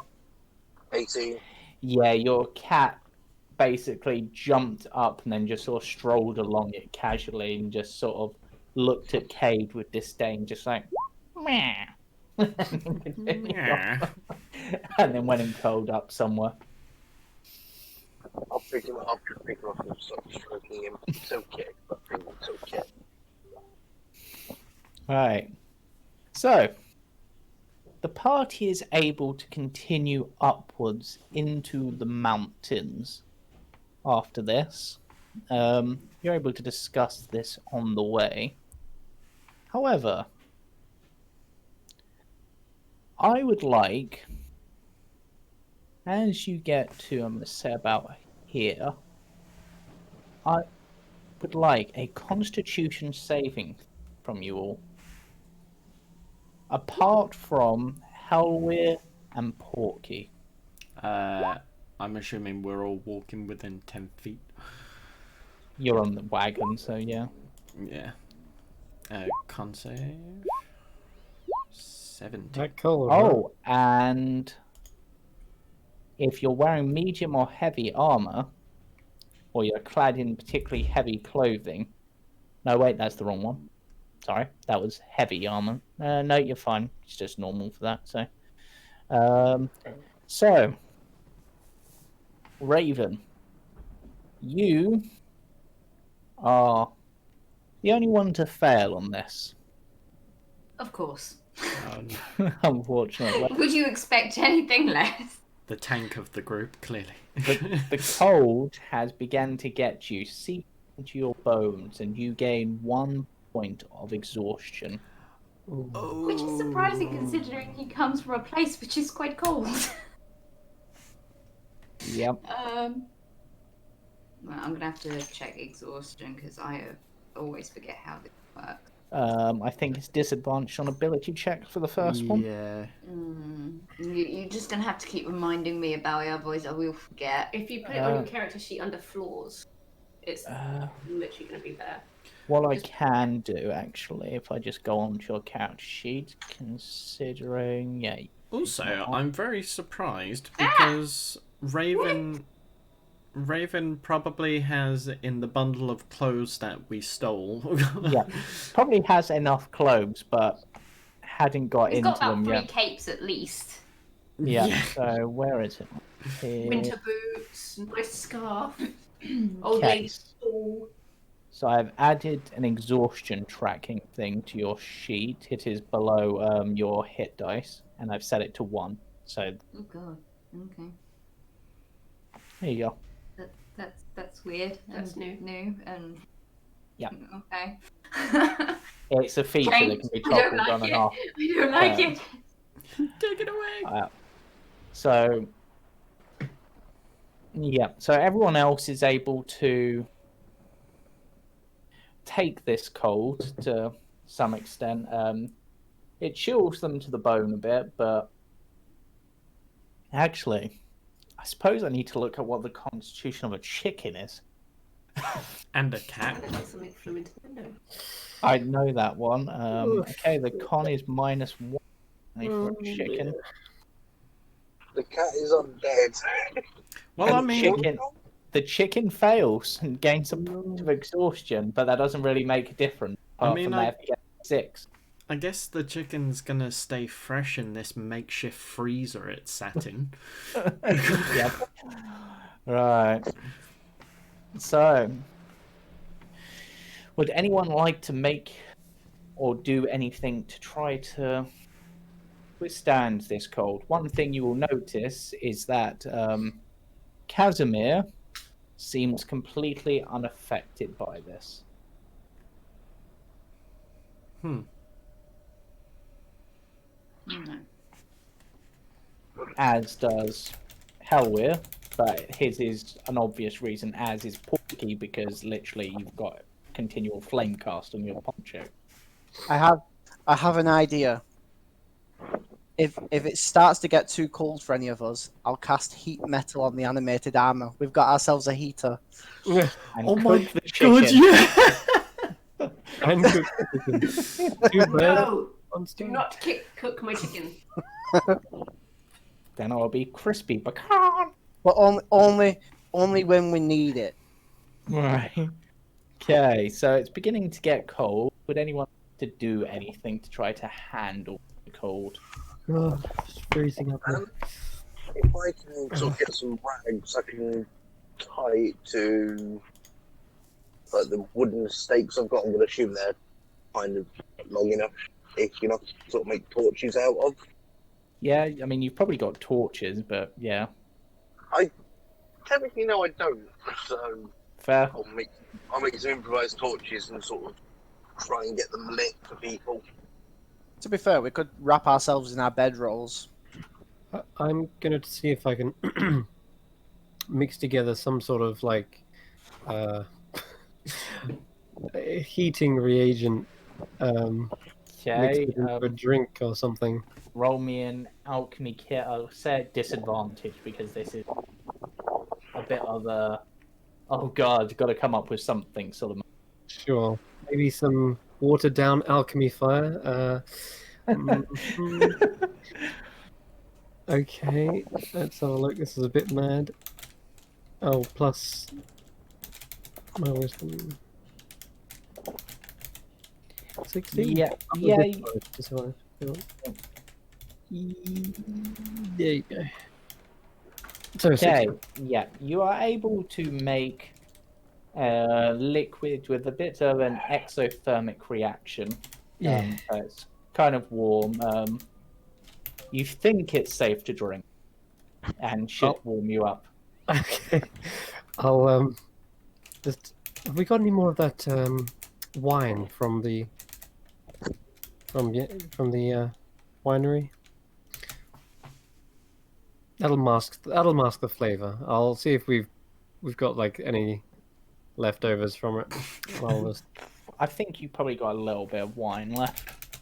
18.
Yeah, your cat basically jumped up and then just sort of strolled along it casually and just sort of looked at Cade with disdain, just like, meh.
Yeah.
And then went and curled up somewhere.
I'll pick him up and start stroking him. It's okay. It's okay.
Right. So, the party is able to continue upwards into the mountains after this. You're able to discuss this on the way. However, I would like, as you get to, I'm going to say about here, I would like a constitution saving from you all. Apart from Helwir and Porky.
I'm assuming we're all walking within 10 feet.
You're on the wagon, so yeah.
Yeah. Con save. 17.
That color.
Oh, and if you're wearing medium or heavy armor, or you're clad in particularly heavy clothing. No, wait, that's the wrong one. Sorry, that was heavy armor. No, you're fine. It's just normal for that. So, Raven, You are the only one to fail on this,
Of course.
unfortunately.
Would you expect anything less?
The tank of the group, clearly.
The cold has begun to get you, seep into your bones, and you gain 1 point of exhaustion.
Which is surprising considering he comes from a place which is quite cold.
Yep.
Well, I'm gonna have to check exhaustion because I always forget how this works.
I think it's disadvantaged on ability check for the first one.
Yeah.
You're just gonna have to keep reminding me about it, otherwise I will forget.
If you put it on your character sheet under flaws, it's literally going to be there.
What I can do, actually, if I just go onto your character sheet, considering... Yeah.
Also, I'm very surprised because Raven probably has in the bundle of clothes that we stole.
Yeah, probably has enough clothes, but hadn't got
He's
into
got about
them
3
yet.
capes at least.
Yeah, so where is it? Here.
Winter boots, nice scarf, old lady stool.
So I've added an exhaustion tracking thing to your sheet. It is below your hit dice, and I've set it to 1. So
Oh god. Okay.
there you go.
That's weird.
That's
and new and
Yeah.
Okay.
It's a feature that can be
I don't
toggled
like
on and
it.
off.
I don't like it.
Take it away.
So yeah, so everyone else is able to take this cold to some extent. It chills them to the bone a bit, but actually, I suppose I need to look at what the constitution of a chicken is.
And a cat.
Like something flew into the window.
I know that one. Okay, the con is -1 for a chicken.
The cat is undead.
Well, I
And
mean,
the chicken fails and gains a point of exhaustion, but that doesn't really make a difference. Apart from that, if you get 6.
I guess the chicken's gonna stay fresh in this makeshift freezer it sat in.
Yep. Right. So, would anyone like to make or do anything to try to withstand this cold? One thing you will notice is that Casimir seems completely unaffected by this.
No.
As does Helweir, but his is an obvious reason, as is Porky, because literally you've got continual flame cast on your poncho.
I have an idea. If it starts to get too cold for any of us, I'll cast heat metal on the animated armor. We've got ourselves a heater.
And
Oh my
cook the
god,
chicken.
yeah!
And cook the chicken. Two birds
No,
on
do
stone.
not cook my chicken.
Then I'll be crispy pecan.
But only when we need it.
Right. Okay, so it's beginning to get cold. Would anyone like to do anything to try to handle the cold?
Oh, it's freezing up here.
If I can sort of get some rags, I can tie it to like the wooden stakes I've got. I'm going to assume they're kind of long enough, thick enough to sort of make torches out of.
Yeah, I mean, you've probably got torches, but yeah.
Technically, no, I don't. So
Fair.
I'll make some improvised torches and sort of try and get them lit for people.
To be fair, we could wrap ourselves in our bedrolls.
I'm gonna see if I can mix together some sort of like heating reagent. Mix
Okay,
it into a drink or something.
roll me an alchemy kit. I'll say at disadvantage because this is a bit of a... Oh god, got to come up with something sort of...
Sure. Maybe some watered down alchemy fire. Okay, let's have a look. This is a bit mad. Oh, plus my wisdom. 16?
Yeah,
Oh,
yeah.
to survive. There you go. So
Okay,
16.
yeah, you are able to make liquid with a bit of an exothermic reaction.
Yeah.
So it's kind of warm. You think it's safe to drink and should warm you up.
Okay. I'll just. Have we got any more of that wine from the winery? That'll mask the flavor. I'll see if we've got like any leftovers from it.
I think you probably got a little bit of wine left.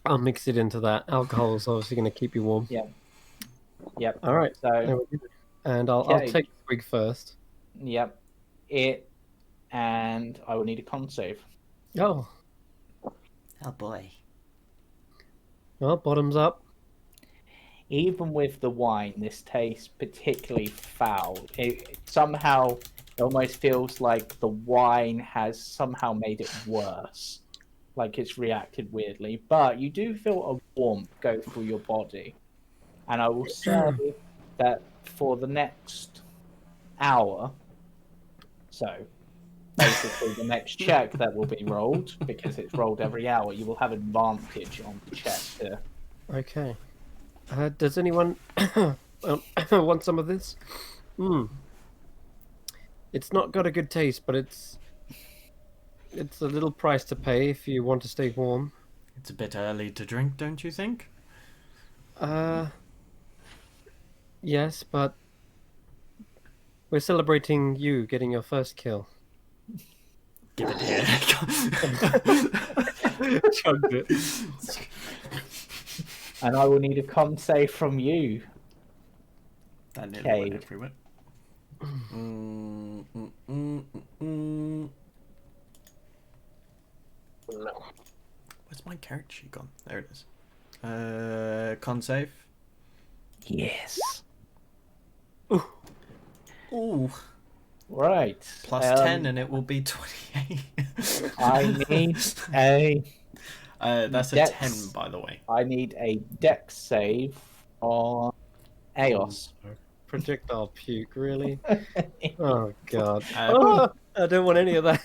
I'll mix it into that. Alcohol is obviously going to keep you warm.
Yeah. Yep.
All right.
So,
There we go. And I'll
Okay.
take the swig first.
yep. And I will need a con save.
Oh,
Oh boy.
well, bottoms up.
Even with the wine, this tastes particularly foul. It somehow almost feels like the wine has somehow made it worse. Like it's reacted weirdly. But you do feel a warmth go through your body. And I will say that for the next hour, so basically the next check that will be rolled, because it's rolled every hour, you will have advantage on the check to
Okay. Does anyone want some of this? It's not got a good taste, but it's a little price to pay if you want to stay warm.
It's a bit early to drink, don't you think?
Yes, but we're celebrating you getting your first kill.
Give it here.
Chugged it.
and I will need a con save from you.
That nearly went
Cade.
everywhere.
No.
Where's my character sheet gone? There it is. Con save.
Yes.
Ooh.
Right.
Plus 10 and it will be 28.
I need a
That's a
Dex.
10, by the way.
I need a dex save on Eos.
Projectile puke, really? Oh god.
Uh,
I don't want any of that.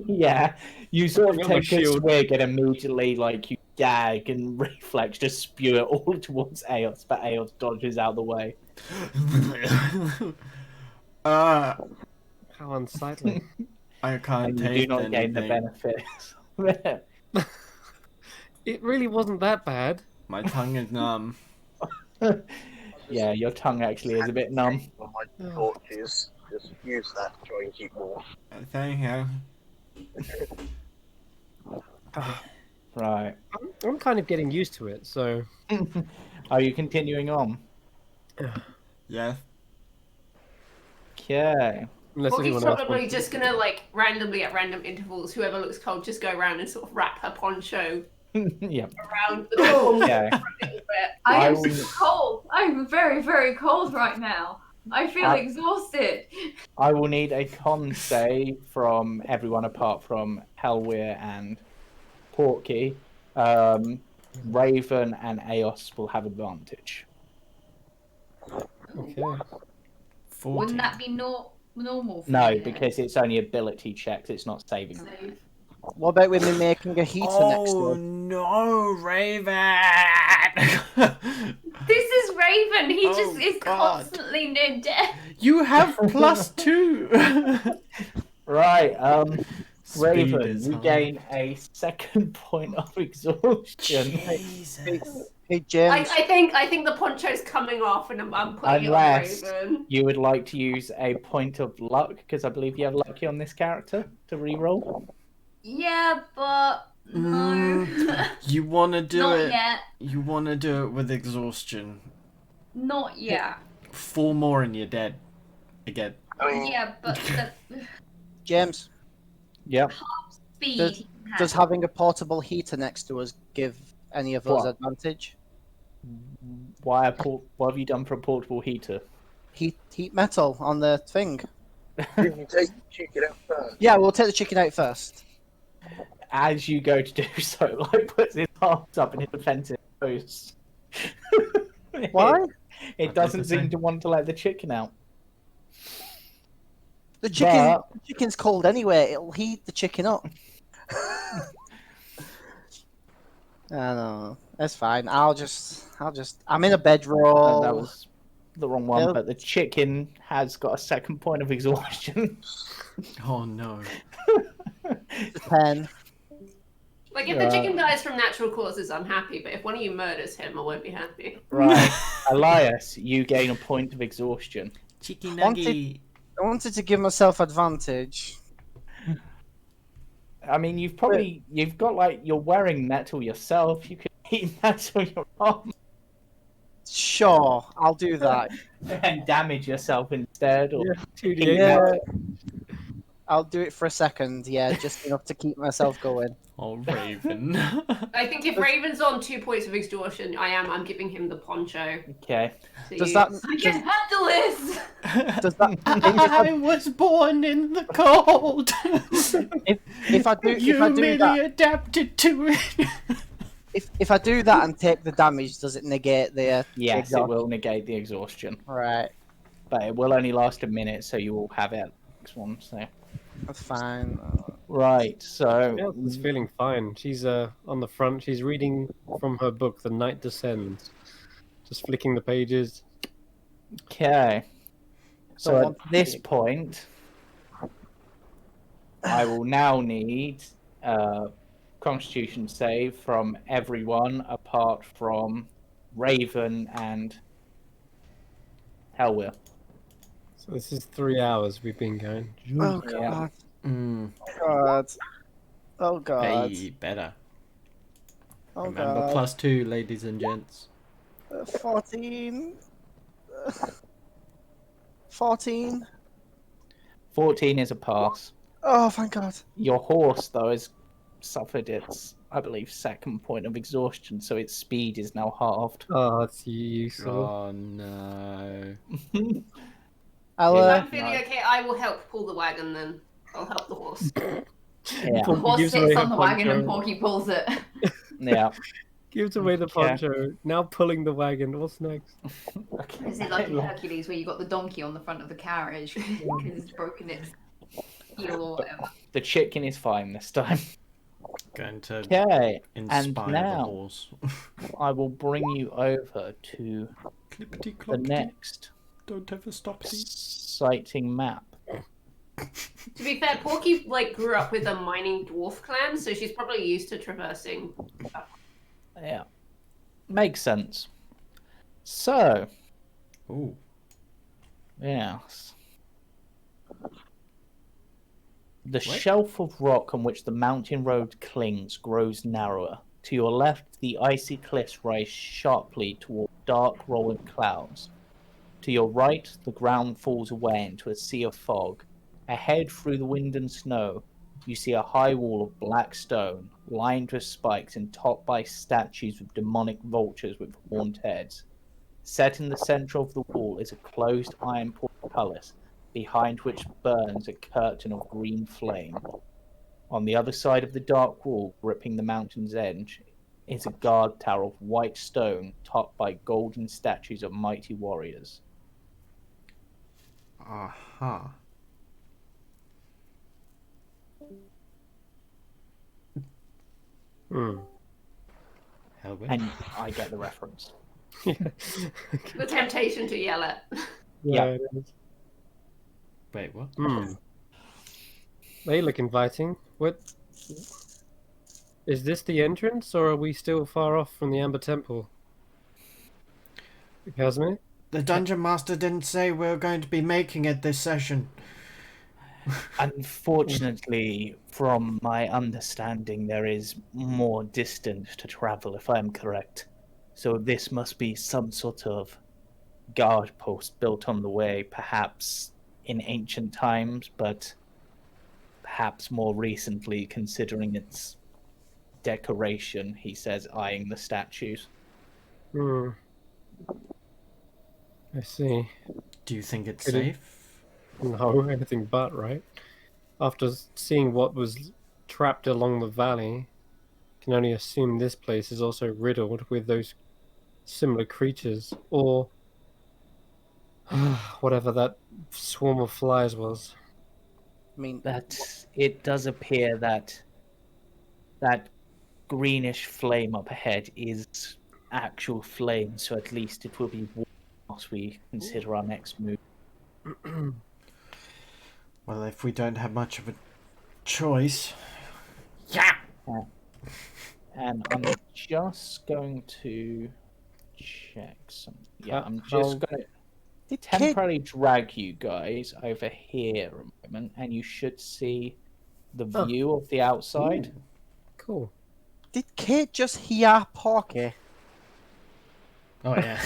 Yeah, you sort of
Bring up my
take a
shield.
swig and immediately, like, you gag and reflex, just spew it all towards Eos, but Eos dodges out the way.
How unsightly.
I can't
And you
taste
do not gain the
anything.
benefit.
It really wasn't that bad.
My tongue is numb.
Yeah, your tongue actually is a bit numb.
On my torches, just use that to try and keep warm.
Thank you.
Right.
I'm kind of getting used to it, so
Are you continuing on?
Yeah.
Okay.
unless
Porky's
anyone else
probably
wants.
just gonna like randomly at random intervals, whoever looks cold, just go around and sort of wrap her poncho
Yeah.
around the door.
Okay.
a little bit.
I am
I will-
so cold. I'm very, very cold right now. I feel exhausted.
I will need a con save from everyone apart from Helweir and Porky. Raven and Eos will have advantage.
Okay.
40.
Wouldn't that be normal for
No,
you then?
because it's only ability checks, it's not saving.
Save.
What about with me making a heater next
Oh
door?
no, Raven!
This is Raven. He
Oh,
just is
God.
constantly near death.
You have +2.
Right,
Speed
Raven,
is
you
high.
gain a second point of exhaustion.
Jesus.
Hey James,
I think the poncho's coming off, and I'm putting
Unless
it on Raven.
you would like to use a point of luck, because I believe you have lucky on this character to reroll.
Yeah, but no.
You want to do
Not
it.
yet.
You want to do it with exhaustion.
Not yet.
4 more and you're dead. Again.
I mean,
Yeah, but the
James,
Yep.
speed.
Does-
he can
does
handle.
having a portable heater next to us give any of us
What?
advantage?
What have you done for a portable heater?
Heat metal on the thing.
did you take chicken out first?
Yeah, we'll take the chicken out first.
As you go to do so, like puts his arms up in his defensive pose.
Why?
It
I
doesn't
did the same.
seem to want to let the chicken out.
The chicken,
But-
the chicken's cold anyway. It'll heat the chicken up. I don't know. That's fine. I'm in a bedroll.
that was the wrong one.
Yep.
But the chicken has got a second point of exhaustion.
Oh no.
10.
Like, if the chicken dies from natural causes, I'm happy, but if one of you murders him, I won't be happy.
Right, Elias, you gain a point of exhaustion.
Chicken
Wanted-
nugget.
I wanted to give myself advantage.
I mean, you've got like, you're wearing metal yourself. You could eat metal your arm
Sure, I'll do that.
and damage yourself instead. Or
Yeah, 2d8.
Yeah. I'll do it for a second, yeah, just enough to keep myself going.
Oh, Raven.
I think if Raven's on 2 points of exhaustion, I'm giving him the poncho.
Okay.
To
Does
use.
that
I can handle this!
does that
I was born in the cold.
if I do
You merely
that
adapted to it.
if I do that and take the damage, does it negate the
Yes, it
exhaustion?
will negate the exhaustion,
Right,
but it will only last a minute, so you will have it next one. So
that's fine.
right, so
Elsa's feeling fine. She's on the front. She's reading from her book, The Night Descends. Just flicking the pages.
okay. So
Don't
at
want to
this
be-
point, I will now need Constitution save from everyone apart from Raven and Hellwheel.
So this is 3 hours we've been going.
Oh
Yeah.
god.
Mm,
God. Oh god.
hey, better.
Oh
Remember,
god.
+2, ladies and gents.
14. 14.
14 is a pass.
Oh, thank God.
Your horse, though, has suffered its, I believe, second point of exhaustion, so its speed is now halved.
Oh, that's useful.
Oh no.
I'll,
If
Yeah.
I'm feeling okay, I will help pull the wagon then. I'll help the horse.
Yeah,
The
Porky
horse
gives away
sits
her
on the wagon and
poncho.
Porky pulls it.
yeah.
Gives away the
Yeah.
poncho. Now pulling the wagon. What's next?
Is it like in Hercules where you got the donkey on the front of the carriage because it's broken its heel or whatever?
The chicken is fine this time.
Going to
Okay,
inspire the
now-
horse.
I will bring you over to
Clippity
the
cloppity.
next
Don't ever stop it.
sighting map.
To be fair, Porky grew up with a mining dwarf clan, so she's probably used to traversing.
Yeah, makes sense. So,
Ooh.
yes. The shelf of rock on which the mountain road clings grows narrower. To your left, the icy cliffs rise sharply toward dark rolling clouds. To your right, the ground falls away into a sea of fog. Ahead, through the wind and snow, you see a high wall of black stone, lined with spikes and topped by statues of demonic vultures with horned heads. Set in the center of the wall is a closed iron portcullis, behind which burns a curtain of green flame. On the other side of the dark wall, gripping the mountain's edge, is a guard tower of white stone topped by golden statues of mighty warriors.
Aha.
Hmm.
Hellway.
And I get the reference.
The temptation to yell at.
Yeah.
it is.
Wait, what?
Hmm. They look inviting. What? Is this the entrance, or are we still far off from the Amber Temple? Cosme?
The Dungeon Master didn't say we were going to be making it this session.
Unfortunately, from my understanding, there is more distance to travel, if I'm correct. So this must be some sort of guard post built on the way, perhaps in ancient times, but perhaps more recently, considering its decoration, he says, eyeing the statues.
Hmm. I see.
Do you think it's
Could it-
safe?
No, anything but, right? After seeing what was trapped along the valley, can only assume this place is also riddled with those similar creatures, or whatever that swarm of flies was.
I mean,
that it does appear that that greenish flame up ahead is actual flame, so at least it will be warm as we consider our next move.
Well, if we don't have much of a choice.
And I'm just going to check something. Yeah, I'm
How-
just going to
did Kate,
temporarily drag you guys over here a moment, and you should see the
Oh.
view of the outside.
Cool.
did Kate just hear Porky?
Oh yeah.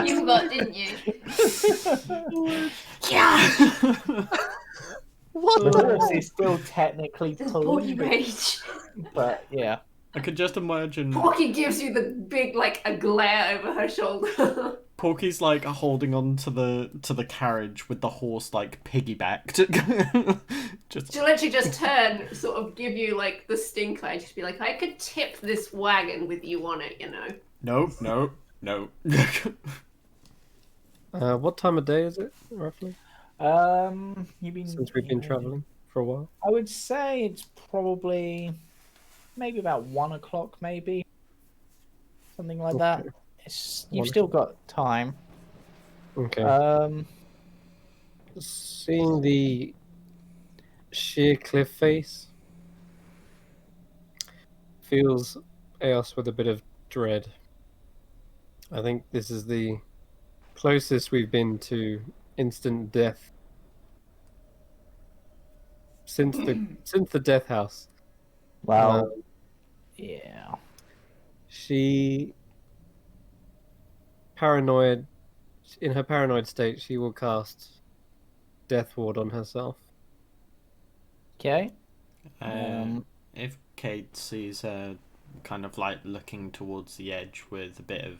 You forgot, didn't you?
What
The
the?
horse is still technically
There's body
pulling,
rage.
but yeah.
I could just imagine
Porky gives you the big, like, a glare over her shoulder.
Porky's like holding on to the carriage with the horse like piggybacked. Just
She'll literally just turn, sort of give you, like, the stink eye. Just be like, I could tip this wagon with you on it, you know?
no.
What time of day is it, roughly?
You've been
Since we've been traveling for a while?
I would say it's probably maybe about 1 o'clock, maybe something like that.
Okay.
You've
1
still got time.
Okay. Seeing the sheer cliff face fills Eos with a bit of dread. I think this is the closest we've been to instant death since the death house.
Well, yeah.
She in her paranoid state, she will cast Death Ward on herself.
Okay.
If Kate sees her kind of like looking towards the edge with a bit of,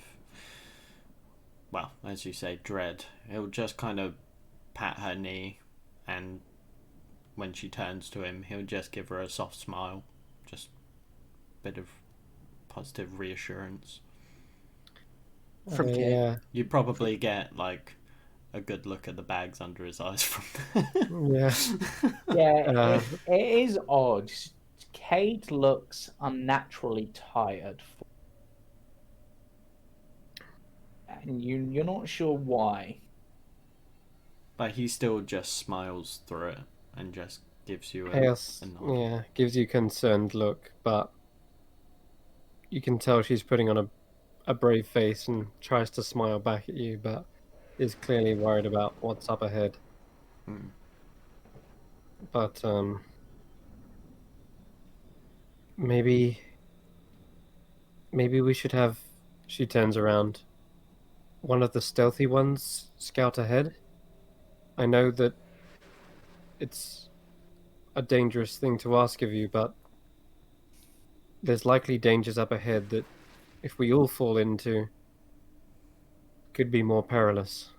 well, as you say, dread, he'll just kind of pat her knee, and when she turns to him, he'll just give her a soft smile, just a bit of positive reassurance.
From Kate.
Yeah.
You probably get like a good look at the bags under his eyes from
Yeah.
Yeah, it is odd. Cade looks unnaturally tired. And you're not sure why.
But he still just smiles through it and just gives you a
Chaos,
nod.
yeah, gives you concerned look, but you can tell she's putting on a brave face and tries to smile back at you, but is clearly worried about what's up ahead.
Hmm.
But maybe we should have. She turns around. One of the stealthy ones scout ahead. I know that it's a dangerous thing to ask of you, but there's likely dangers up ahead that, if we all fall into, could be more perilous.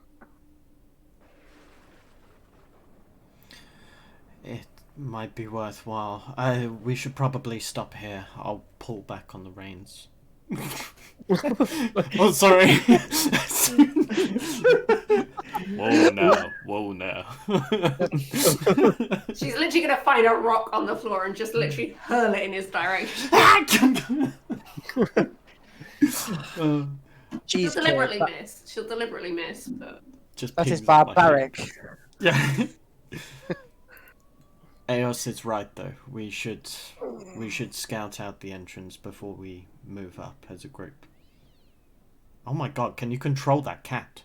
It might be worthwhile. We should probably stop here. I'll pull back on the reins. Oh, sorry. Whoa now.
She's literally gonna find a rock on the floor and just literally hurl it in his direction. She'll
Jeez,
deliberately
Kate,
miss. She'll deliberately miss, but
Just
that is
pings up my head.
barbaric.
Yeah. Eos is right though. We should scout out the entrance before we move up as a group. Oh my god, can you control that cat?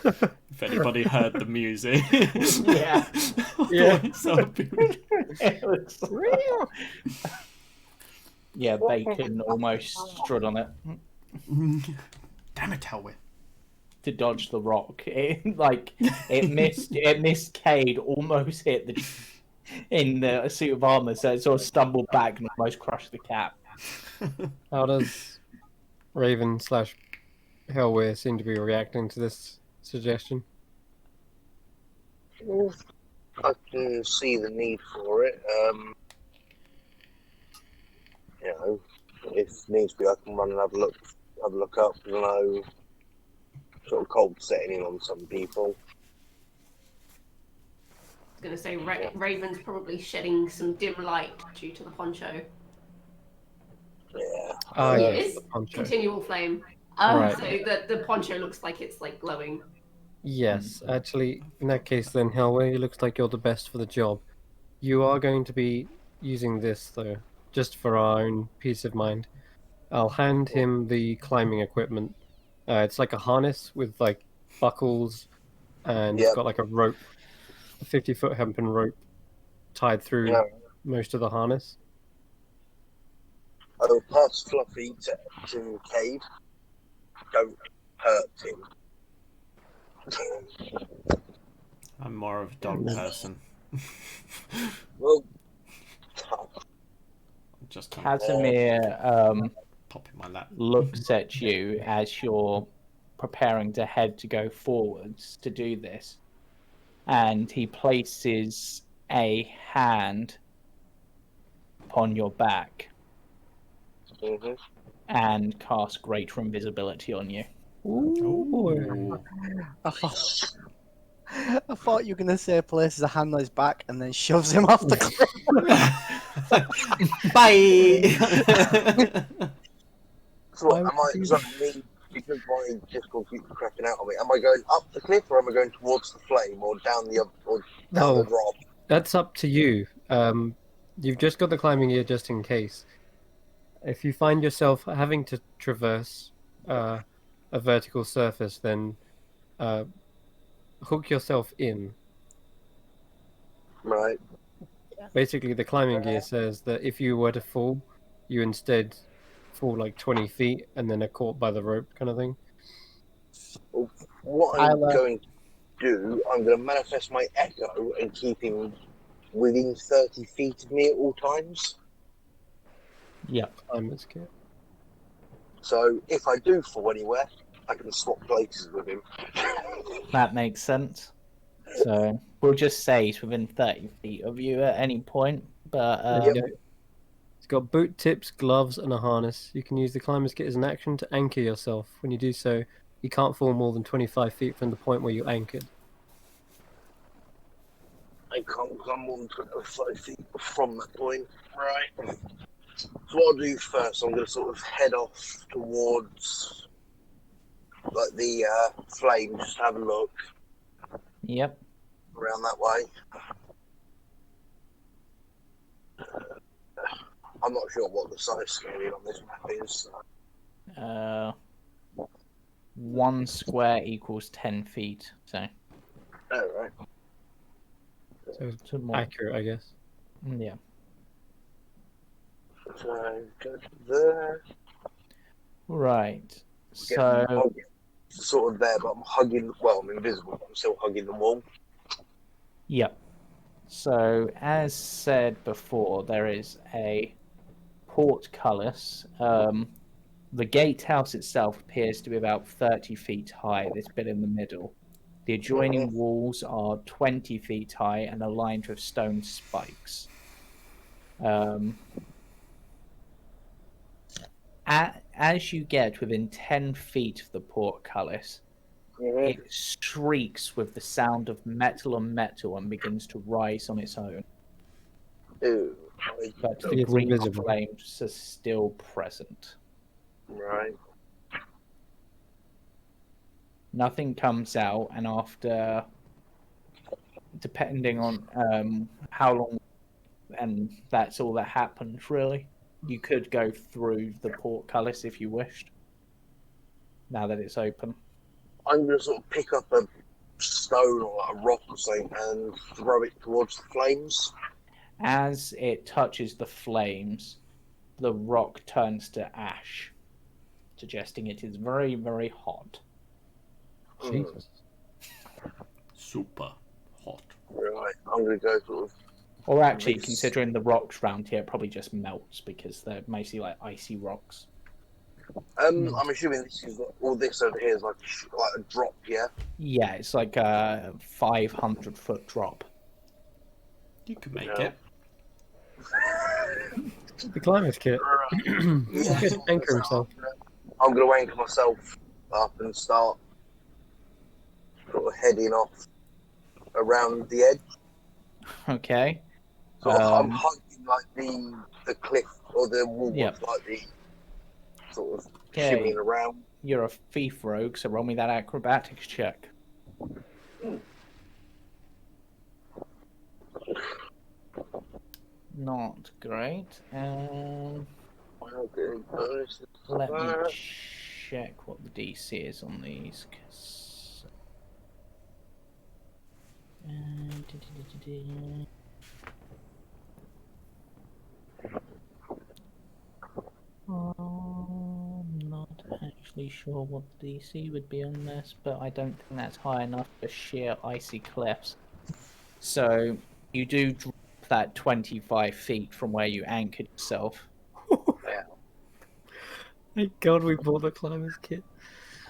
If anybody heard the music.
Yeah.
Yeah.
So beautiful.
It looks real. Yeah, Bacon almost stood on it
Damn it, Hellway.
to dodge the rock. It missed Cade, almost hit in the suit of armor, so it sort of stumbled back and almost crushed the cat.
How does Raven / Hellweir seem to be reacting to this suggestion?
I can see the need for it. You know, if needs be, I can run and have a look have a look up. I know, sort of cold setting in on some people.
I was going to say Raven's probably shedding some dim light due to the poncho.
Yeah.
Ah,
It
yes,
is
the poncho.
continual flame.
Oh,
Right.
So the poncho looks like it's like glowing.
Yes, actually, in that case, then Hellway, it looks like you're the best for the job. You are going to be using this, though, just for our own peace of mind. I'll hand him the climbing equipment. It's like a harness with like buckles, and it's
Yep.
got like a rope, a 50-foot hempen rope tied through
Yeah.
most of the harness.
I will pass Fluffy to Cade. Don't hurt him.
I'm more of a dog person.
Well,
Just kind of
Casimir
pop in my lap.
looks at you as you're preparing to head to go forwards to do this, and he places a hand upon your back
mm-hmm.
and casts greater invisibility on you.
Ooh.
I thought you were gonna say places a hand on his back and then shoves him off the cliff.
Bye.
So what, is that me, because my Discord keeps cracking out on me, am I going up the cliff or am I going towards the flame or down the
No.
drop?
That's up to you. You've just got the climbing gear just in case. If you find yourself having to traverse a vertical surface, then hook yourself in.
Right.
Basically, the climbing gear says that if you were to fall, you instead fall like 20 feet and then are caught by the rope kind of thing.
What I'm going to do, I'm going to manifest my echo and keep him within 30 feet of me at all times.
Yep.
Climber's kit.
So if I do fall anywhere, I can swap places with him.
That makes sense. So we'll just say he's within 30 feet of you at any point. But
There you go. It's got boot tips, gloves, and a harness. You can use the climber's kit as an action to anchor yourself. When you do so, you can't fall more than 25 feet from the point where you anchored.
I can't come more than 25 feet from that point. Right. So what I'll do first, I'm going to sort of head off towards like the flame, just have a look
yep.
around that way. I'm not sure what the size scale on this map is.
1 square equals 10 feet. So,
Oh, right.
So it's
so more.
accurate, I guess.
Yeah.
So go to there.
Right. So
Sort of there, but I'm hugging. Well, I'm invisible, but I'm still hugging the wall.
yep. So as said before, there is a portcullis. The gatehouse itself appears to be about 30 feet high, this bit in the middle. The adjoining walls are 20 feet high and are lined with stone spikes. As you get within 10 feet of the portcullis, it shrieks with the sound of metal on metal and begins to rise on its own.
Ew.
But the
It's
green
invisible.
flames are still present.
Right.
Nothing comes out, and after, depending on how long, and that's all that happens, really. You could go through the portcullis if you wished, now that it's open.
I'm going to sort of pick up a stone or a rock or something and throw it towards the flames.
As it touches the flames, the rock turns to ash, suggesting it is very, very hot.
Jesus.
Super hot.
Right. I'm going to go sort of.
Or actually,
Nice.
considering the rocks around here, it probably just melts because they're mostly like icy rocks.
I'm assuming this is all this over here is like a drop, yeah.
Yeah, it's like a 500-foot drop.
You can make
Yeah.
it.
The climber's kit.
Yeah.
He could anchor himself.
I'm going to anchor myself up and start sort of heading off around the edge.
Okay.
So I'm hugging like the cliff or the wall,
Yep.
like the sort of
Okay.
shimmying around.
You're a thief rogue, so roll me that acrobatics check. Not great. Let me check what the DC is on these. 'Cause... I'm not actually sure what the DC would be on this, but I don't think that's high enough for sheer icy cliffs. So you do drop that 25 feet from where you anchored yourself.
Thank God we bought the climber's kit.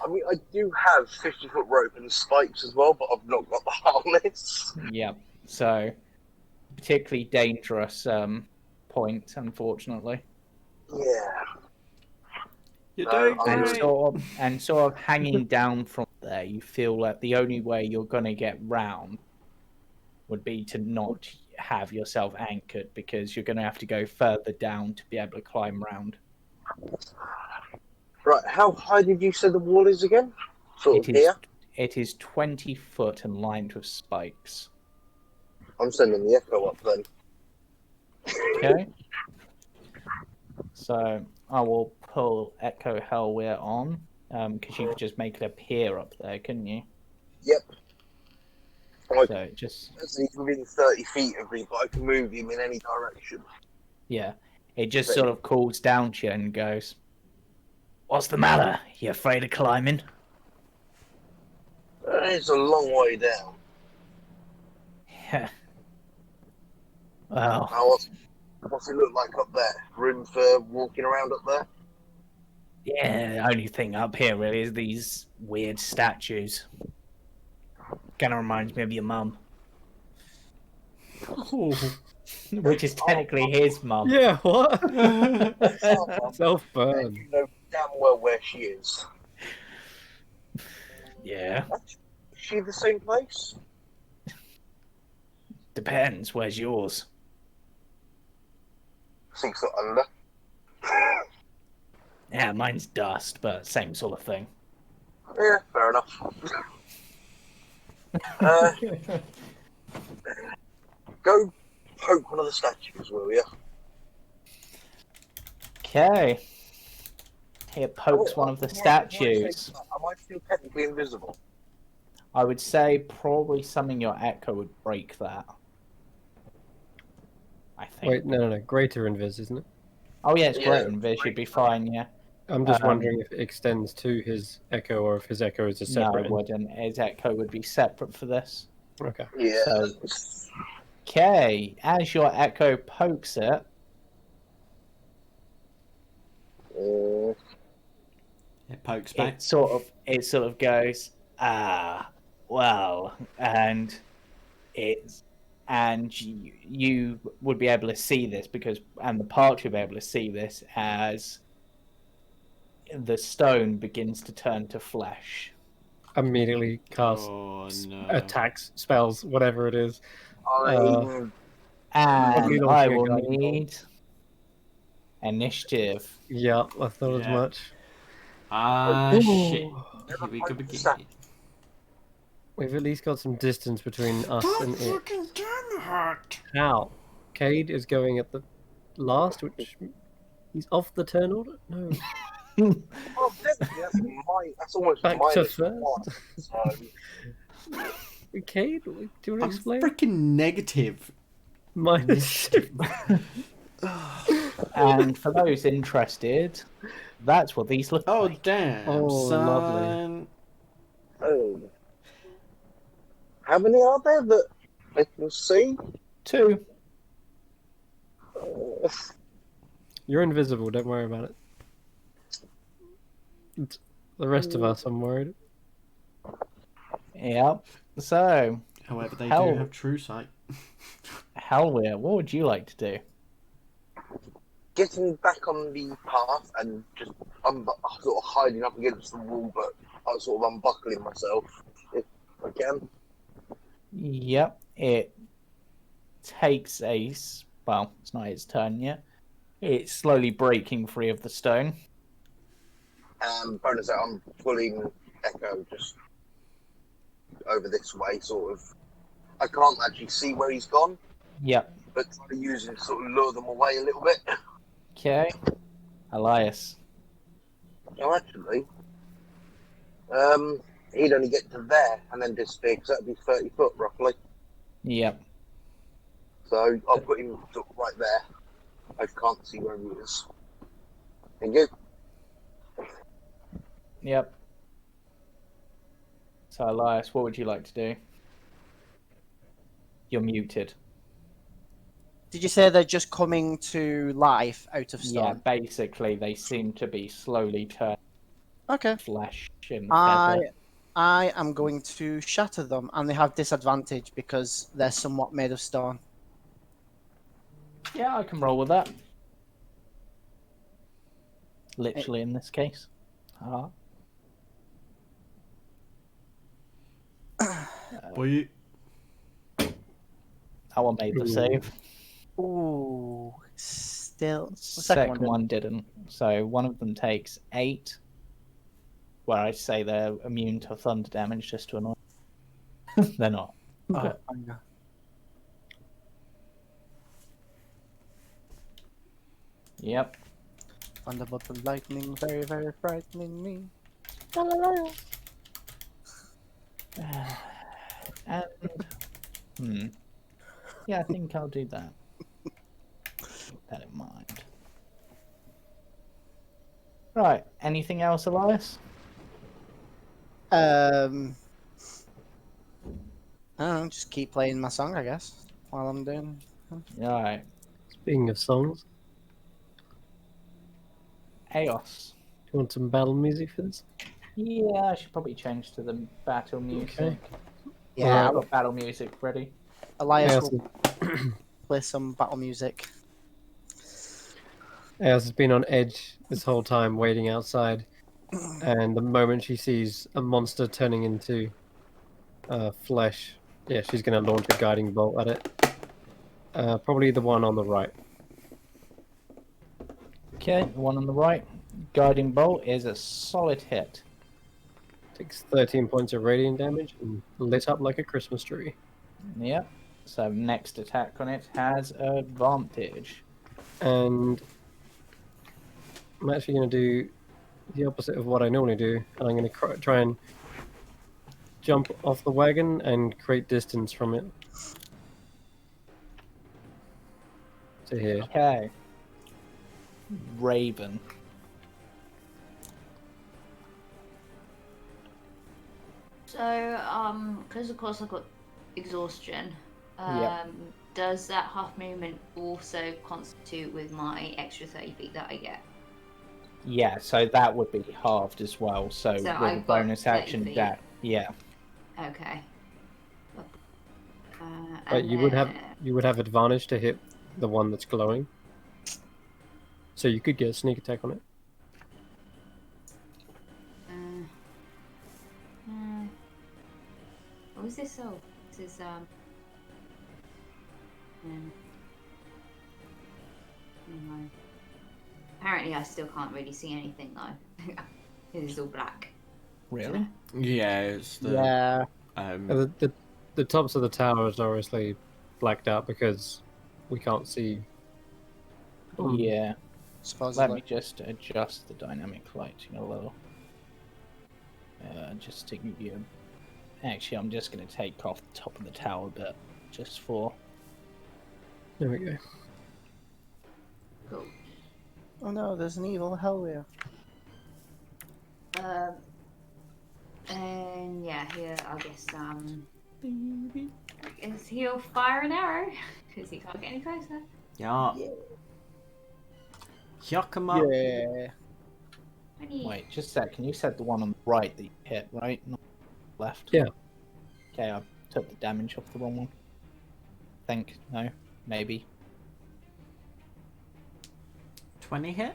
I mean, I do have 50-foot rope and spikes as well, but I've not got the harness.
Yep. So particularly dangerous point, unfortunately.
Yeah.
You're
No,
doing
I'm
great.
And sort of hanging down from there, you feel like the only way you're going to get round would be to not have yourself anchored, because you're going to have to go further down to be able to climb round.
Right, how high did you say the wall is again? Sort of here?
It is 20 foot and lined with spikes.
I'm sending the echo up then.
Okay. So I will pull Echo Hellweir on, because you could just make it appear up there, couldn't you?
Yep.
So it just,
He's within 30 feet of me, but I can move him in any direction.
yeah, it just sort of calls down to you and goes, "What's the matter? You afraid of climbing?"
It's a long way down.
Yeah. Well,
Now, what's it look like up there? Room for walking around up there?
yeah, the only thing up here really is these weird statues. Kind of reminds me of your mum. Which is technically his mum.
Yeah, what?
And
Self-burn.
you know damn well where she is.
Yeah,
Is she the same place?
depends. Where's yours?
6 foot under.
Yeah, mine's dust, but same sort of thing.
Yeah, fair enough. Go poke one of the statues, will you?
Okay. He pokes one of the statues.
Am I still technically invisible?
I would say probably something your echo would break that. I think.
Wait, no. Greater invis, isn't it?
Oh yeah, it's
Yeah,
great. Invis should be fine. Yeah.
I'm just wondering if it extends to his echo or if his echo is a
No,
separate.
it wouldn't. His echo would be separate for this.
Okay.
Yeah.
So, okay, as your echo pokes it,
It pokes back.
it sort of goes, well, and you would be able to see this and the party would be able to see this as the stone begins to turn to flesh.
Immediately cast
Oh no.
attacks, spells, whatever it is.
And
Probably not
I
gonna
will
go
need initiative.
Yeah, I thought as
Yeah.
much.
Ah, shit. Here we go again.
We've at least got some distance between us and it.
fucking damn it!
How? Cade is going at the last, which he's off the turn order? No.
Oh, that's almost
Back to
minus
first.
one. So,
Cade, do you want to
I'm
explain?
freaking negative.
Minus.
And for those interested, that's what these look
Oh
like.
damn,
Oh,
son.
lovely.
oh. How many are there that I can see?
2.
You're invisible, don't worry about it. The rest of us, I'm worried.
Yep. So,
However, they
Hell.
do have true sight.
Hellweir, what would you like to do?
getting back on the path and just sort of hiding up against the wall, but I'm sort of unbuckling myself if I can.
Yep, it takes well, it's not its turn yet. It's slowly breaking free of the stone.
Bonus out, I'm pulling Echo just over this way, sort of. I can't actually see where he's gone,
Yep.
but try to use him to sort of lure them away a little bit.
Okay. Elias.
Oh, actually, he'd only get to there and then disappear, because that'd be 30 foot roughly.
Yep.
So I'll put him sort of right there. I can't see where he is. Thank you.
Yep. So Elias, what would you like to do? You're muted.
Did you say they're just coming to life out of
Yeah,
stone?
basically they seem to be slowly turning
Okay.
flesh and
I
feather.
I am going to shatter them, and they have disadvantage because they're somewhat made of stone.
Yeah, I can roll with that. Literally in this case. Ah.
Boy.
That one made the save.
Ooh, still. The
Second
didn't.
one didn't. So one of them takes 8. Where I say they're immune to thunder damage just to annoy. They're not.
Oh,
Yep.
Thunderbolt and lightning, very, very frightening me.
And yeah, I think I'll do that. Keep that in mind. Right. Anything else, Elias?
I don't know, just keep playing my song, I guess, while I'm doing.
Right.
Speaking of songs,
Eos.
do you want some battle music for this?
Yeah, I should probably change to the battle music.
Okay.
Yeah,
I've got battle music ready.
Elias
Eos,
will play some battle music.
Eos has been on edge this whole time, waiting outside, and the moment she sees a monster turning into flesh, yeah, she's going to launch a guiding bolt at it. Probably the one on the right.
Okay, the one on the right. Guiding bolt is a solid hit.
Takes 13 points of radiant damage and lit up like a Christmas tree.
Yep. So next attack on it has advantage.
And I'm actually going to do the opposite of what I normally do, and I'm going to try and jump off the wagon and create distance from it to here.
Okay. Raven.
So, because of course I've got exhaustion,
Yep.
does that half movement also constitute with my extra 30 feet that I get?
Yeah, so that would be halved as well. So with a
I've got
bonus
30
action,
feet.
that yeah.
Okay.
But you would have advantage to hit the one that's glowing, so you could get a sneak attack on it.
What was this? Oh, this is no. Apparently, I still can't really see anything though. It is all black.
Really?
Yeah, it's the.
Yeah,
The tops of the towers are obviously blacked out because we can't see.
Yeah.
supposedly.
Let me just adjust the dynamic lighting a little. Just to give you. Actually, I'm just going to take off the top of the tower a bit, just for.
There we go.
Cool.
Oh no, there's an evil hell here.
And yeah, here I guess is he'll fire an arrow because he can't get any closer.
Yeah. Yuck 'em up.
Yeah.
Wait, just a sec. Can you set the one on the right that you hit, right? Not left?
Yeah.
Okay, I took the damage off the wrong one. Think. No? Maybe.
20 hit?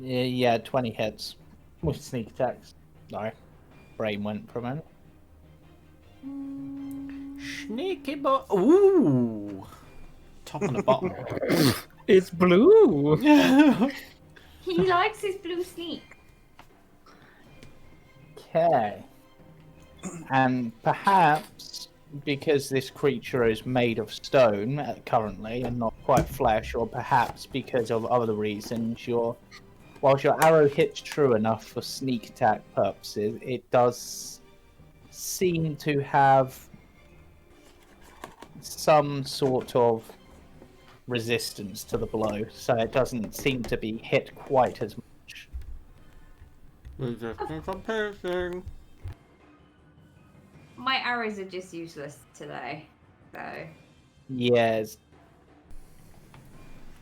Yeah, 20 hits with sneak attacks. Sorry, brain went for a minute.
Sneaky boy. Ooh. Top and the bottom.
It's blue.
He likes his blue sneak.
Okay. And perhaps because this creature is made of stone currently and not quite flesh, or perhaps because of other reasons, whilst your arrow hits true enough for sneak attack purposes, it does seem to have some sort of resistance to the blow, so it doesn't seem to be hit quite as much.
Resistance on piercing.
My arrows are just useless today, so.
Yes.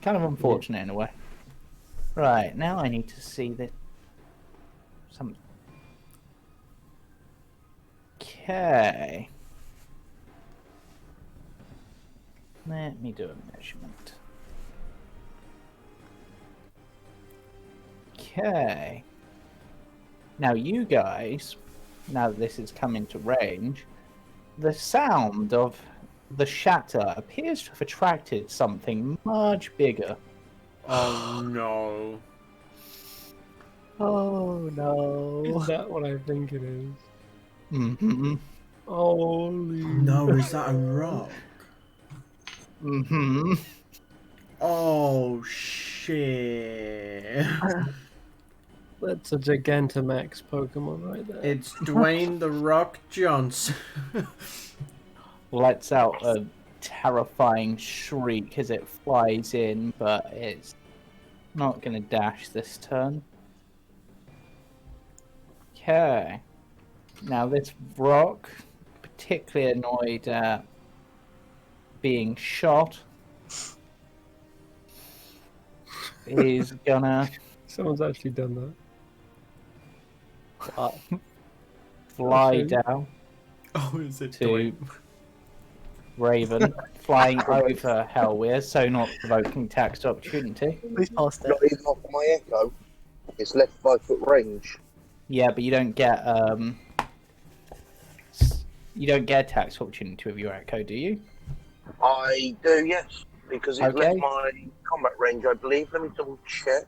Kind of unfortunate in a way. Right, now I need to see that. Okay. Let me do a measurement. Okay. Now you guys, now that this is coming to range, the sound of the shatter appears to have attracted something much bigger.
Oh no.
Oh no.
Is that what I think it is?
Mm-hmm.
Holy.
No, is that a rock?
Mm-hmm.
Oh shit.
That's a Gigantamax Pokemon right there.
It's Dwayne the Rock Johnson.
Lets out a terrifying shriek as it flies in, but it's not going to dash this turn. Okay. Now this rock, particularly annoyed at being shot, is gonna
Someone's actually done
fly
Okay.
down
Oh, is it
to
Dwayne?
Raven, flying over Hellweir, so not provoking tax opportunity.
Please post it.
Not even off my echo. It's left 5 foot range.
Yeah, but you don't get tax opportunity with your echo, do you?
I do, yes, because it's
Okay.
left my combat range, I believe. Let me double check.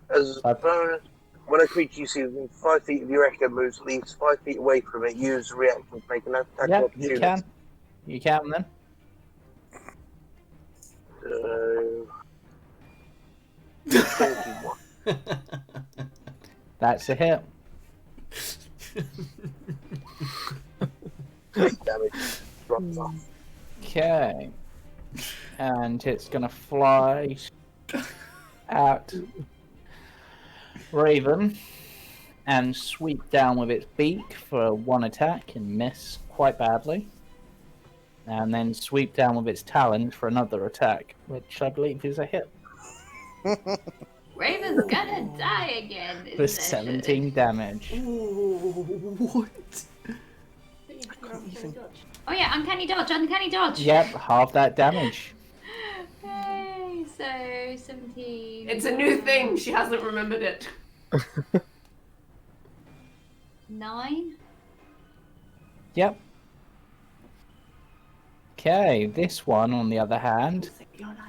As a bonus, when a creature you see within 5 feet of your echo moves at least 5 feet away from it, use the reaction to make an attack
Yeah,
opportunity.
you can. You can then.
So, 21.
That's a hit.
8 damage. Drops off.
Okay. And it's gonna fly at Raven and sweep down with its beak for one attack and miss quite badly. And then sweep down with its talons for another attack, which I believe is a hit.
Raven's gonna die again.
For
isn't it?
17 damage.
What?
Oh yeah, uncanny dodge.
Yep, half that damage.
Okay, so 17.
It's a new thing. She hasn't remembered it.
9.
Yep. Okay, this one, on the other hand,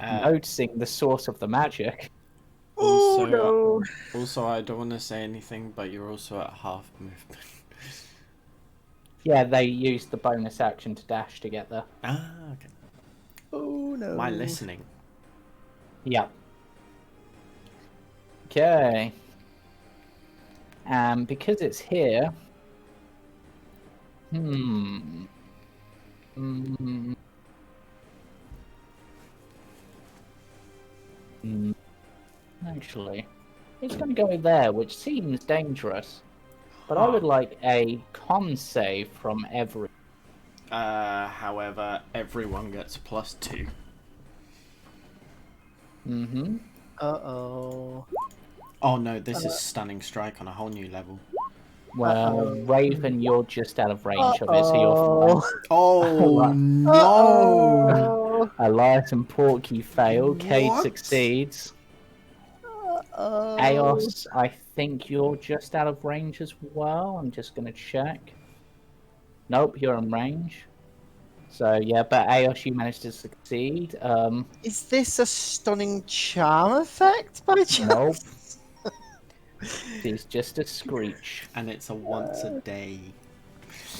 noticing the source of the magic.
Also, also, I don't want to say anything, but you're also at half movement.
Yeah, they used the bonus action to dash to get there.
Ah, okay.
Oh no.
My listening.
Yep. Okay. And because it's here... Hmm. Actually, it's going to go there, which seems dangerous. But I would like a con save from every...
However, everyone gets a +2.
Mm-hmm.
Uh-oh.
Oh no, this is Stunning Strike on a whole new level.
Well, Raven, you're just out of range of it, so you're fine.
Oh
Right.
no!
no.
Elias and Porky fail. Cade
What?
succeeds.
Oh.
Aos, I think you're just out of range as well. I'm just going to check. Nope, you're in range. So, yeah, but Aos, you managed to succeed.
Is this a stunning charm effect by chance?
Nope. It's just a screech.
And it's a once a day.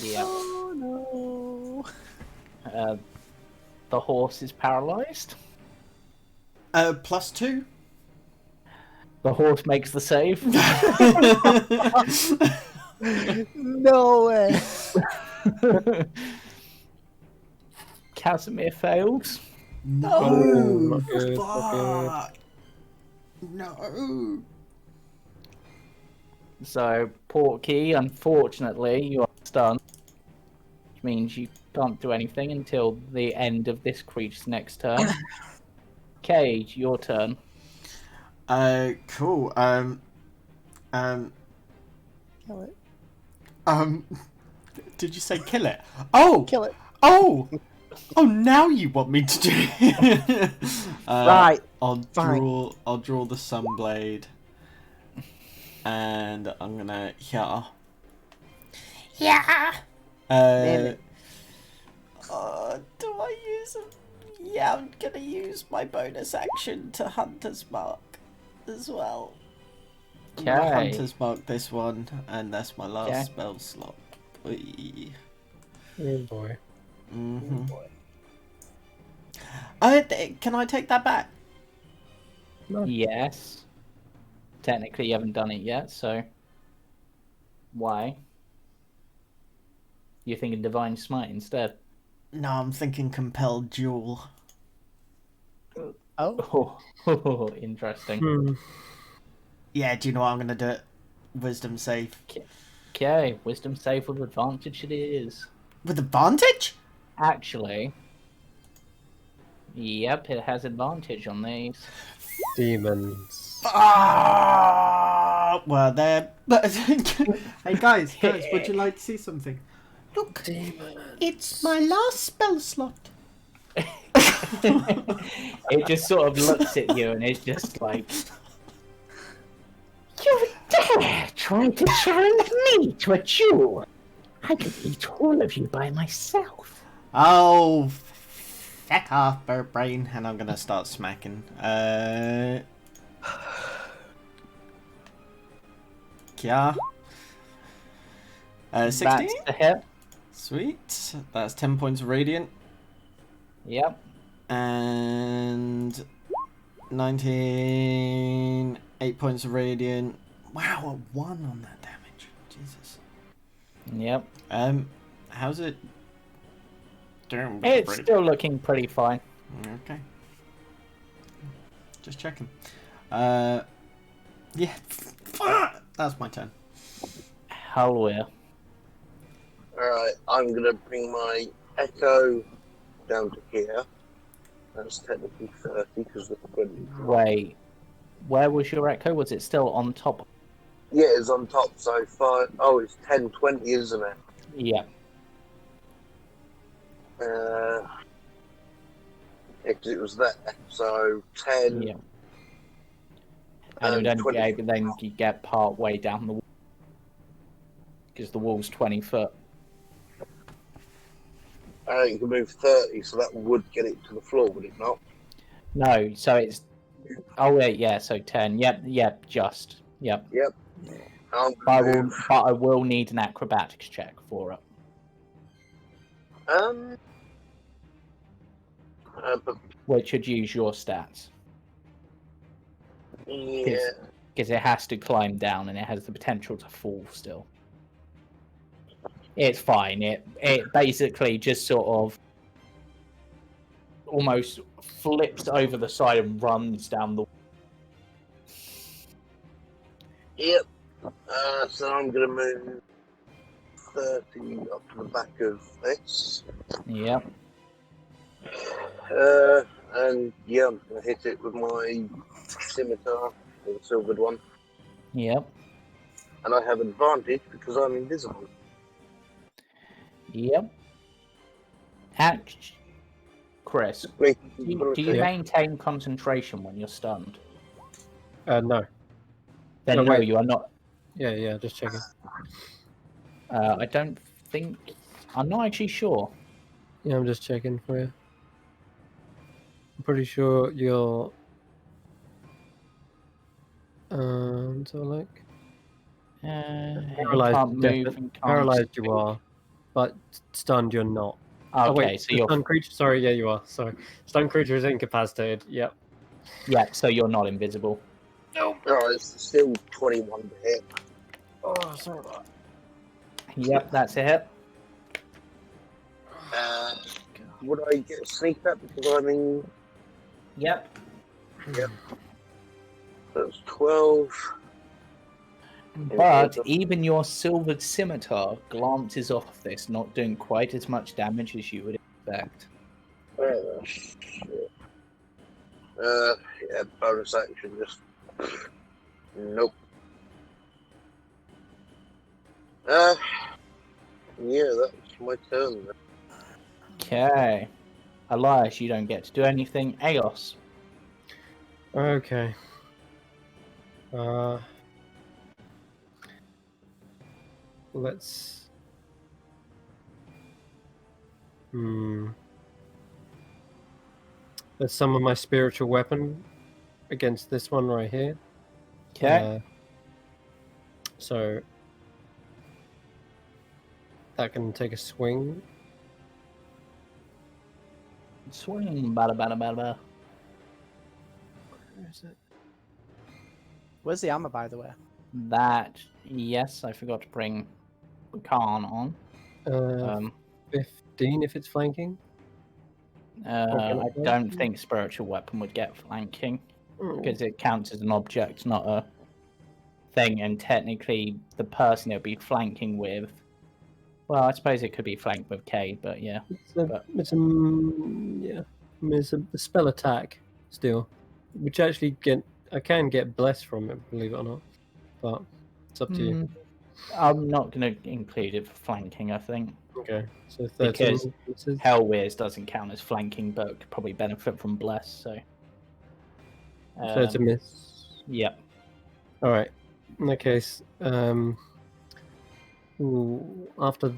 Yeah.
Oh no.
The horse is paralyzed.
+2.
The horse makes the save.
No way.
Casimir failed.
No!
not good, not good.
Fuck! No!
So, Porky, unfortunately, you are stunned. Which means you can't do anything until the end of this creature's next turn. Cage, your turn.
Cool.
Kill it.
Did you say kill it? Oh!
Kill it.
Oh! Oh, now you want me to do it?
Right.
I'll
Fine.
draw the Sunblade. And I'm gonna do I use a... Yeah, I'm gonna use my bonus action to Hunter's Mark as well. I'm gonna
Okay.
Hunter's Mark this one, and that's my last
Okay.
spell slot. Oy.
Oh boy.
Mm-hmm. Can I take that back?
No.
Yes. Technically, you haven't done it yet, so. Why? You're thinking Divine Smite instead.
No, I'm thinking Compelled Duel.
Oh.
Oh, interesting.
Hmm.
Yeah, do you know what I'm gonna do? It. Wisdom save.
Okay, Wisdom save with advantage it is.
With advantage?
Actually, yep, it has advantage on these.
Demons.
Ah, well, they're. Hey guys, would you like to see something? Look, it's my last spell slot.
It just sort of looks at you and it's just like, you dare try to challenge me to a duel? I could eat all of you by myself.
Oh, feck off, bird brain, and I'm gonna start smacking. Yeah. 16?
That's the hit.
Sweet. That's 10 points of radiant.
Yep.
And 19, 8 points of radiant. Wow, a 1 on that damage. Jesus.
Yep.
How's it doing?
It's still looking pretty fine.
Okay. Just checking. Yeah. That's my turn.
Hell yeah.
Alright, I'm gonna bring my Echo down to here. That's technically 30 because the 20.
Wait. Where was your echo? Was it still on top?
Yeah, it's on top, so 5. Oh, it's 10, 20, isn't it?
Yeah.
Yeah, because it was there. So 10.
Yeah. And it would only
20.
be able then you get part way down the wall. Because the wall's 20 foot.
You can move 30, so that would get it to the floor, would it not?
No, so it's. Oh, wait, yeah, so 10. Yep, just. Yep.
Yep. I'm
But I
gonna
will, but I will need an acrobatics check for it.
but
Which would use your stats.
yeah,
Because it has to climb down and it has the potential to fall still. It's fine. It basically just sort of almost flips over the side and runs down the.
yep. So I'm gonna move 30 up to the back of this.
Yep.
And yeah, I'm gonna hit it with my scimitar, the silvered one,
Yep.
and I have advantage because I'm invisible.
Yep. Chris,
Great.
do you
Yeah.
maintain concentration when you're stunned?
No.
Then
Oh,
no,
wait.
you are not.
Yeah, just checking.
I don't think. I'm not actually sure.
Yeah, I'm just checking for you. I'm pretty sure you're. So like
You
paralyzed,
can't move and can't.
paralyzed you are, but stunned you're not.
Okay,
Oh wait,
so
the
you're.
stunned creature. Sorry, yeah, you are. Sorry, stunned creature is incapacitated. Yep.
Yeah, so you're not invisible.
Oh, it's still 21 to hit.
Oh, sorry about
Yep, that's a hit.
Would I get a sneak attack because I'm in?
Yep.
Yep. That's 12.
But even your silvered scimitar glances off this, not doing quite as much damage as you would expect.
Shit. Yeah, bonus action, just. Nope. Yeah, that's my turn.
Okay. Elias, you don't get to do anything. Aos.
Okay. Let's. Let's summon my spiritual weapon against this one right here.
Okay.
So that can take a swing.
Swing. Bada, bada, bada, bada.
Where is it?
Where's the armor, by the way?
That, yes, I forgot to bring Khan on.
15 if it's flanking.
I don't think spiritual weapon would get flanking because it counts as an object, not a thing. And technically, the person it'll be flanking with. Well, I suppose it could be flanked with Cade, but yeah.
It's a spell attack still, which actually I can get blessed from it, believe it or not. But it's up to you.
I'm not going to include it for flanking, I think.
Okay, so 13.
Because Hellwears doesn't count as flanking, but could probably benefit from bless. So
it's a miss.
Yep.
All right. In that case, after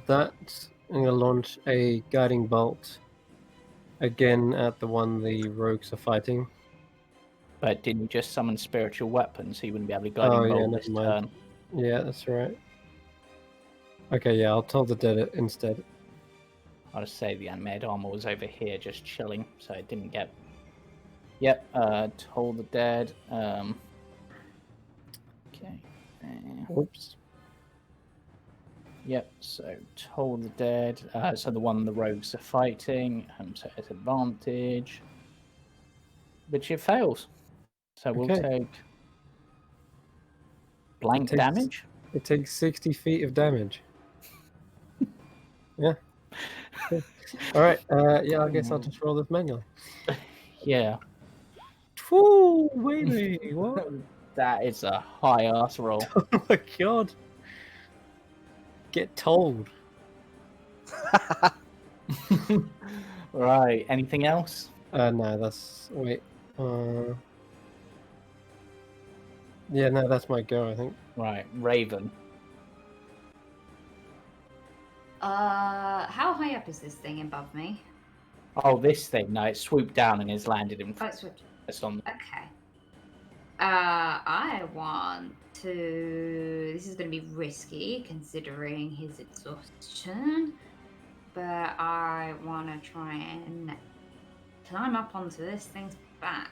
that, I'm gonna launch a guiding bolt again at the one the rogues are fighting.
But didn't you just summon spiritual weapons, so you wouldn't be able to guiding bolt this turn?
Yeah, that's right. Okay, yeah, I'll tell the dead instead.
I'll just say the animated armor was over here just chilling, so it didn't get. Yep, Toll the Dead. Okay.
Whoops.
Yep, so Toll the Dead. So the one the rogues are fighting, so it's advantage. Which it fails. So we'll take blank damage.
It takes 60 feet of damage. Yeah. All right. Yeah, I guess I'll just roll this manually.
Yeah.
Woo, baby! What?
That is a high ass roll.
Oh my god! Get told.
Right. Anything else?
No, that's wait. Yeah, no, that's my go. I think.
Right, Raven.
How high up is this thing above me?
Oh, this thing. No, it swooped down and has landed in
Oh,
front.
it swooped.
Okay.
I want to. This is going to be risky considering his exhaustion, but I want to try and climb up onto this thing's back.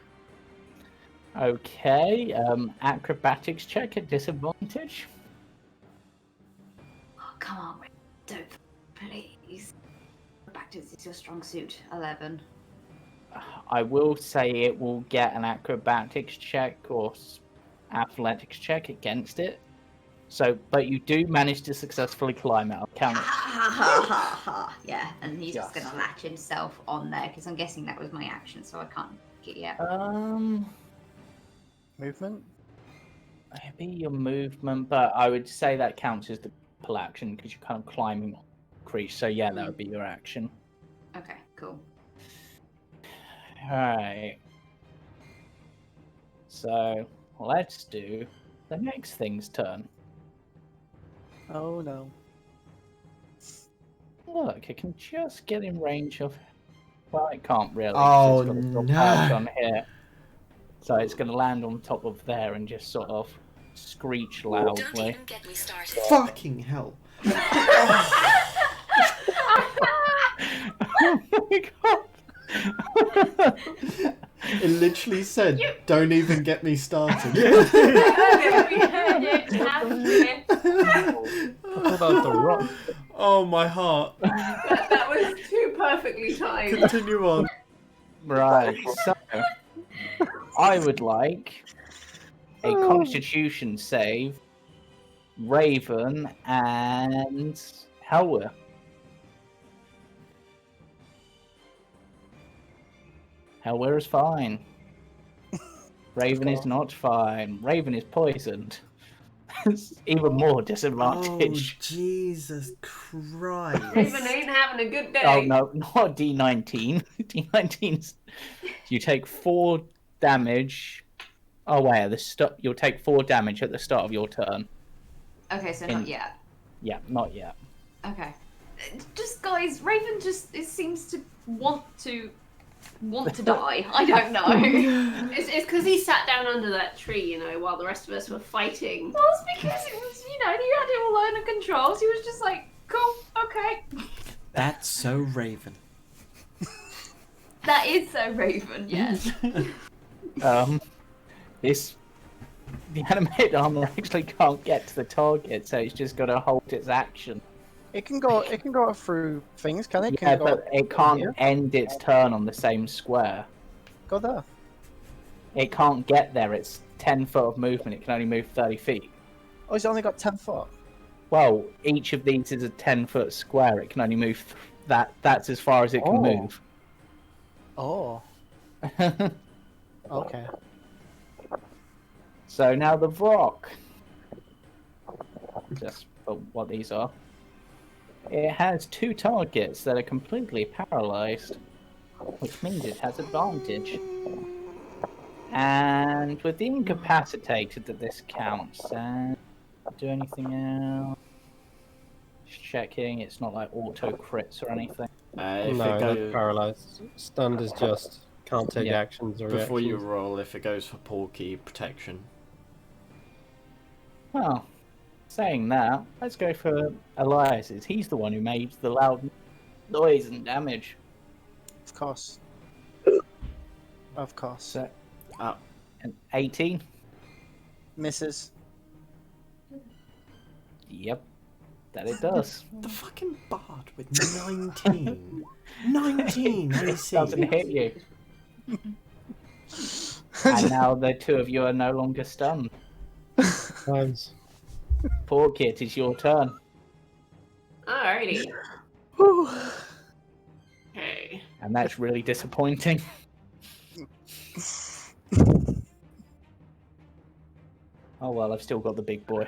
Okay. Acrobatics check at disadvantage.
Oh, come on, Rick. Don't, please. Acrobatics is your strong suit. 11.
I will say it will get an acrobatics check or athletics check against it. So, but you do manage to successfully climb out. Count.
Yeah, and he's just gonna latch himself on there because I'm guessing that was my action, so I can't get it yet.
Movement?
Maybe your movement, but I would say that counts as the pull action because you're kind of climbing on the crease. So yeah, that would be your action.
Okay, cool.
Alright. So, let's do the next thing's turn.
Oh no.
Look, it can just get in range of... Well, it can't really.
Oh,
It's got a little
no.
perch on here. So it's going to land on top of there and just sort of screech
Don't
loudly.
even get me started.
Fucking hell.
Oh my god!
It literally said, don't even get me started.
We heard it happen.
What about the rock?
Oh, my heart.
That was too perfectly timed.
Continue on.
Right, so I would like a Constitution save, Raven, and Helwer. Helwer is fine. Raven is not fine. Raven is poisoned. It's even more disadvantage.
Oh, Jesus Christ.
Raven ain't having a good day.
Oh no, not D19. D19's you take 4 damage. Oh wait, at the start you'll take 4 damage at the start of your turn.
Okay, so not yet.
Yeah, not yet.
Okay. Just guys, Raven just it seems to want to die. I don't know.
It's because he sat down under that tree, while the rest of us were fighting.
Well, it's because it was, you had it all under control. So he was just like, cool, okay.
That's so Raven.
That is so Raven, yes.
The animated armor actually can't get to the target, so it's just got to hold its action.
It can go through things, can it? Can
Yeah,
it go
but it can't
here?
end its turn on the same square.
Go there.
It can't get there. It's 10 foot of movement. It can only move 30 feet.
Oh, it's only got 10 foot.
Well, each of these is a 10-foot square. It can only move that's as far as it can move.
Oh. Okay.
So now the Vrock. Just for what these are. It has 2 targets that are completely paralyzed, which means it has advantage. And with the incapacitated that this counts, and do anything else? Just checking, it's not like auto crits or anything.
If
No,
it
that's
goes,
paralyzed. Stunned is just can't take
Yeah.
actions or
before you
reactions.
roll, if it goes for Porky, protection.
Well, saying that, let's go for Elias's. He's the one who made the loud noise and damage.
Of course. Of course.
So,
Oh.
an 18.
Misses.
Yep, that it does.
The fucking bard with 19. 19 AC.
Doesn't hit you. And now the 2 of you are no longer stunned.
Times.
Poor Kit, it's your turn.
Alrighty.
Whew.
Okay.
And that's really disappointing. Oh well, I've still got the big boy.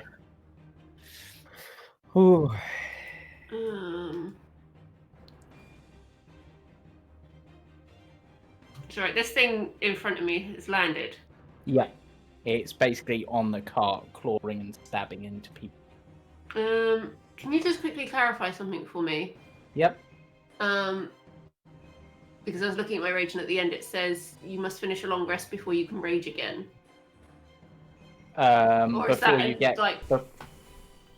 Ooh.
Sorry, this thing in front of me has landed.
Yeah. It's basically on the cart, clawing and stabbing into people.
Can you just quickly clarify something for me?
Yep.
Because I was looking at my rage and at the end it says you must finish a long rest before you can rage again. Or is
Before
that
you get
like...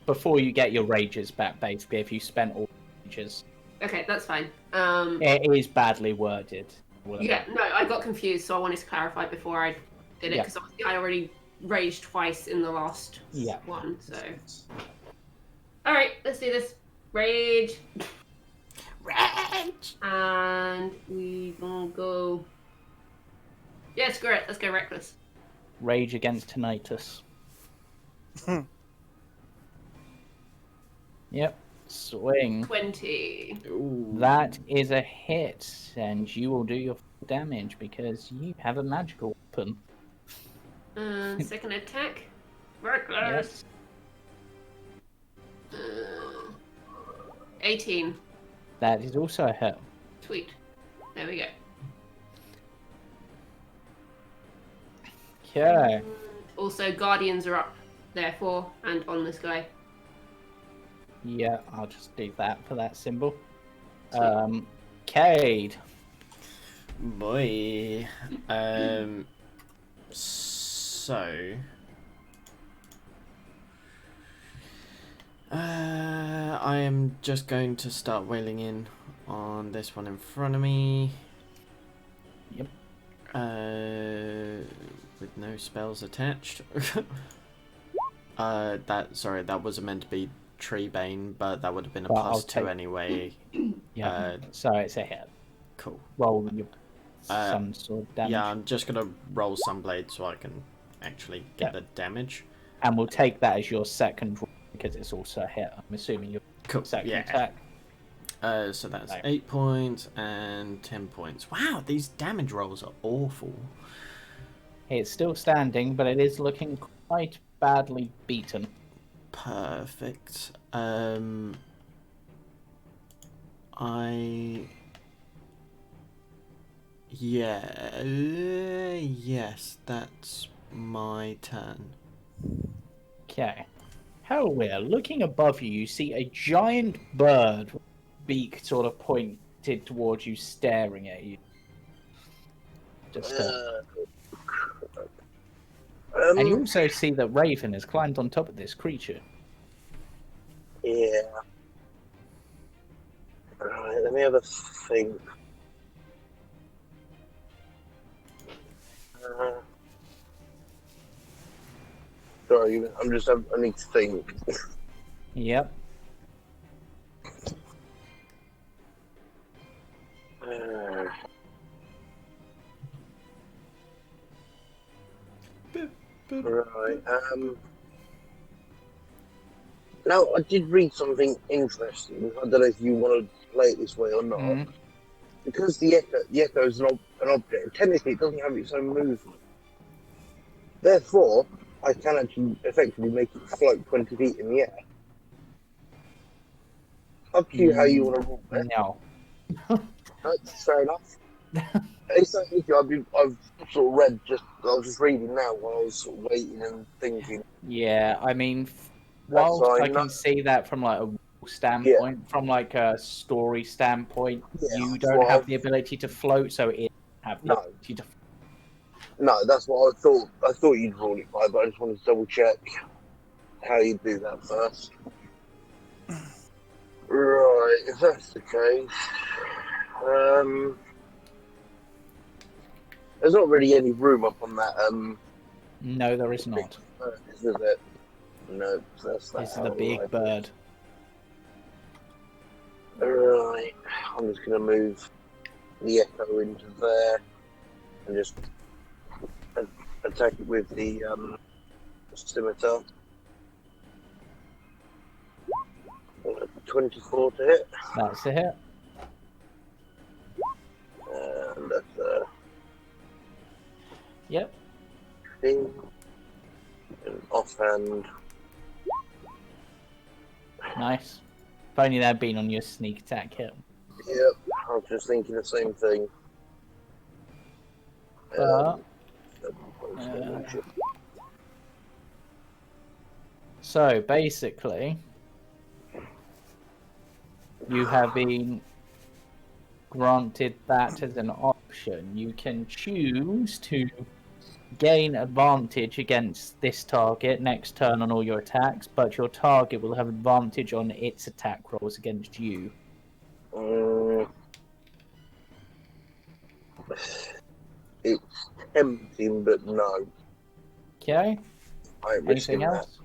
before you get your rages back, basically, if you spent all rages.
Okay, that's fine.
It is badly worded.
Yeah, no, I got confused, so I wanted to clarify before I did it,
Yeah.
because I already raged twice in the last
Yeah.
one, so... Alright, let's do this. Rage.
Rage!
And we gonna go... Yeah, screw it. Let's go reckless.
Rage against tinnitus. Yep. Swing.
20.
Ooh.
That is a hit, and you will do your full damage because you have a magical weapon.
Second attack. Reckless. 18.
That is also a hit.
Sweet. There we go.
Okay.
Also, guardians are up, therefore, and on this guy.
Yeah, I'll just do that for that symbol.
Sweet.
Cade.
Boy. So. I am just going to start wailing in on this one in front of me.
Yep.
With no spells attached. That was meant to be Tree Bane, but that would have been a
Well, I'll
+2
take-
anyway.
Yeah. So it's a hit.
Cool.
Roll your some sort of damage.
Yeah, I'm just gonna roll Sunblade so I can actually get the damage.
And we'll take that as your second roll because it's also a hit. I'm assuming your second attack.
So that's 8 points and 10 points. Wow, these damage rolls are awful.
It's still standing, but it is looking quite badly beaten.
Perfect. Yes, that's my turn.
Okay. Hellweir, looking above you, you see a giant bird, beak sort of pointed towards you, staring at you. Just. And you also see that Raven has climbed on top of this creature.
Yeah. Right, let me have a think. Sorry, I need to think.
Yep.
Right. Now, I did read something interesting. I don't know if you want to play it this way or not.
Mm.
Because the echo is an object, technically it doesn't have its own movement. Therefore, I can actually effectively make it float 20 feet in the air. Up to you how you want to rule it.
No.
That's fair enough. It's like, I've sort of read, I was just reading now while I was sort of waiting and thinking.
Yeah, I mean, whilst I can see that from like a standpoint, from like a story standpoint, you don't have the ability to float, so it have the ability to.
No, that's what I thought. I thought you'd rule it by, but I just wanted to double check how you do that first. Right, if that's the case, there's not really any room up on that.
No, there is not.
Is it? No, that's that.
This is the big bird.
Right, I'm just gonna move the echo into there and just attack it with the scimitar. 24 to hit.
That's a hit.
And that's
Yep.
thing. And offhand.
Nice. If only they'd been on your sneak attack hit.
Yep, I was just thinking the same thing.
So basically, you have been granted that as an option. You can choose to gain advantage against this target next turn on all your attacks, but your target will have advantage on its attack rolls against you.
It's tempting, but no.
Okay. Anything else?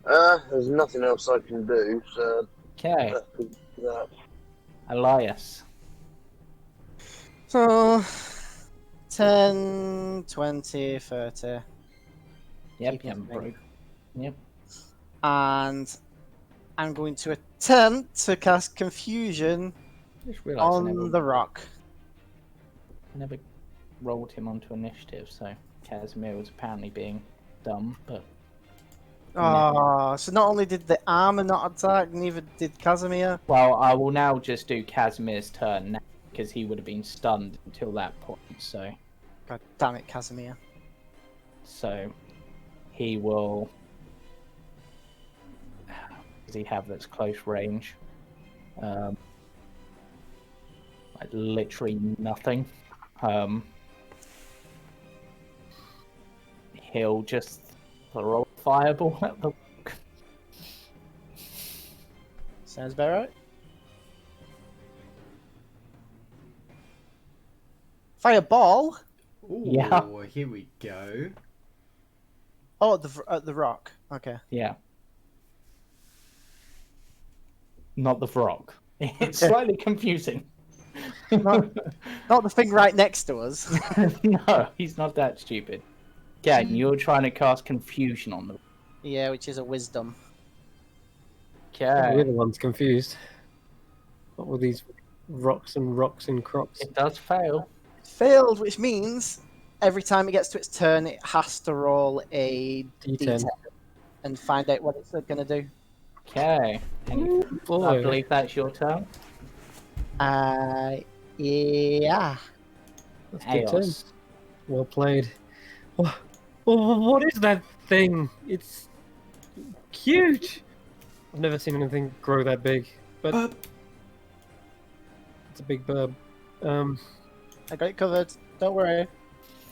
There's nothing else I can do, so...
Okay. Elias.
So, 10, 20, 30.
Yep,
Keep it
broke. Yep.
And I'm going to attempt to cast Confusion on the rock.
I never rolled him onto initiative, so Casimir was apparently being dumb, but...
Oh, so not only did the armor not attack, neither did Casimir.
Well, I will now just do Casimir's turn now, because he would have been stunned until that point, so...
God damn it, Casimir.
So he will. What does he have that's close range? Like literally nothing. He'll just throw a fireball at the.
Sounds about right. Fireball?
Ooh,
Yeah.
here we go.
Oh, the rock. Okay.
Yeah. Not the frog. It's slightly confusing.
Not the thing right next to us.
No, he's not that stupid. Again, you're trying to cast confusion on them.
Yeah, which is a wisdom.
We're
Okay.
the ones confused. What were these rocks and crocs?
It does fail.
Failed, which means every time it gets to its turn, it has to roll a
D10.
D10 and find out what it's going to do.
Okay. And I
Boy.
believe that's your turn.
Yeah.
That's good turn.
Chaos.
Well played. What is that thing? It's huge. I've never seen anything grow that big, but
Burp.
it's a big burb.
I got it covered. Don't worry.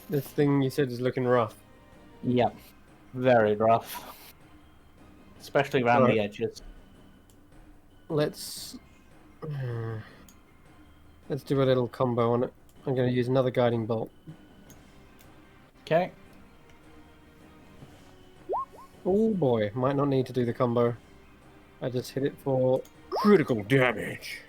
This thing you said is looking rough.
Yep. Very rough. Especially around
Alright.
the edges.
Let's do a little combo on it. I'm going to use another guiding bolt.
Okay.
Oh boy, might not need to do the combo. I just hit it for critical damage.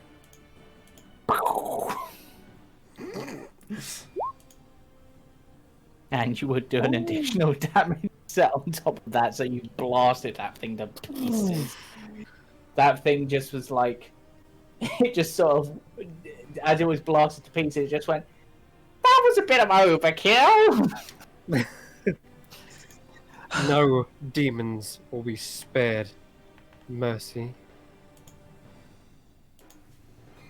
And you would do an additional damage set on top of that, so you blasted that thing to pieces. That thing just was like, it just sort of, as it was blasted to pieces, it just went, that was a bit of overkill!
No demons will be spared mercy.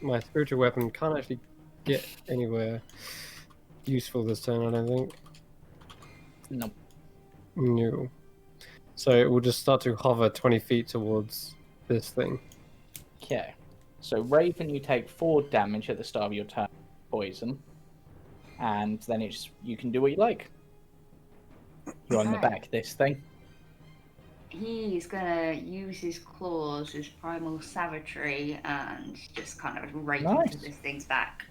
My spiritual weapon can't actually get anywhere useful this turn, I don't think.
No.
No. So it will just start to hover 20 feet towards this thing.
Okay. So Raven, you take 4 damage at the start of your turn, poison. And then it's you can do what you like. You're on the back of this thing.
He's gonna use his claws as primal savagery and just kind of rake into this thing's back.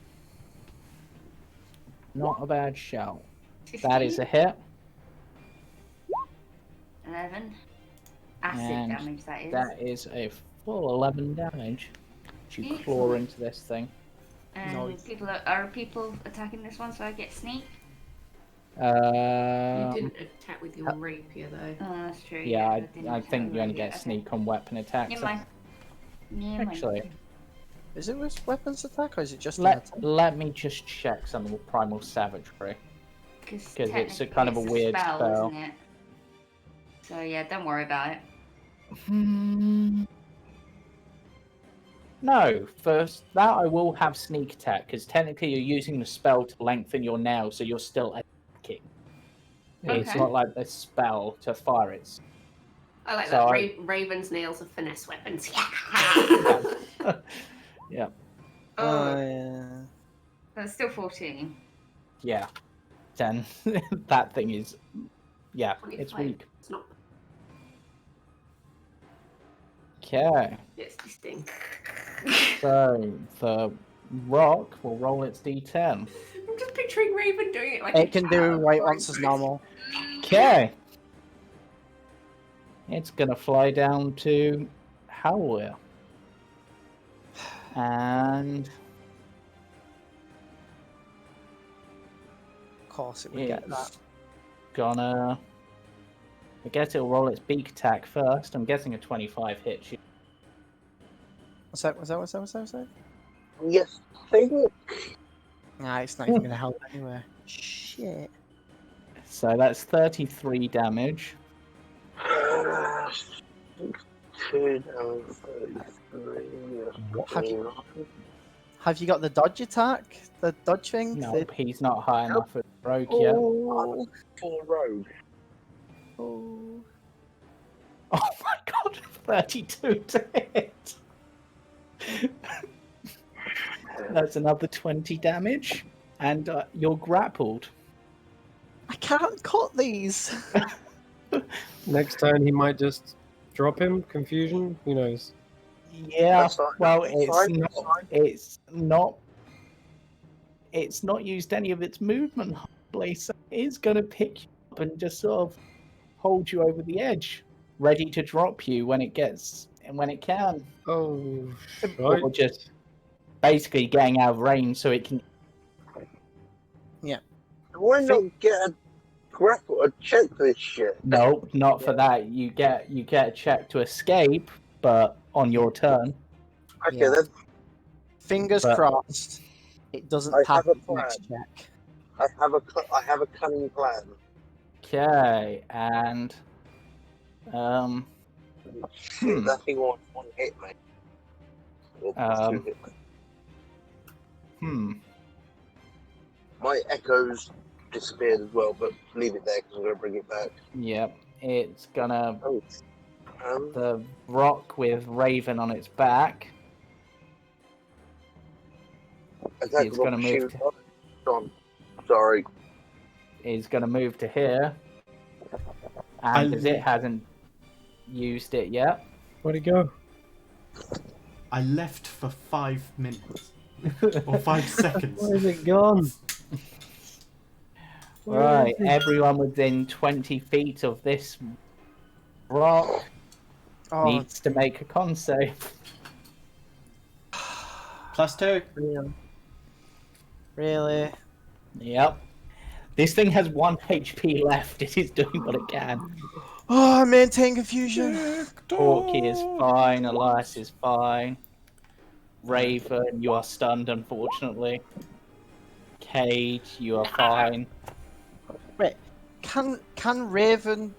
Not a bad shout. That is a hit.
11. Acid
And
damage, that is.
That is a full 11 damage. You claw
Excellent.
into this thing.
And
Nice.
are people attacking this one so I get sneak?
You didn't attack with your rapier though.
Oh, that's true.
Yeah,
didn't
I
attack
think
with
you only
rapier,
get
okay.
sneak on weapon attacks.
Never mind. Never mind.
Actually,
Is it with weapons attack or is it just an
let
attack?
let me just check something with primal savagery.
Because
it's a kind of a weird spell.
isn't it? So yeah, don't worry about it.
No, first that I will have sneak attack because technically you're using the spell to lengthen your nails, so you're still attacking. It's
Okay.
not like the spell to fire it.
I like
So
that. Raven's nails are finesse weapons.
Yeah.
Oh, yeah.
That's still 14.
Yeah. 10. That thing is. Yeah, it's
25.
weak.
It's not.
Okay.
It's distinct.
So the rock will roll its d10.
I'm just picturing Raven doing it like
It can do what it wants as normal.
Okay. It's gonna fly down to Howler. And
Of course it would get that.
it's gonna. I guess it'll roll its beak attack first. I'm guessing a 25 hits you.
What's that?
Yes, thing.
Nah, it's not even going to help anyway. Shit.
So that's 33 damage.
2 down, 33.
Have you got the dodge attack? The dodge thing?
No,
The-
he's not high enough for rogue yet.
Oh.
For rogue.
Oh.
Oh my god, 32 to hit. That's another 20 damage, and you're grappled.
I can't cut these.
Next turn, he might just drop him. Confusion. Who knows?
Yeah,
That's fine.
well,
That's
it's
fine.
not.
That's fine.
It's not used any of its movement, hardly, so it's going to pick you up and just sort of hold you over the edge, ready to drop you when it can,
Oh,
or just basically getting out of range so it can.
Why not get a grapple, a check for this shit?
No, not for that. You get a check to escape, but on your turn.
Okay,
Yeah.
then
Fingers
But-
crossed. It doesn't
I
pass
have a
the next
plan.
check.
I have a cunning plan.
Okay, and
Shoot that thing on one hit, mate. Or 2 hit, mate. My echoes disappeared as well, but leave it there because I'm going to bring it back.
Yep, it's gonna
Oh.
the rock with Raven on its back.
Attack
It's
of
gonna move
opportunity. Gone. Sorry.
Is gonna move to here, and as it hasn't used it yet.
Where'd he go?
I left for 5 minutes or 5 seconds.
Where's it gone?
Right, everyone within 20 feet of this rock
Oh,
needs to make a con save.
+2.
really? Really?
Yep. This thing has 1 HP left. It is doing what it can.
Oh, I maintain confusion.
Porky is fine. Elias is fine. Raven, you are stunned, unfortunately. Cade, you are fine.
Wait, can Raven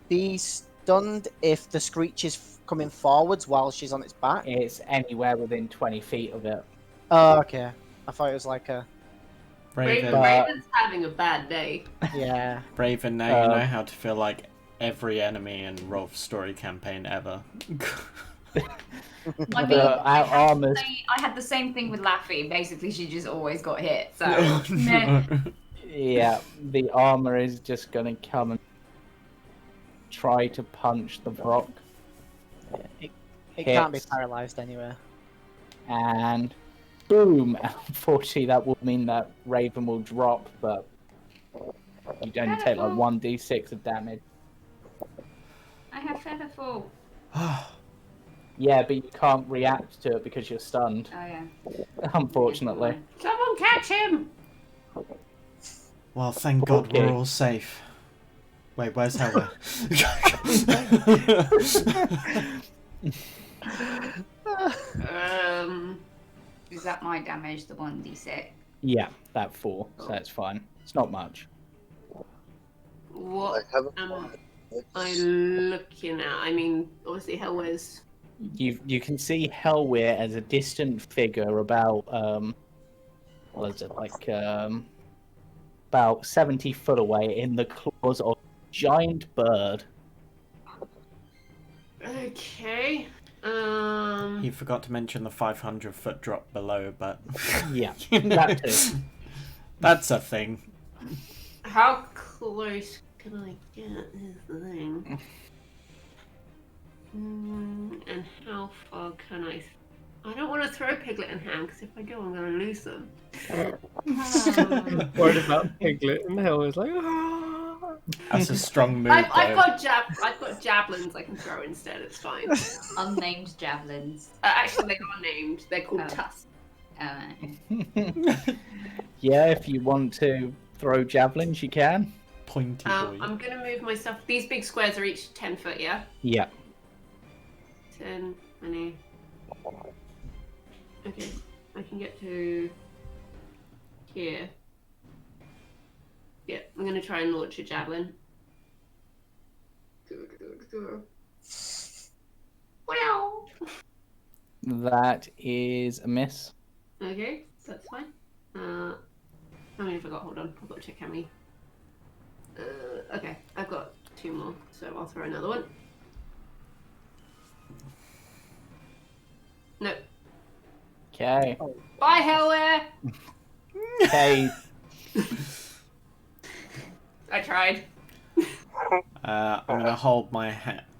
be stunned if the Screech is coming forwards while she's on its back?
It's anywhere within 20 feet of it.
Oh, okay. I thought it was like a
Raven,
Raven's having a bad day.
yeah.
Raven, now you know how to feel like every enemy in Rolf's story campaign ever.
I mean,
Our armors.
I had the same thing with Laffy. Basically, she just always got hit. So,
Oh,
meh.
no.
Yeah, the armor is just going to come and try to punch the rock.
It can't be
Hits.
paralyzed anyway.
And boom! Unfortunately, that will mean that Raven will drop, but you only take like 1d6 of damage.
I have Featherfall.
Yeah, but you can't react to it because you're stunned,
Oh yeah.
unfortunately.
Someone catch him!
Well, thank God
Okay.
we're all safe. Wait, where's Helga?
Is that my damage? The 1d6.
Yeah, that 4, so that's fine. It's not much.
What
I have a
am
plan.
I looking at? I mean, obviously Hellware's...
You can see Hellweir as a distant figure about what is it, like about 70 foot away in the claws of a giant bird.
Okay.
He forgot to mention the 500-foot drop below, but
Yeah, that too.
that's a thing.
How close can I get is the thing? And how far can I... I don't want to throw Piglet in hand, because if I do, I'm going to lose them.
Worried about Piglet, and Hell is like, ah.
That's a strong move,
I've
though.
got javelins I can throw instead, it's fine.
Unnamed javelins.
Actually, they are named. They're called
Oh.
tusks.
Yeah, if you want to throw javelins, you can.
Pointy boy.
I'm going to move myself... These big squares are each 10 foot, yeah?
Yeah.
10, 20... Okay, I can get to here. Yeah, I'm gonna try and launch a javelin. Wow.
That is a miss.
Okay, that's fine. How many have I got? Hold on, I've got to check how many. Okay, I've got 2 more, so I'll throw another one. No.
Okay.
Bye, Hellware!
Okay.
I tried.
I'm gonna hold my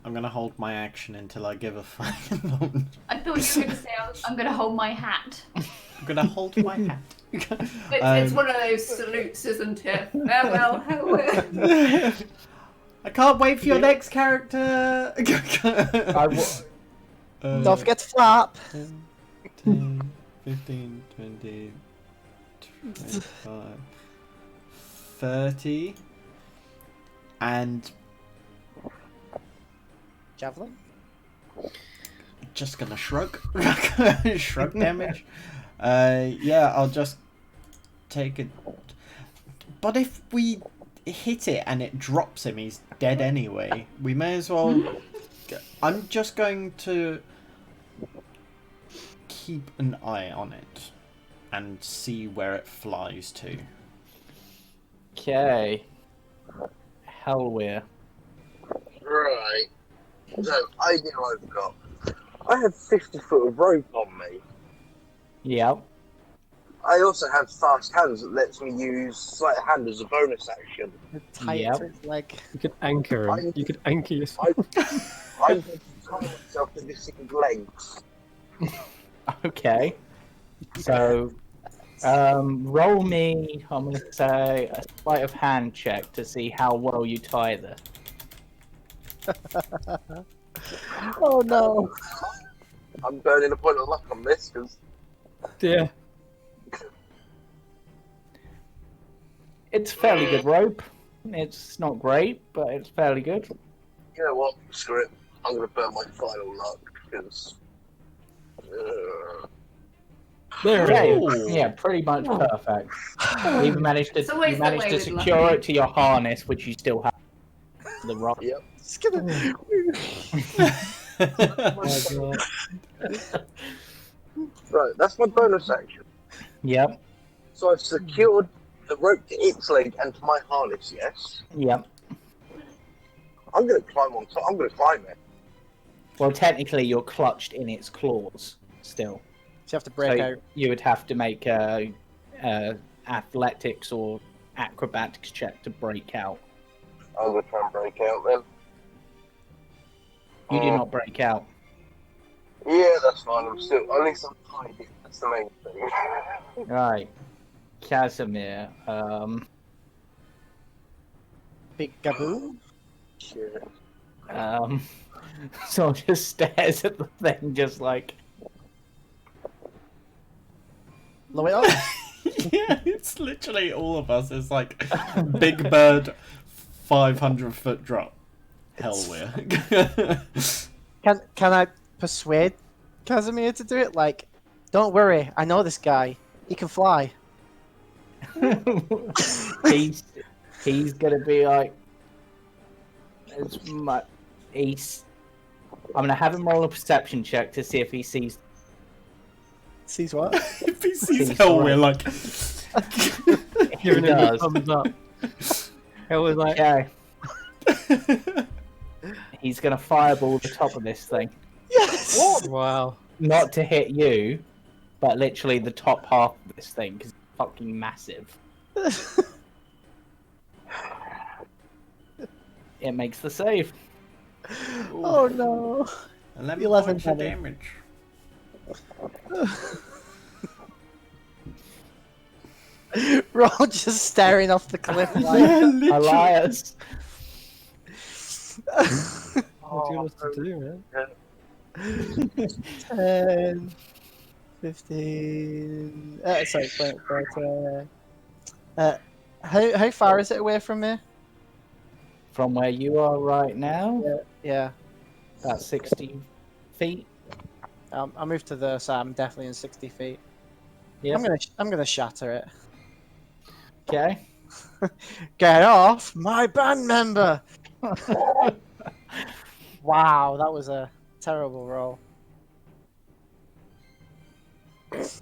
I'm gonna hold my action until I give a fucking.
I thought you were going to say I'm going to hold my hat.
I'm gonna hold my hat.
It's one of those salutes, isn't it? Farewell, Hellware.
I can't wait for your next character.
Don't forget to flap.
10, 15, 20, 25, 30, and
Javelin.
just gonna shrug. Shrug damage. Yeah, I'll just take it. But if we hit it and it drops him, he's dead anyway. We may as well. I'm just going to keep an eye on it and see where it flies to.
Okay. Hellware.
Right. So, idea I've got. I have 50 foot of rope on me.
Yep.
I also have fast hands that lets me use sleight of hand as a bonus action.
Tie it
Yep.
to his leg.
You could anchor him. You could anchor yourself.
I'm going to tie myself to this thing's legs.
Okay. So, roll me, I'm going to say, a sleight of hand check to see how well you tie this.
Oh no.
I'm burning a point of luck on this because
Yeah.
It's fairly good rope. It's not great, but it's fairly good.
you know what? Screw it. I'm going to burn my final luck because.
There
Okay,
it is.
yeah, pretty much perfect. You managed to,
It's always
you
the
managed
way
to
with
secure
lucky.
it to your harness, which you still have. The rock.
Yep.
Just gonna...
Oh, God.
Right, that's my bonus action.
Yep,
So I've secured the rope to its leg and to my harness, yes?
yep.
I'm going to climb on top. I'm going to climb it.
Well, technically, you're clutched in its claws still.
So you have to break
So
out.
you would have to make a athletics or acrobatics check to break out.
I'm going to try and break out then.
You do not break out.
Yeah, that's fine. I'm still. At least I'm tidy. That's the main thing.
Right. Casimir.
Big gaboon.
Shit.
So just stares at the thing, just like.
Blow it up.
Yeah, it's literally all of us. It's like Big Bird, 500-foot drop. Hellware.
Can I persuade Casimir to do it? Like, don't worry, I know this guy. He can fly.
he's gonna be like. It's my. I'm gonna have him roll a perception check to see if he sees.
Sees what?
If he sees
He's
Hellware, like.
Giving him a
does.
thumbs up. It was like,
Okay. He's gonna fireball the top of this thing.
Yes.
wow.
Not to hit you, but literally the top half of this thing, because it's fucking massive. It makes the save.
Oh no.
11
11
points of
damage.
damage.
We're all just staring off the cliff like.
Yeah,
Elias.
What do you want us to do, man?
10, 15. Sorry, how far is it away from me?
From where you are right now,
Yeah.
about 60 feet.
I moved to the side. I'm definitely in 60 feet.
Yeah.
I'm gonna shatter it.
Okay.
Get off my band member! Wow, that was a terrible roll. It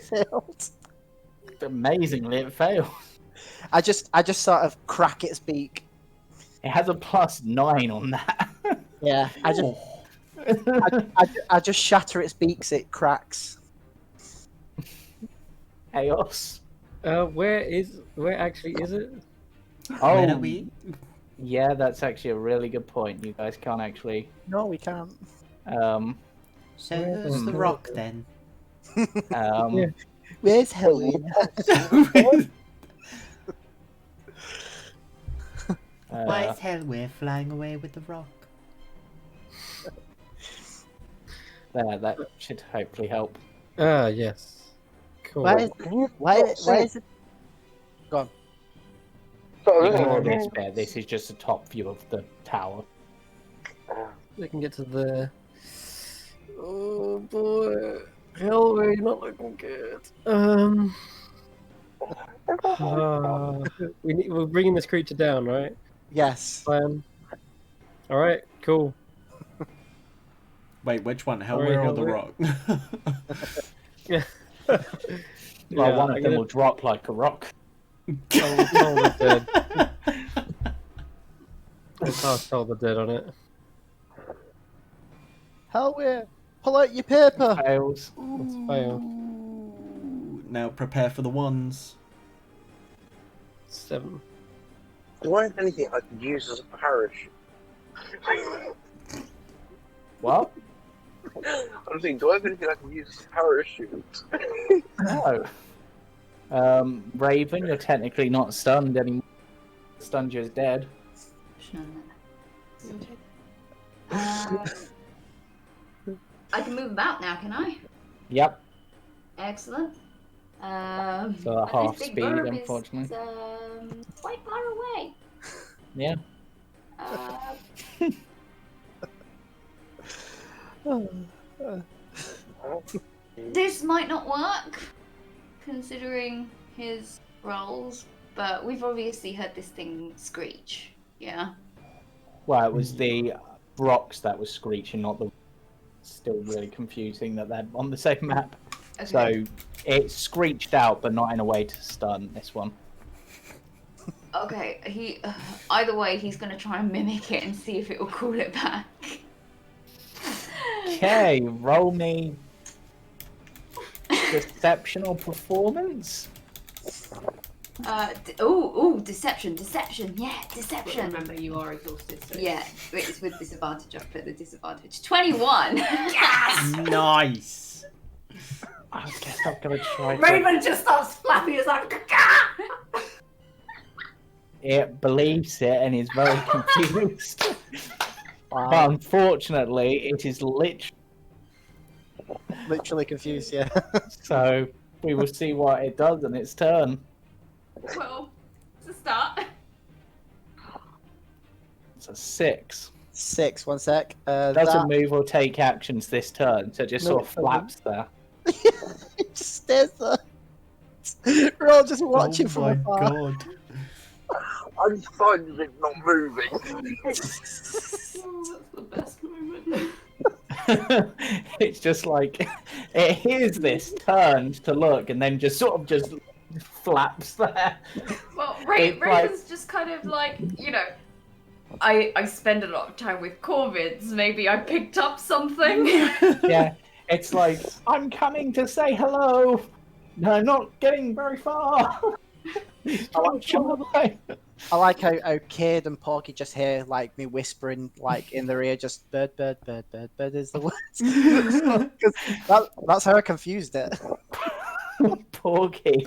failed.
Amazingly, it failed.
I just sort of crack its beak.
It has a +9 on that.
Yeah, I just shatter its beaks. It cracks.
Chaos.
Where actually is it?
Oh,
Where are we?
yeah, that's actually a really good point. You guys can't actually.
No, we can't.
So
Where
who's the
the-
rock then?
Yeah.
Where's
Well,
Helen?
Why is Hellware flying away with the rock?
There, that should hopefully help.
Ah, yes. Cool.
Why is it? Gone.
Ignore this bit. This is just a top view of the tower.
We can get to the. Oh boy, Hellway, you're not looking good. We're bringing this creature down, right?
Yes.
All right, cool.
Wait, which one?
Sorry,
Hellware or the
Hellware?
rock?
Yeah.
Well, one of
I'm
them
gonna-
will drop like a rock.
Tell the dead. Let's cast Tell the Dead on it.
Hellware, pull out your paper.
Fails.
Let's fail.
Now prepare for the ones.
7.
Do I have anything I could use as a parachute?
What?
I'm thinking, do I have anything I can use as a parachute?
No. Raven, you're technically not stunned anymore. Stunned you as dead.
I can move about now, can I?
Yep.
Excellent.
So
and
half
this big
speed,
bird
unfortunately.
Is, quite far away.
Yeah.
This might not work, considering his rolls, but we've obviously heard this thing screech. Yeah.
Well, it was the rocks that was screeching, not the. Still really confusing that they're on the same map.
Okay.
So it screeched out, but not in a way to stun this one.
Okay. Either way, he's gonna try and mimic it and see if it will call it back.
Okay, roll me deception or performance.
Deception. Yeah, deception.
Remember, you are exhausted. So.
Yeah, it's with disadvantage. I've put the disadvantage. 21.
Yes.
Nice.
I guess I'm gonna try.
Raven just starts flapping his arms.
It believes it and is very confused.
Wow.
But unfortunately, it is
Literally confused. Yeah.
so we will see what it does in its turn.
Well, it's a start.
It's a 6.
6. 1 sec.
Doesn't move or take actions this turn, so it just
No,
sort of
it doesn't.
flaps there.
It just stares there. We're all just watching
Oh
from
my
afar.
god.
I'm fine with it not moving.
Oh, that's the best moment.
It's just like it hears this, turns to look, and then just sort of just flaps there.
Well,
It's
Raven's just kind of like, you know, I spend a lot of time with corvids. Maybe I picked up something.
Yeah, it's like I'm coming to say hello. No, I'm not getting very far.
I like how Cade and Porky just hear like me whispering like in their ear, just bird is the words. 'Cause that's how I confused it.
Porky.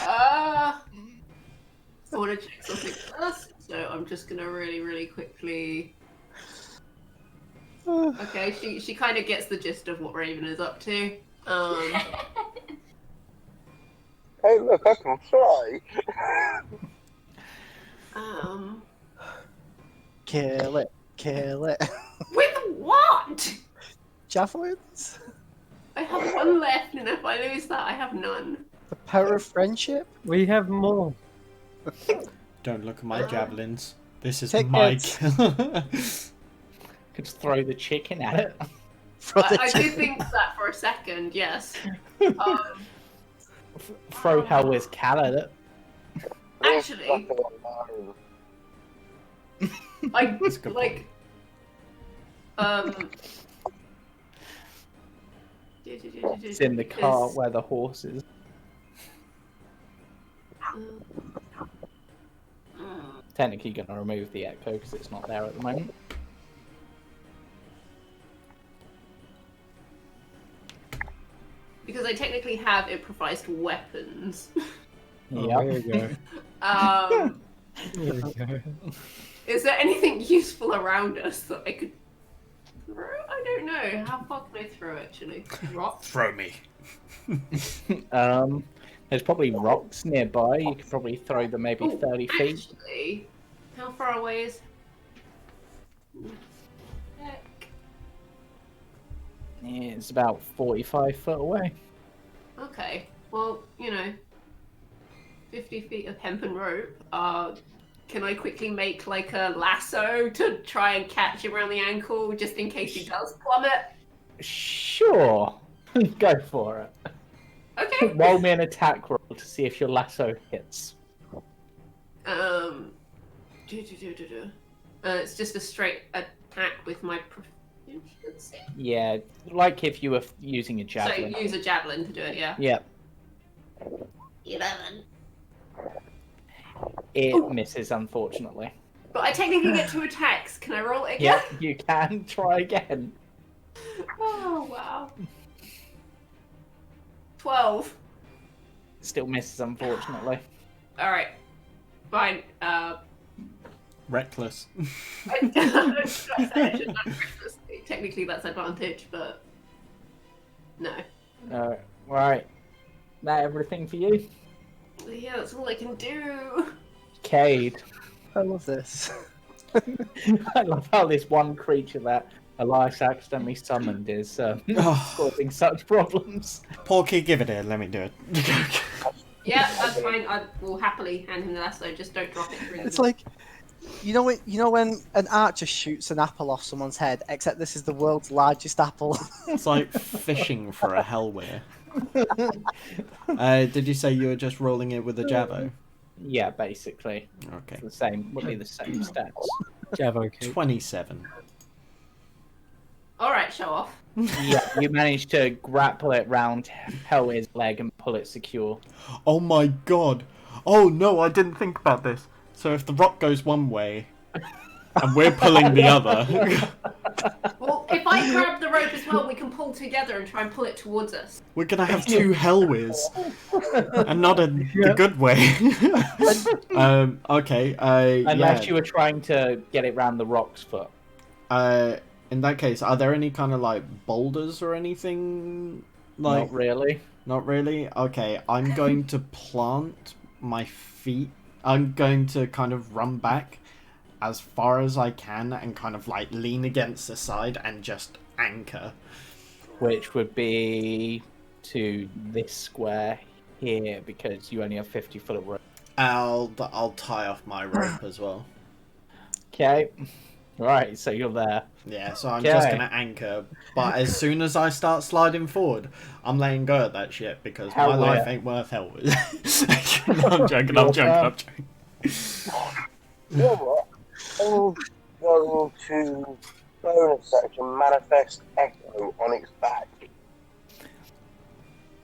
I want to check something first, so I'm just gonna really quickly. Okay, she kind of gets the gist of what Raven is up to.
Hey, look, I can fly.
Kill it.
With what?
Javelins?
I have one left, and if I lose that, I have none.
The power of friendship?
We have more.
Don't look at my javelins. This is
Tickets.
my kill.
Could just throw the chicken at it.
I did think that for a second, yes.
Throw Hellway's cat at it.
Actually, Actually,
Nothing online.
I
That's a good
like.
It's in the cart where the horse is. Technically going to remove the echo because it's not there at the moment.
Because I technically have improvised weapons.
Oh,
Yep.
here we go. Here we go.
Is there anything useful around us that I could throw? I don't know. How far can I throw actually? Rock?
Throw me.
There's probably rocks nearby. You could probably throw them maybe
Ooh,
30 feet.
Actually, how far away is? Heck.
It's about 45 foot away.
Okay. Well, 50 feet of hempen rope. Can I quickly make like a lasso to try and catch him around the ankle just in case he does plummet?
Sure. Go for it.
Okay.
Roll me an attack roll to see if your lasso hits.
It's just a straight attack with my proficiency.
Yeah, like if you were using a javelin.
So use a javelin to do it, yeah.
Yep.
11.
It
Ooh.
misses, unfortunately.
But I technically get 2 attacks. Can I roll it again?
Yep, you can try again.
Oh, wow. 12.
Still misses, unfortunately.
Alright. Fine.
Reckless.
Technically that's advantage, but no.
Right. That everything for you?
Yeah, that's all I can do.
Cade.
I love this.
I love how this one creature that Elias accidentally summoned is causing such problems.
Porky, give it here. Let me do it.
Yeah, that's fine. I will happily hand him the lasso. Just don't drop it through.
It's like, you know when an archer shoots an apple off someone's head, except this is the world's largest apple.
It's like fishing for a hellware. Did you say you were just rolling it with a javo?
Yeah, basically.
Okay.
It's the same. Would be the same stats.
Javo cake.
27.
All right, show off.
Yeah, you managed to grapple it round Hellweir's leg and pull it secure.
Oh my god. Oh no, I didn't think about this. So if the rock goes one way and we're pulling the other.
Well, if I grab the rope as well, we can pull together and try and pull it towards us.
We're gonna have 2 hellweirs. And not in the good way. Okay,
Unless
yeah.
you were trying to get it round the rock's foot.
In that case, are there any kind of like boulders or anything? Like,
Not really.
Not really? Okay, I'm going to plant my feet. I'm going to kind of run back as far as I can and kind of like lean against the side and just anchor.
Which would be to this square here because you only have 50 foot of rope.
I'll tie off my rope as well.
Okay. Right, so you're there.
Yeah, so I'm just gonna anchor, but as soon as I start sliding forward, I'm letting go of that shit because my life ain't worth hell. No, I'm joking.
You know what? I'm going to bonus action manifest echo on its back.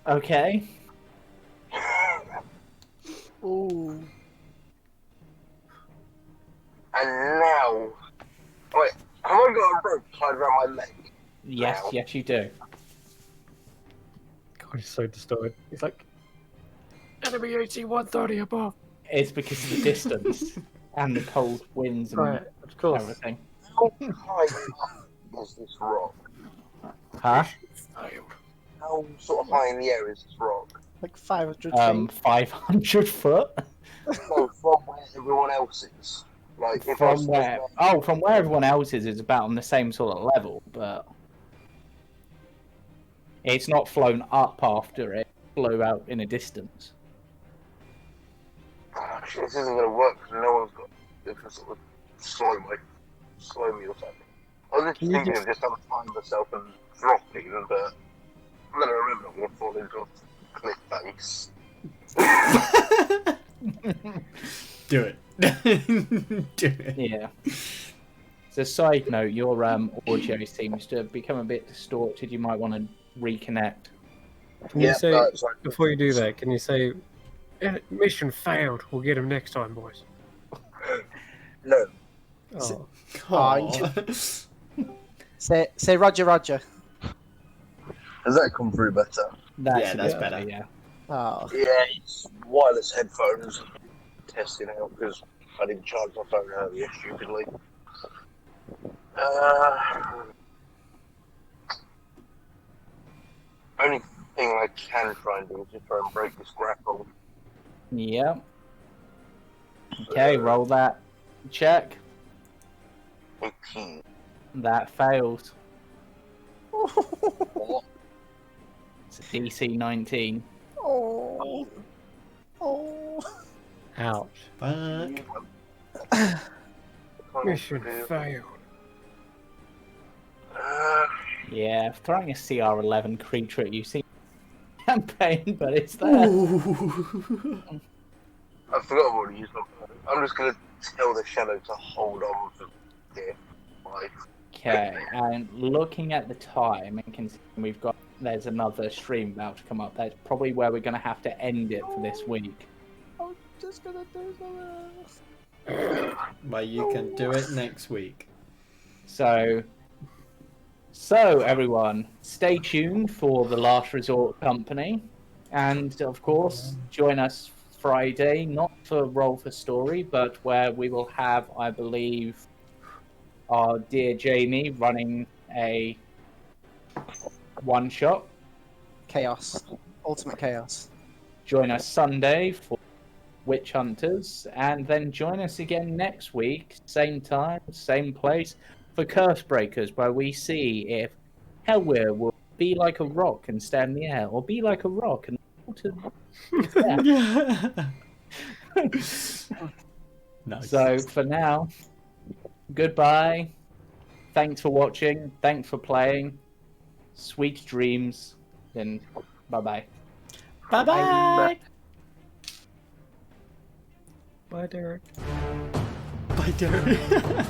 Okay.
Ooh.
And now, wait, have I got a rope tied around my leg?
Yes,
Wow.
yes you do.
God, he's so distorted. He's like, enemy AC 130 above.
It's because of the distance and the cold winds and
Right, of course.
everything.
How high up is this rock?
Huh?
How sort of high in the air is this rock?
Like 500 feet.
500 foot?
No, from where everyone else is. Like, if I was
From where? Oh, from where everyone else is about on the same sort of level, but it's not flown up after it flew out in a distance.
Oh, shit, this isn't going to work because no one's got to sort of slow me or something. I was just thinking of just untying myself and dropping, but then I remember I'm going to fall into a cliff face.
Do it. Do it.
Yeah. So, side note, your audio seems to have become a bit distorted. You might want to reconnect.
Can you
Yeah,
say
sorry.
before you do that? Can you say, "Mission failed. We'll get him next time, boys."
No.
Oh,
Oh, you say Roger, Roger.
Has that come through better?
Yeah, that's better.
Yeah.
Oh,
Yeah, it's wireless headphones. Testing out because I didn't charge my phone earlier, stupidly. Only thing I can try and do is just try and break this grapple.
Yeah. Okay, roll that check.
18.
That fails.
What?
It's a DC 19.
oh, oh.
ouch!
Fuck.
Mission failed.
Yeah, throwing a CR11 creature at you seems campaign, but it's there.
I forgot what to use my phone. I'm just going to tell the shadow to hold on for dear life.
Okay, and looking at the time and considering there's another stream about to come up, that's probably where we're going to have to end it for this week.
I'm just gonna do something.
But you can do it next week.
So everyone, stay tuned for the Last Resort Company, and of course, join us Friday, not for Roll for Story, but where we will have, I believe, our dear Jamie running a one-shot.
Chaos. Ultimate chaos.
Join us Sunday for Witch Hunters, and then join us again next week, same time, same place, for Cursebreakers, where we see if Hellweir will be like a rock and stay in the air, or be like a rock and
Nice.
So for now, goodbye. Thanks for watching. Thanks for playing. Sweet dreams. And bye-bye.
Bye-bye.
Bye, Derek.
Bye, Derek.